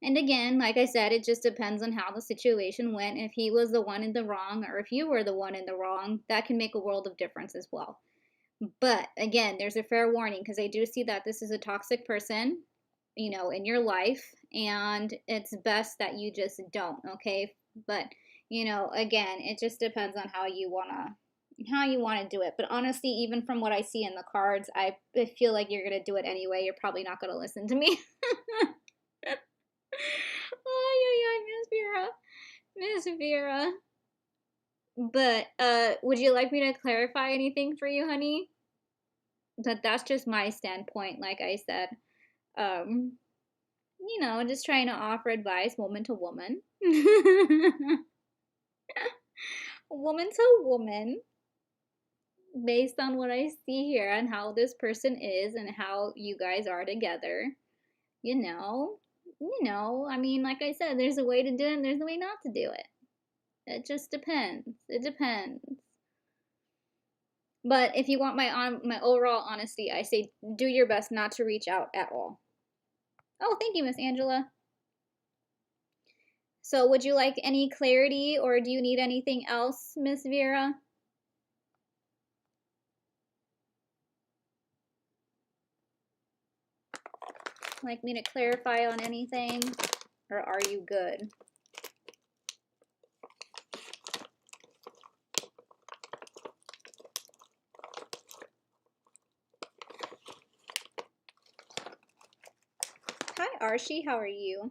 And again, like I said, it just depends on how the situation went. If he was the one in the wrong or if you were the one in the wrong, that can make a world of difference as well. But again, there's a fair warning because I do see that this is a toxic person, you know, in your life, and it's best that you just don't, okay? But, you know, again, it just depends on how you want to do it. But honestly, even from what I see in the cards, I feel like you're going to do it anyway. You're probably not going to listen to me. Oh, yeah, Miss Vera. But would you like me to clarify anything for you, honey? That's just my standpoint, like I said. You know, just trying to offer advice woman to woman. Woman to woman. Based on what I see here and how this person is and how you guys are together. You know, I mean, like I said, there's a way to do it and there's a way not to do it. It just depends. It depends. But if you want my overall honesty, I say do your best not to reach out at all. Oh, thank you, Miss Angela. So would you like any clarity or do you need anything else, Miss Vera? Like me to clarify on anything? Or are you good? Hi, Archie. How are you?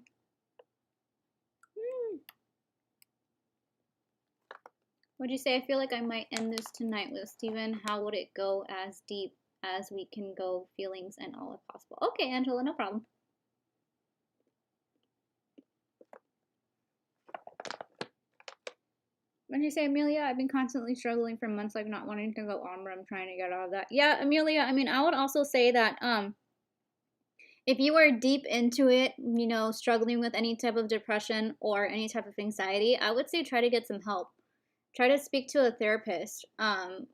What'd you say? I feel like I might end this tonight with Steven. How would it go as deep as we can go? Feelings and all if possible. Okay, Angela, no problem. What'd you say, Amelia? I've been constantly struggling for months, like not wanting to go on, but I'm trying to get out of that. Yeah, Amelia, I mean, I would also say that if you are deep into it, you know, struggling with any type of depression or any type of anxiety, I would say try to get some help. Try to speak to a therapist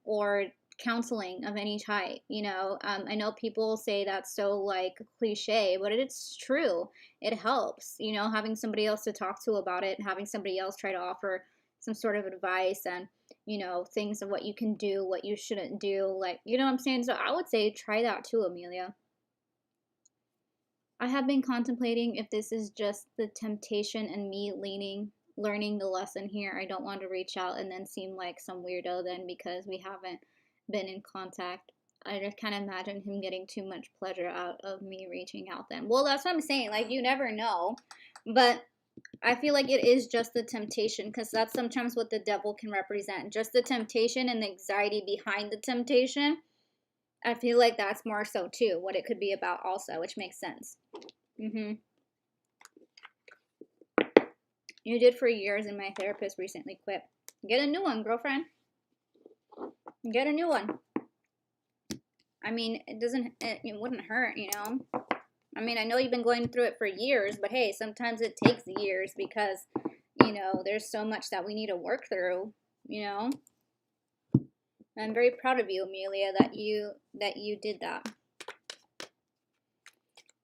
or counseling of any type. You know, I know people say that's so like cliche, but it's true. It helps, you know, having somebody else to talk to about it, having somebody else try to offer some sort of advice and, you know, things of what you can do, what you shouldn't do. Like, you know what I'm saying? So I would say try that too, Amelia. I have been contemplating if this is just the temptation and me learning the lesson here. I don't want to reach out and then seem like some weirdo then because we haven't been in contact. I just can't imagine him getting too much pleasure out of me reaching out then. Well, that's what I'm saying. Like, you never know. But I feel like it is just the temptation because that's sometimes what the devil can represent. Just the temptation and the anxiety behind the temptation. I feel like that's more so too what it could be about also, which makes sense. You did for years and my therapist recently quit. Get a new one, girlfriend. Get a new one. I mean, it wouldn't hurt, you know. I mean, I know you've been going through it for years, but hey, sometimes it takes years because, you know, there's so much that we need to work through, you know. I'm very proud of you, Amelia, that you did that.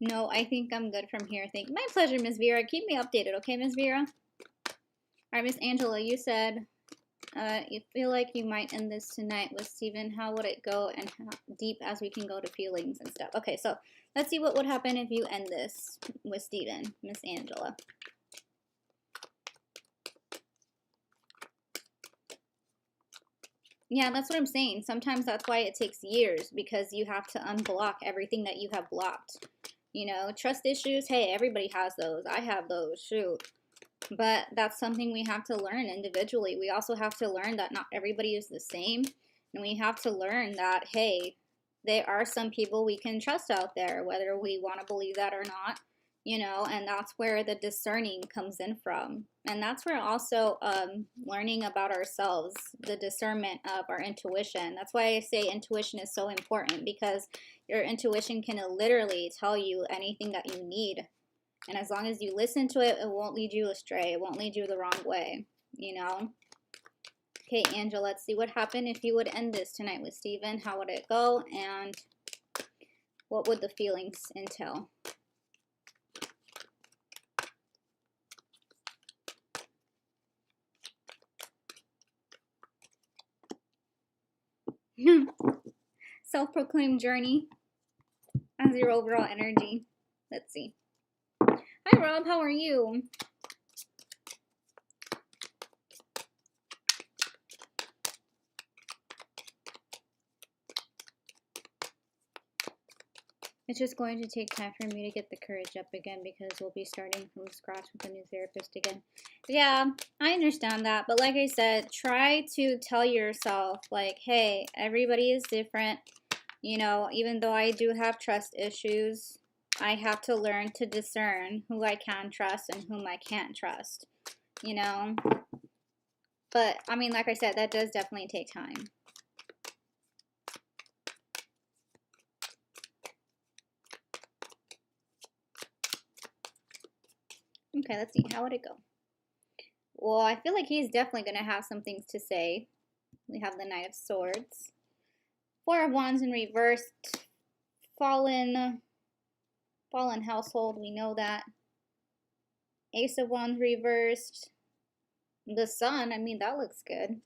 No, I think I'm good from here. My pleasure, Miss Vera. Keep me updated, okay, Miss Vera? All right, Miss Angela, you said you feel like you might end this tonight with Steven. How would it go and how deep as we can go to feelings and stuff? Okay, so let's see what would happen if you end this with Steven, Miss Angela. Yeah, that's what I'm saying. Sometimes that's why it takes years because you have to unblock everything that you have blocked. You know, trust issues, hey, everybody has those. I have those, shoot. But that's something we have to learn individually. We also have to learn that not everybody is the same. And we have to learn that, hey, there are some people we can trust out there, whether we want to believe that or not, you know, and that's where the discerning comes in from. And that's where also learning about ourselves, the discernment of our intuition. That's why I say intuition is so important because your intuition can literally tell you anything that you need. And as long as you listen to it, it won't lead you astray. It won't lead you the wrong way, you know? Okay, Angela, let's see what happened if you would end this tonight with Steven. How would it go? And what would the feelings entail? Self-proclaimed journey as your overall energy. Let's see. Hi, Rob. How are you? It's just going to take time for me to get the courage up again because we'll be starting from scratch with a new therapist again. Yeah, I understand that. But like I said, try to tell yourself, like, hey, everybody is different. You know, even though I do have trust issues, I have to learn to discern who I can trust and whom I can't trust, you know? But, I mean, like I said, that does definitely take time. Okay, let's see. How would it go? Well, I feel like he's definitely going to have some things to say. We have the Knight of Swords. Four of Wands in reversed. Fallen household. We know that. Ace of Wands reversed. The Sun. I mean, that looks good.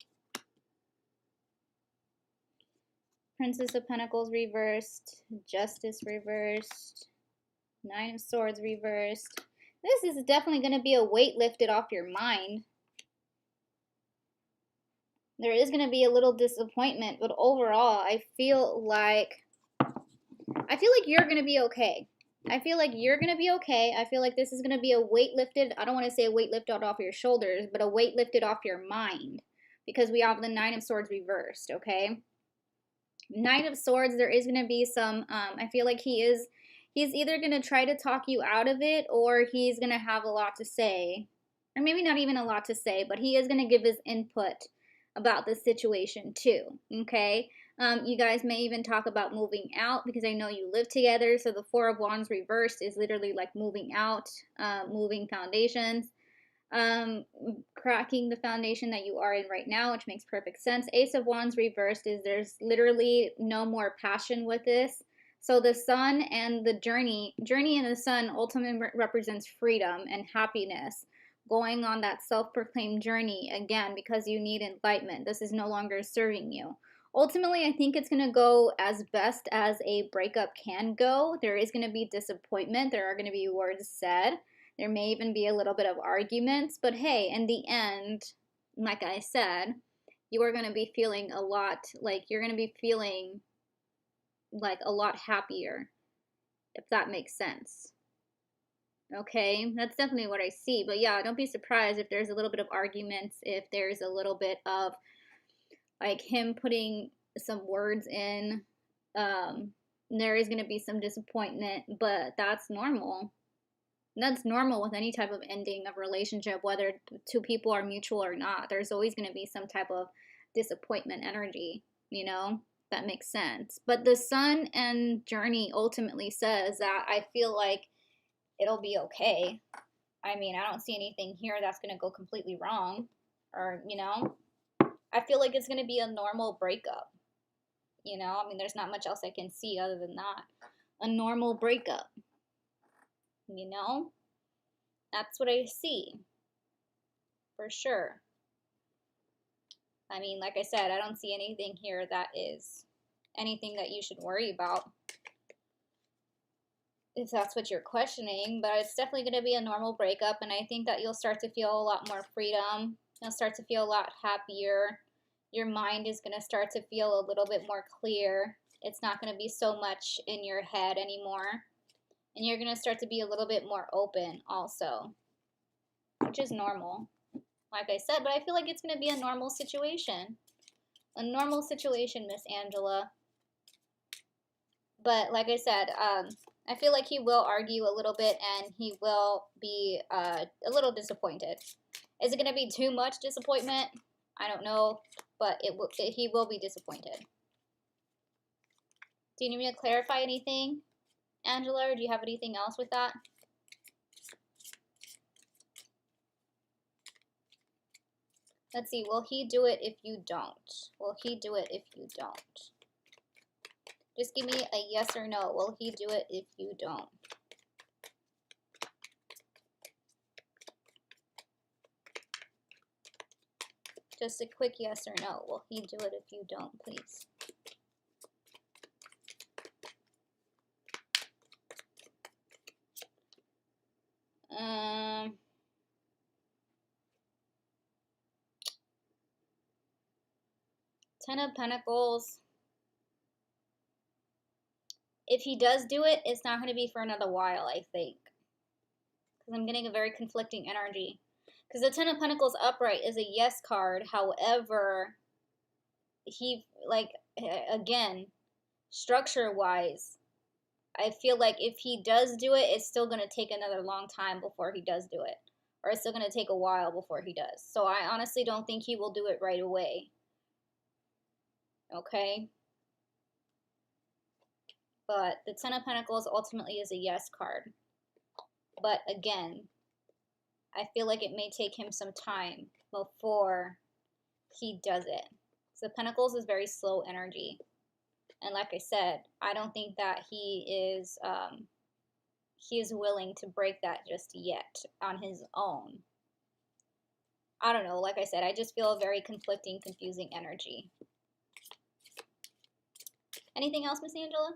Princess of Pentacles reversed. Justice reversed. Nine of Swords reversed. This is definitely going to be a weight lifted off your mind. There is going to be a little disappointment, but overall, I feel like you're going to be okay. I feel like you're going to be okay. I feel like this is going to be a weight lifted. I don't want to say a weight lifted off your shoulders, but a weight lifted off your mind because we have the Nine of Swords reversed, okay? Knight of Swords, there is going to be some, I feel like he's either going to try to talk you out of it, or he's going to have a lot to say. Or maybe not even a lot to say, but he is going to give his input about the situation too, okay? You guys may even talk about moving out, because I know you live together. So the Four of Wands reversed is literally like moving out, moving foundations, cracking the foundation that you are in right now, which makes perfect sense. Ace of Wands reversed is there's literally no more passion with this. So the sun and the journey and the sun ultimately represents freedom and happiness, going on that self-proclaimed journey again, because you need enlightenment. This is no longer serving you. Ultimately, I think it's going to go as best as a breakup can go. There is going to be disappointment. There are going to be words said. There may even be a little bit of arguments. But hey, in the end, like I said, you are going to be feeling a lot, like you're going to be feeling like a lot happier, if that makes sense. Okay, that's definitely what I see. But yeah, don't be surprised if there's a little bit of arguments, if there's a little bit of like him putting some words in. There is going to be some disappointment, but that's normal. That's normal with any type of ending of relationship, whether two people are mutual or not. There's always going to be some type of disappointment energy, you know? That makes sense. But the sun and journey ultimately says that I feel like it'll be okay. I mean, I don't see anything here that's going to go completely wrong, or, you know? I feel like it's going to be a normal breakup. You know, I mean, there's not much else I can see other than that. A normal breakup. You know? That's what I see. For sure. I mean, like I said, I don't see anything here that is anything that you should worry about, if that's what you're questioning. But it's definitely going to be a normal breakup, and I think that you'll start to feel a lot more freedom. You'll start to feel a lot happier. Your mind is going to start to feel a little bit more clear. It's not going to be so much in your head anymore. And you're going to start to be a little bit more open also, which is normal, like I said. But I feel like it's going to be a normal situation. A normal situation, Miss Angela. But like I said, I feel like he will argue a little bit, and he will be a little disappointed. Is it going to be too much disappointment? I don't know, but he will be disappointed. Do you need me to clarify anything, Angela, or do you have anything else with that? Let's see. Will he do it if you don't? Will he do it if you don't? Just give me a yes or no. Will he do it if you don't? Just a quick yes or no. Will he do it if you don't, please? Ten of Pentacles. If he does do it, it's not going to be for another while, I think. Because I'm getting a very conflicting energy. Because the Ten of Pentacles upright is a yes card. However, he, like, again, structure-wise, I feel like if he does do it, it's still going to take another long time before he does do it. Or it's still going to take a while before he does. So I honestly don't think he will do it right away. Okay? But the Ten of Pentacles ultimately is a yes card. But again, I feel like it may take him some time before he does it. So Pentacles is very slow energy. And like I said, I don't think that he is willing to break that just yet on his own. I don't know. Like I said, I just feel a very conflicting, confusing energy. Anything else, Miss Angela?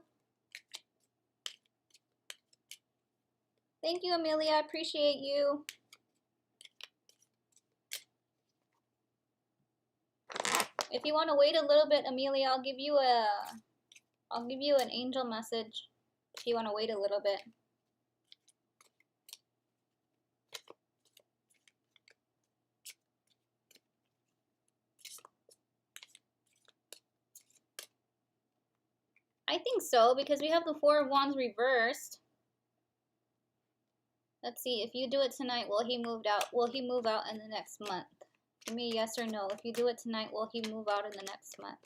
Thank you, Amelia. I appreciate you. If you want to wait a little bit, Amelia, I'll give you an angel message if you want to wait a little bit. I think so, because we have the Four of Wands reversed. Let's see, if you do it tonight, will he move out? Will he move out in the next month? Give me a yes or no. If you do it tonight, will he move out in the next month?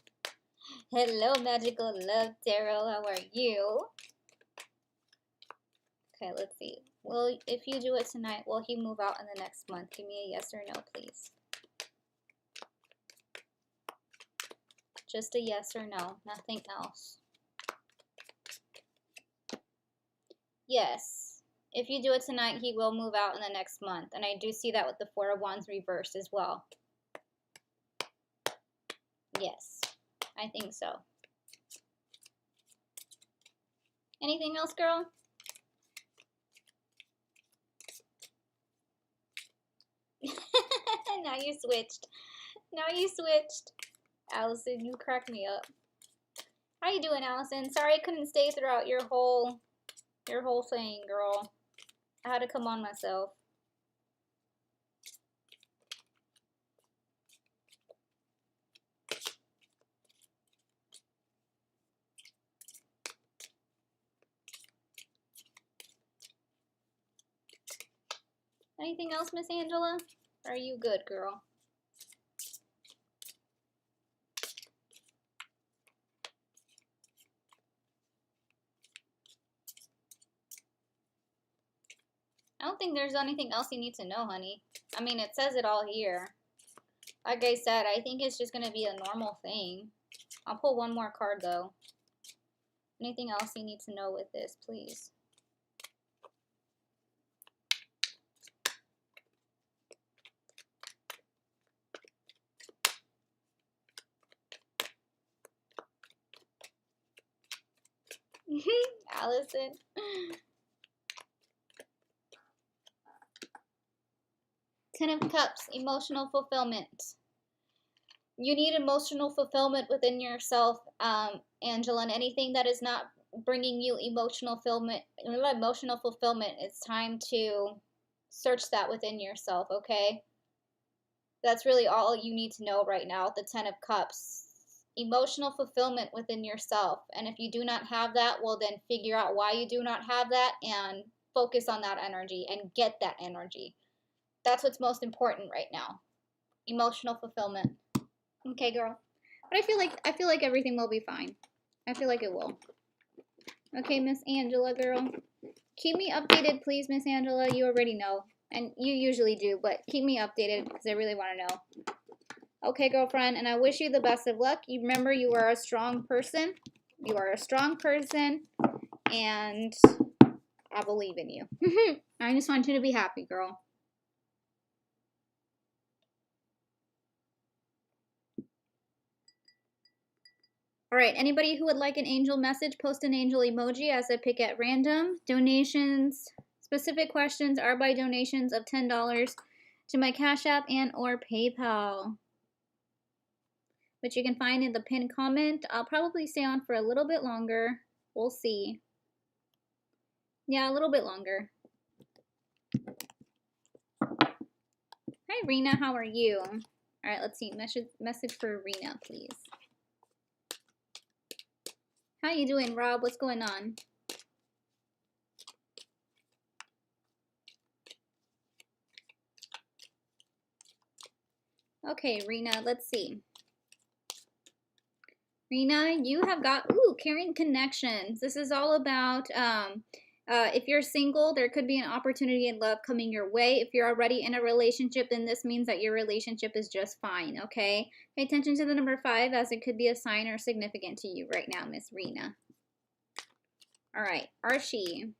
Hello, Magical Love Tarot. How are you? Okay, let's see. Well, if you do it tonight, will he move out in the next month? Give me a yes or no, please. Just a yes or no, nothing else. Yes. If you do it tonight, he will move out in the next month. And I do see that with the Four of Wands reversed as well. Yes, I think so. Anything else, girl? Now you switched. Now you switched. Allison, you cracked me up. How you doing, Allison? Sorry I couldn't stay throughout your whole thing, girl. I had to come on myself. Anything else, Miss Angela? Or are you good, girl? I don't think there's anything else you need to know, honey. I mean, it says it all here. Like I said, I think it's just going to be a normal thing. I'll pull one more card, though. Anything else you need to know with this, please? Allison. Ten of Cups, emotional fulfillment. You need emotional fulfillment within yourself, Angela, and anything that is not bringing you emotional fulfillment, it's time to search that within yourself, okay? That's really all you need to know right now, the Ten of Cups. Emotional fulfillment within yourself. And if you do not have that, well, then figure out why you do not have that and focus on that energy and get that energy. That's what's most important right now. Emotional fulfillment. Okay, girl. But I feel like everything will be fine. I feel like it will. Okay, Miss Angela, girl. Keep me updated, please, Miss Angela. You already know. And you usually do, but keep me updated because I really want to know. Okay, girlfriend, and I wish you the best of luck. You remember, you are a strong person. You are a strong person, and I believe in you. I just want you to be happy, girl. All right, anybody who would like an angel message, post an angel emoji as I pick at random. Donations, specific questions are by donations of $10 to my Cash App and or PayPal, which you can find in the pinned comment. I'll probably stay on for a little bit longer. We'll see. Yeah, a little bit longer. Hi, Rena. How are you? All right, let's see. Message for Rena, please. How you doing, Rob? What's going on? Okay, Rena, let's see. Rena, you have got, caring connections. This is all about, if you're single, there could be an opportunity in love coming your way. If you're already in a relationship, then this means that your relationship is just fine, okay? Pay attention to the number 5 as it could be a sign or significant to you right now, Miss Rena. All right, Archie.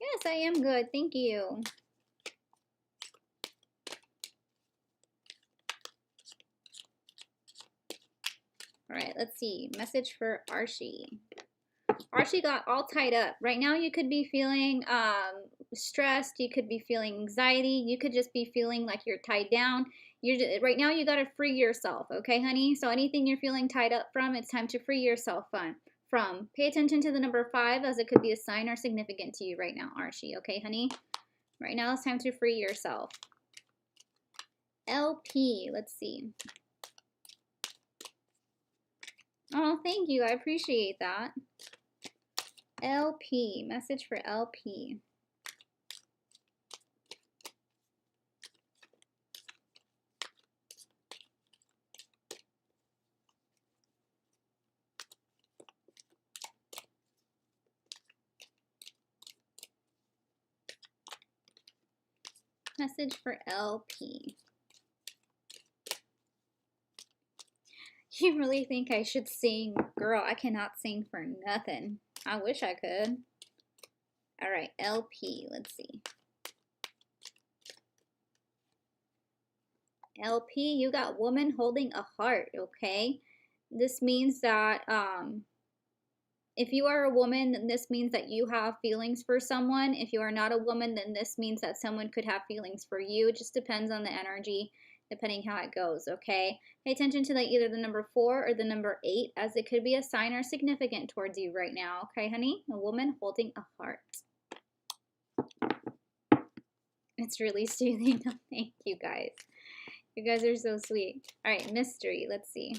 Yes, I am good. Thank you. All right, let's see. Message for Archie. Archie got all tied up. Right now you could be feeling stressed. You could be feeling anxiety. You could just be feeling like you're tied down. Right now you got to free yourself, okay, honey? So anything you're feeling tied up from, it's time to free yourself from. Pay attention to the number 5 as it could be a sign or significant to you right now, Archie, okay, honey? Right now it's time to free yourself. LP, let's see. Oh, thank you. I appreciate that. LP. Message for LP. Message for LP. You really think I should sing? Girl, I cannot sing for nothing. I wish I could. All right, LP. Let's see. LP, you got woman holding a heart, okay? This means that if you are a woman, then this means that you have feelings for someone. If you are not a woman, then this means that someone could have feelings for you. It just depends on the energy, depending how it goes, okay? Pay attention to either the number 4 or the number 8, as it could be a sign or significant towards you right now, okay, honey? A woman holding a heart. It's really soothing. Thank you, guys. You guys are so sweet. All right, mystery. Let's see.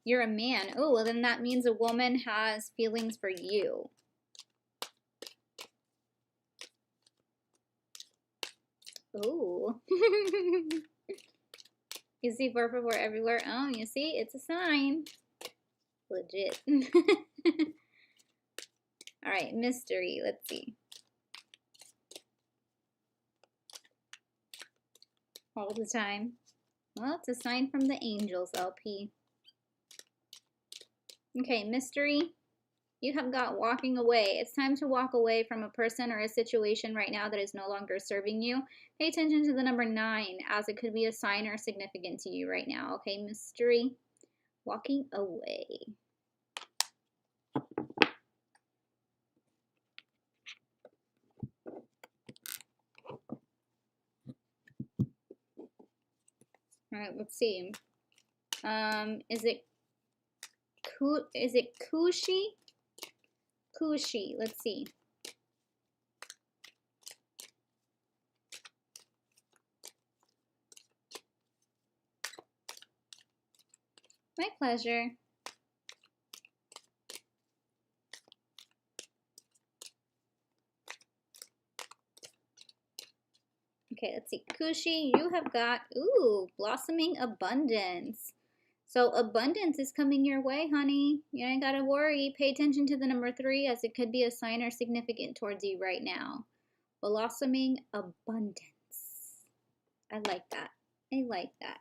You're a man. Oh, well, then that means a woman has feelings for you. Oh. You see 444 everywhere. Oh, you see? It's a sign. Legit. All right, mystery. Let's see. All the time. Well, it's a sign from the angels, LP. Okay, mystery. You have got walking away. It's time to walk away from a person or a situation right now that is no longer serving you. Pay attention to the number 9, as it could be a sign or significant to you right now. Okay, mystery. Walking away. All right, let's see. Is it Kushi? Kushi. Let's see. My pleasure. Okay, let's see. Kushi, you have got, ooh, blossoming abundance. So abundance is coming your way, honey. You ain't gotta worry. Pay attention to the number 3, as it could be a sign or significant towards you right now. Blossoming abundance. I like that. I like that.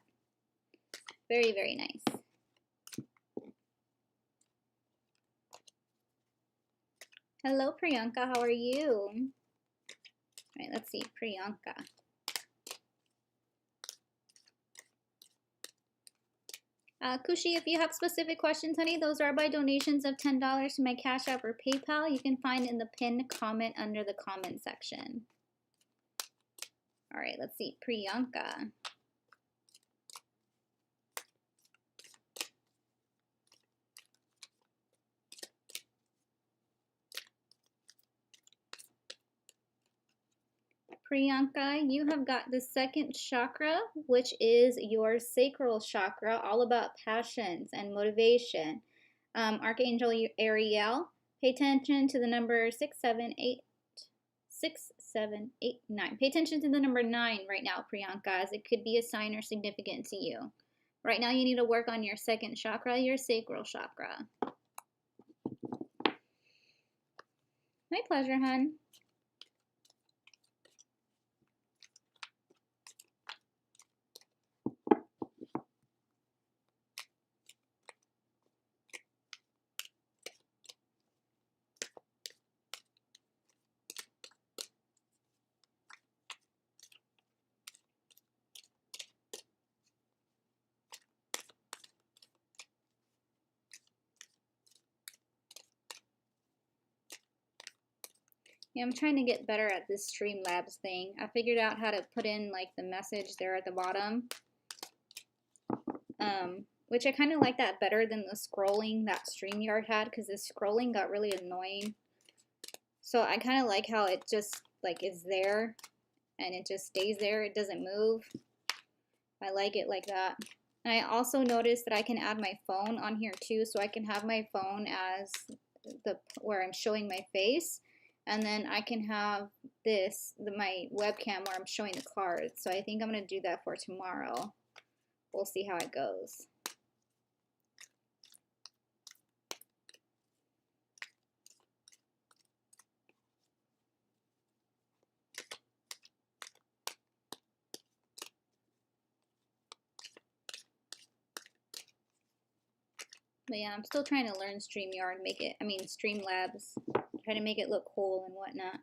Very, very nice. Hello, Priyanka. How are you? All right, let's see. Priyanka. Kushi, if you have specific questions, honey, those are by donations of $10 to my Cash App or PayPal. You can find in the pinned comment under the comment section. All right, let's see. Priyanka. Priyanka, you have got the 2nd chakra, which is your sacral chakra, all about passions and motivation. Archangel Ariel, pay attention to the number 6, 7, 8, 9. Pay attention to the number 9 right now, Priyanka, as it could be a sign or significant to you. Right now, you need to work on your 2nd chakra, your sacral chakra. My pleasure, hon. Yeah, I'm trying to get better at this Streamlabs thing. I figured out how to put in like the message there at the bottom. Which I kind of like that better than the scrolling that StreamYard had, because the scrolling got really annoying. So I kind of like how it just like is there and it just stays there. It doesn't move. I like it like that. And I also noticed that I can add my phone on here too, so I can have my phone as where I'm showing my face, and then I can have my webcam where I'm showing the cards. So I think I'm gonna do that for tomorrow. We'll see how it goes. But yeah, I'm still trying to learn StreamYard, Streamlabs, try to make it look cool and whatnot.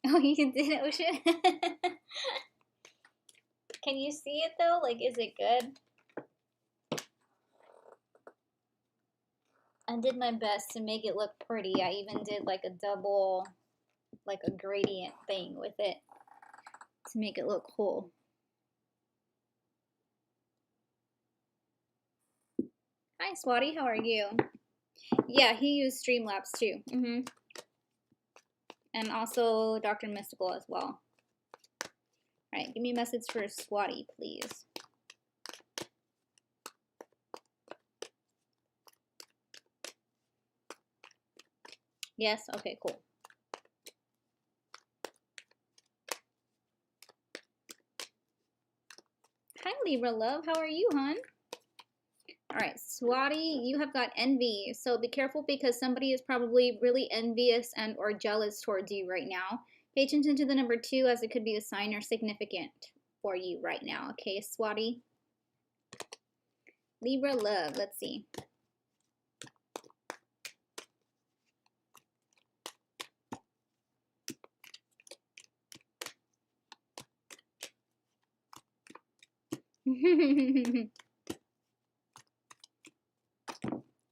Oh, you did, Ocean? Can you see it though? Like, is it good? I did my best to make it look pretty. I even did like a double, like a gradient thing with it to make it look cool. Hi, Swatty. How are you? Yeah, he used Streamlabs too. And also Dr. Mystical as well. All right, give me a message for Swatty, please. Yes? Okay, cool. Hi, Libra love. How are you, hon? All right, Swati, you have got envy. So be careful because somebody is probably really envious and or jealous towards you right now. Pay attention to the number 2 as it could be a sign or significant for you right now. Okay, Swati? Libra love. Let's see.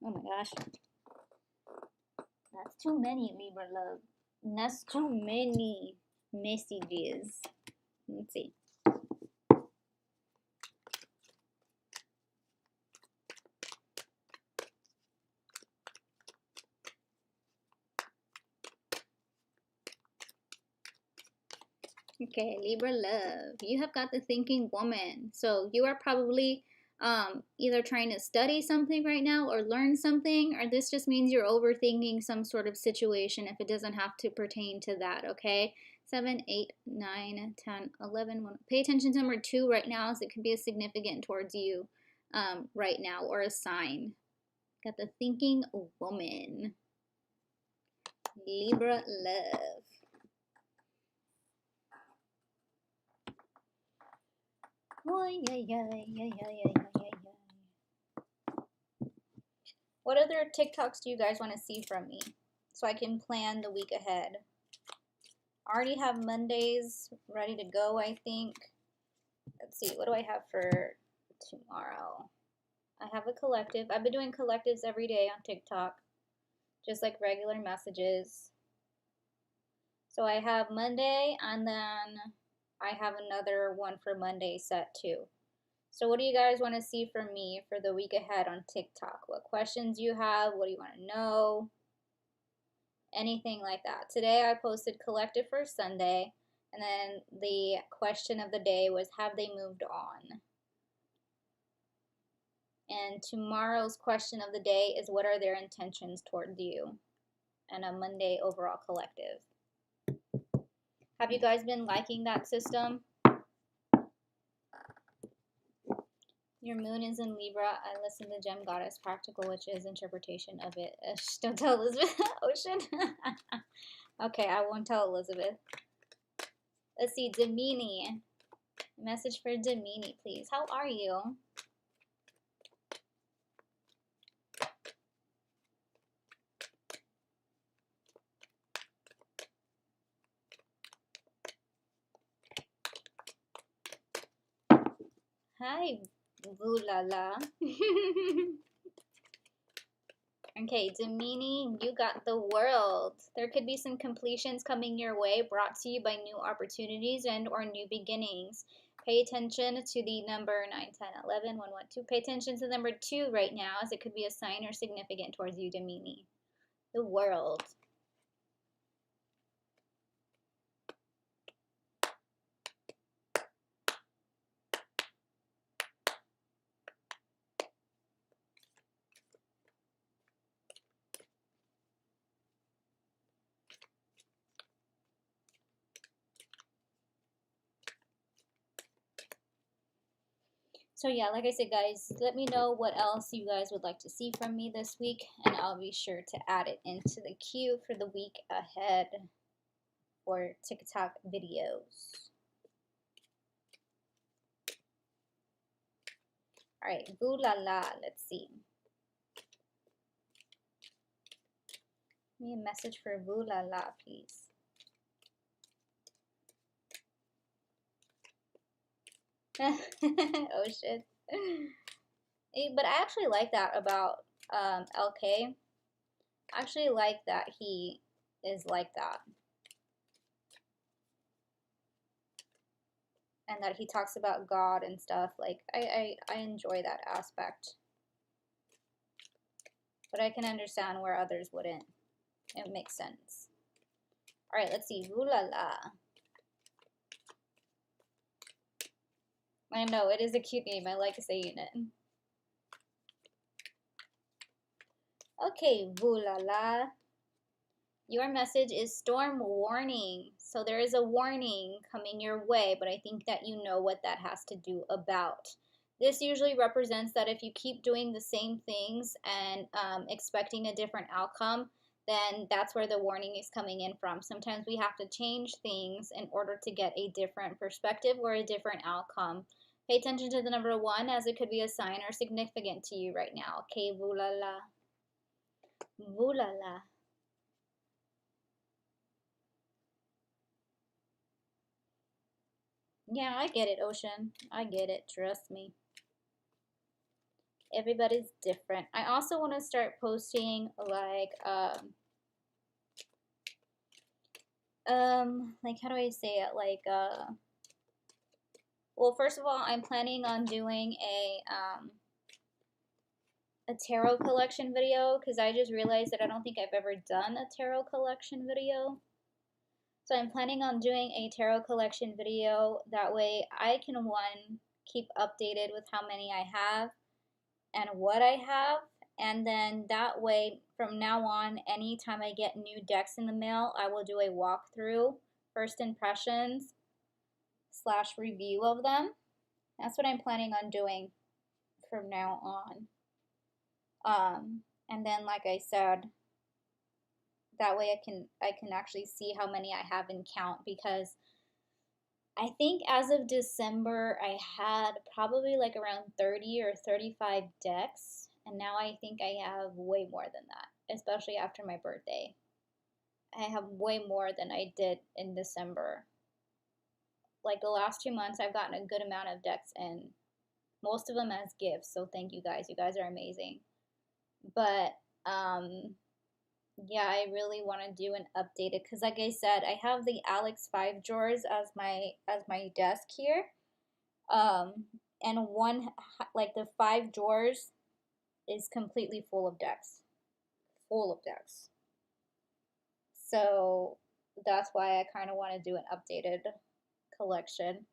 Oh my gosh. That's too many, Libra love. That's too many messages. Let's see. Okay, Libra love. You have got the thinking woman. So you are probably either trying to study something right now or learn something, or this just means you're overthinking some sort of situation if it doesn't have to pertain to that, okay? 7, 8, 9, 10, 11. Pay attention to number 2 right now as it could be a significant towards you right now or a sign. Got the thinking woman. Libra love. What other TikToks do you guys want to see from me so I can plan the week ahead? I already have Mondays ready to go, I think. Let's see, what do I have for tomorrow? I have a collective. I've been doing collectives every day on TikTok, just like regular messages. So I have Monday, and then I have another one for Monday set too. So what do you guys want to see from me for the week ahead on TikTok? What questions you have? What do you want to know? Anything like that. Today I posted collective for Sunday, and then the question of the day was, have they moved on? And tomorrow's question of the day is, what are their intentions towards you? And a Monday overall collective. Have you guys been liking that system? Your moon is in Libra. I listen to Gem Goddess Practical Witch's interpretation of it. Don't tell Elizabeth. Ocean. Okay, I won't tell Elizabeth. Let's see, Demini. Message for Demini, please. How are you? Hi, Vulala. Okay, Demini, you got the world. There could be some completions coming your way, brought to you by new opportunities and or new beginnings. Pay attention to the number 9, 10, 11, 1, 1, 2. Pay attention to the number 2 right now, as it could be a sign or significant towards you, Damini. The World. So yeah, like I said, guys, let me know what else you guys would like to see from me this week, and I'll be sure to add it into the queue for the week ahead for TikTok videos. All right, Ooh La La, let's see. Give me a message for Ooh La La, please. Oh shit. But I actually like that about LK. I actually like that he is like that. And that he talks about God and stuff. Like, I enjoy that aspect. But I can understand where others wouldn't. It makes sense. Alright, let's see. Ooh La La. I know, it is a cute name. I like saying it. Okay, Ooh La La. Your message is storm warning. So there is a warning coming your way, but I think that you know what that has to do about. This usually represents that if you keep doing the same things and expecting a different outcome, then that's where the warning is coming in from. Sometimes we have to change things in order to get a different perspective or a different outcome. Pay attention to the number 1, as it could be a sign or significant to you right now. Okay, Ooh La La. Ooh La La. Yeah, I get it, Ocean. I get it. Trust me. Everybody's different. I also want to start posting like how do I say it? Well, first of all, I'm planning on doing a tarot collection video, because I just realized that I don't think I've ever done a tarot collection video. So I'm planning on doing a tarot collection video. That way I can, one, keep updated with how many I have and what I have. And then that way, from now on, anytime I get new decks in the mail, I will do a walkthrough, first impressions / review of them. That's what I'm planning on doing from now on. And then, like I said, that way I can actually see how many I have in count, because I think as of December I had probably like around 30 or 35 decks, and now I think I have way more than that, especially after my birthday. I have way more than I did in December. Like the last 2 months I've gotten a good amount of decks in, most of them as gifts, so thank you guys. You guys are amazing. But yeah, I really want to do an updated, because like I said, I have the Alex 5 drawers as my desk here. And one, like the 5 drawers is completely full of decks. Full of decks. So that's why I kind of want to do an updated collection.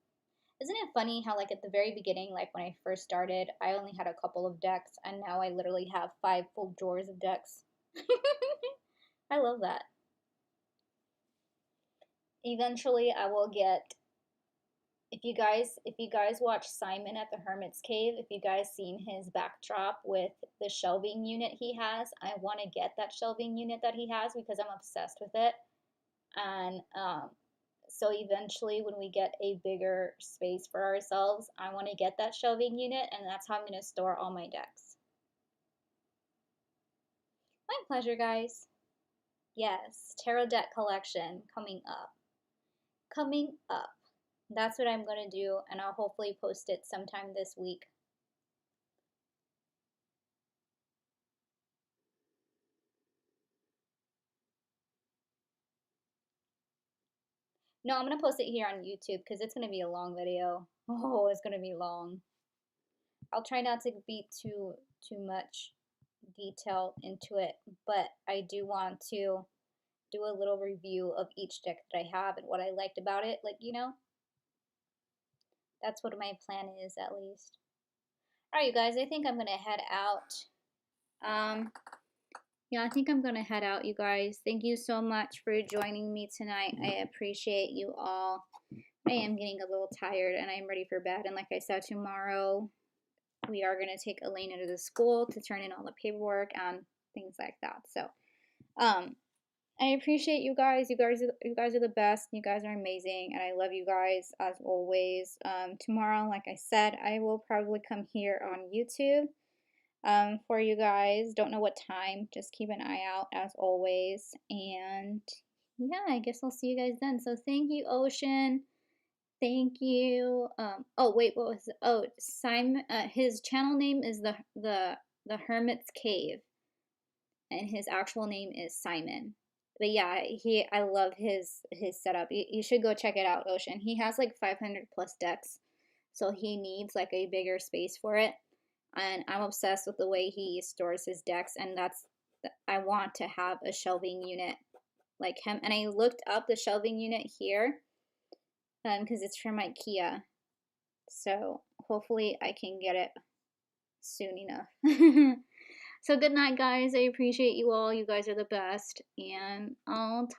Isn't it funny how, like, at the very beginning, like when I first started, I only had a couple of decks, and now I literally have 5 full drawers of decks. I love that. Eventually I will get, if you guys watch Simon at the Hermit's Cave, if you guys seen his backdrop with the shelving unit he has, I want to get that shelving unit that he has, because I'm obsessed with it. And so eventually when we get a bigger space for ourselves, I want to get that shelving unit, and that's how I'm going to store all my decks. My pleasure, guys. Yes, tarot deck collection coming up. Coming up. That's what I'm going to do, and I'll hopefully post it sometime this week. No, I'm going to post it here on YouTube, because it's going to be a long video. Oh, it's gonna be long. I'll try not to be too much detail into it, but I do want to do a little review of each deck that I have and what I liked about it. Like, you know, that's what my plan is at least. All right, you guys, I think I'm gonna head out. Yeah, I think I'm gonna head out, you guys. Thank you so much for joining me tonight. I appreciate you all. I am getting a little tired and I'm ready for bed. And like I said, tomorrow we are gonna take Elaine into the school to turn in all the paperwork and things like that. So, I appreciate you guys. You guys are the best. You guys are amazing, and I love you guys as always. Tomorrow, like I said, I will probably come here on YouTube for you guys. Don't know what time. Just keep an eye out as always. And yeah, I guess I'll see you guys then. So thank you, Ocean. Thank you. Oh wait, what was it? Oh, Simon. His channel name is the Hermit's Cave, and his actual name is Simon. But yeah, I love his setup. You should go check it out, Ocean. He has like 500 plus decks, so he needs like a bigger space for it. And I'm obsessed with the way he stores his decks, and I want to have a shelving unit like him. And I looked up the shelving unit here because it's from IKEA. So hopefully I can get it soon enough. So good night, guys. I appreciate you all. You guys are the best. And I'll talk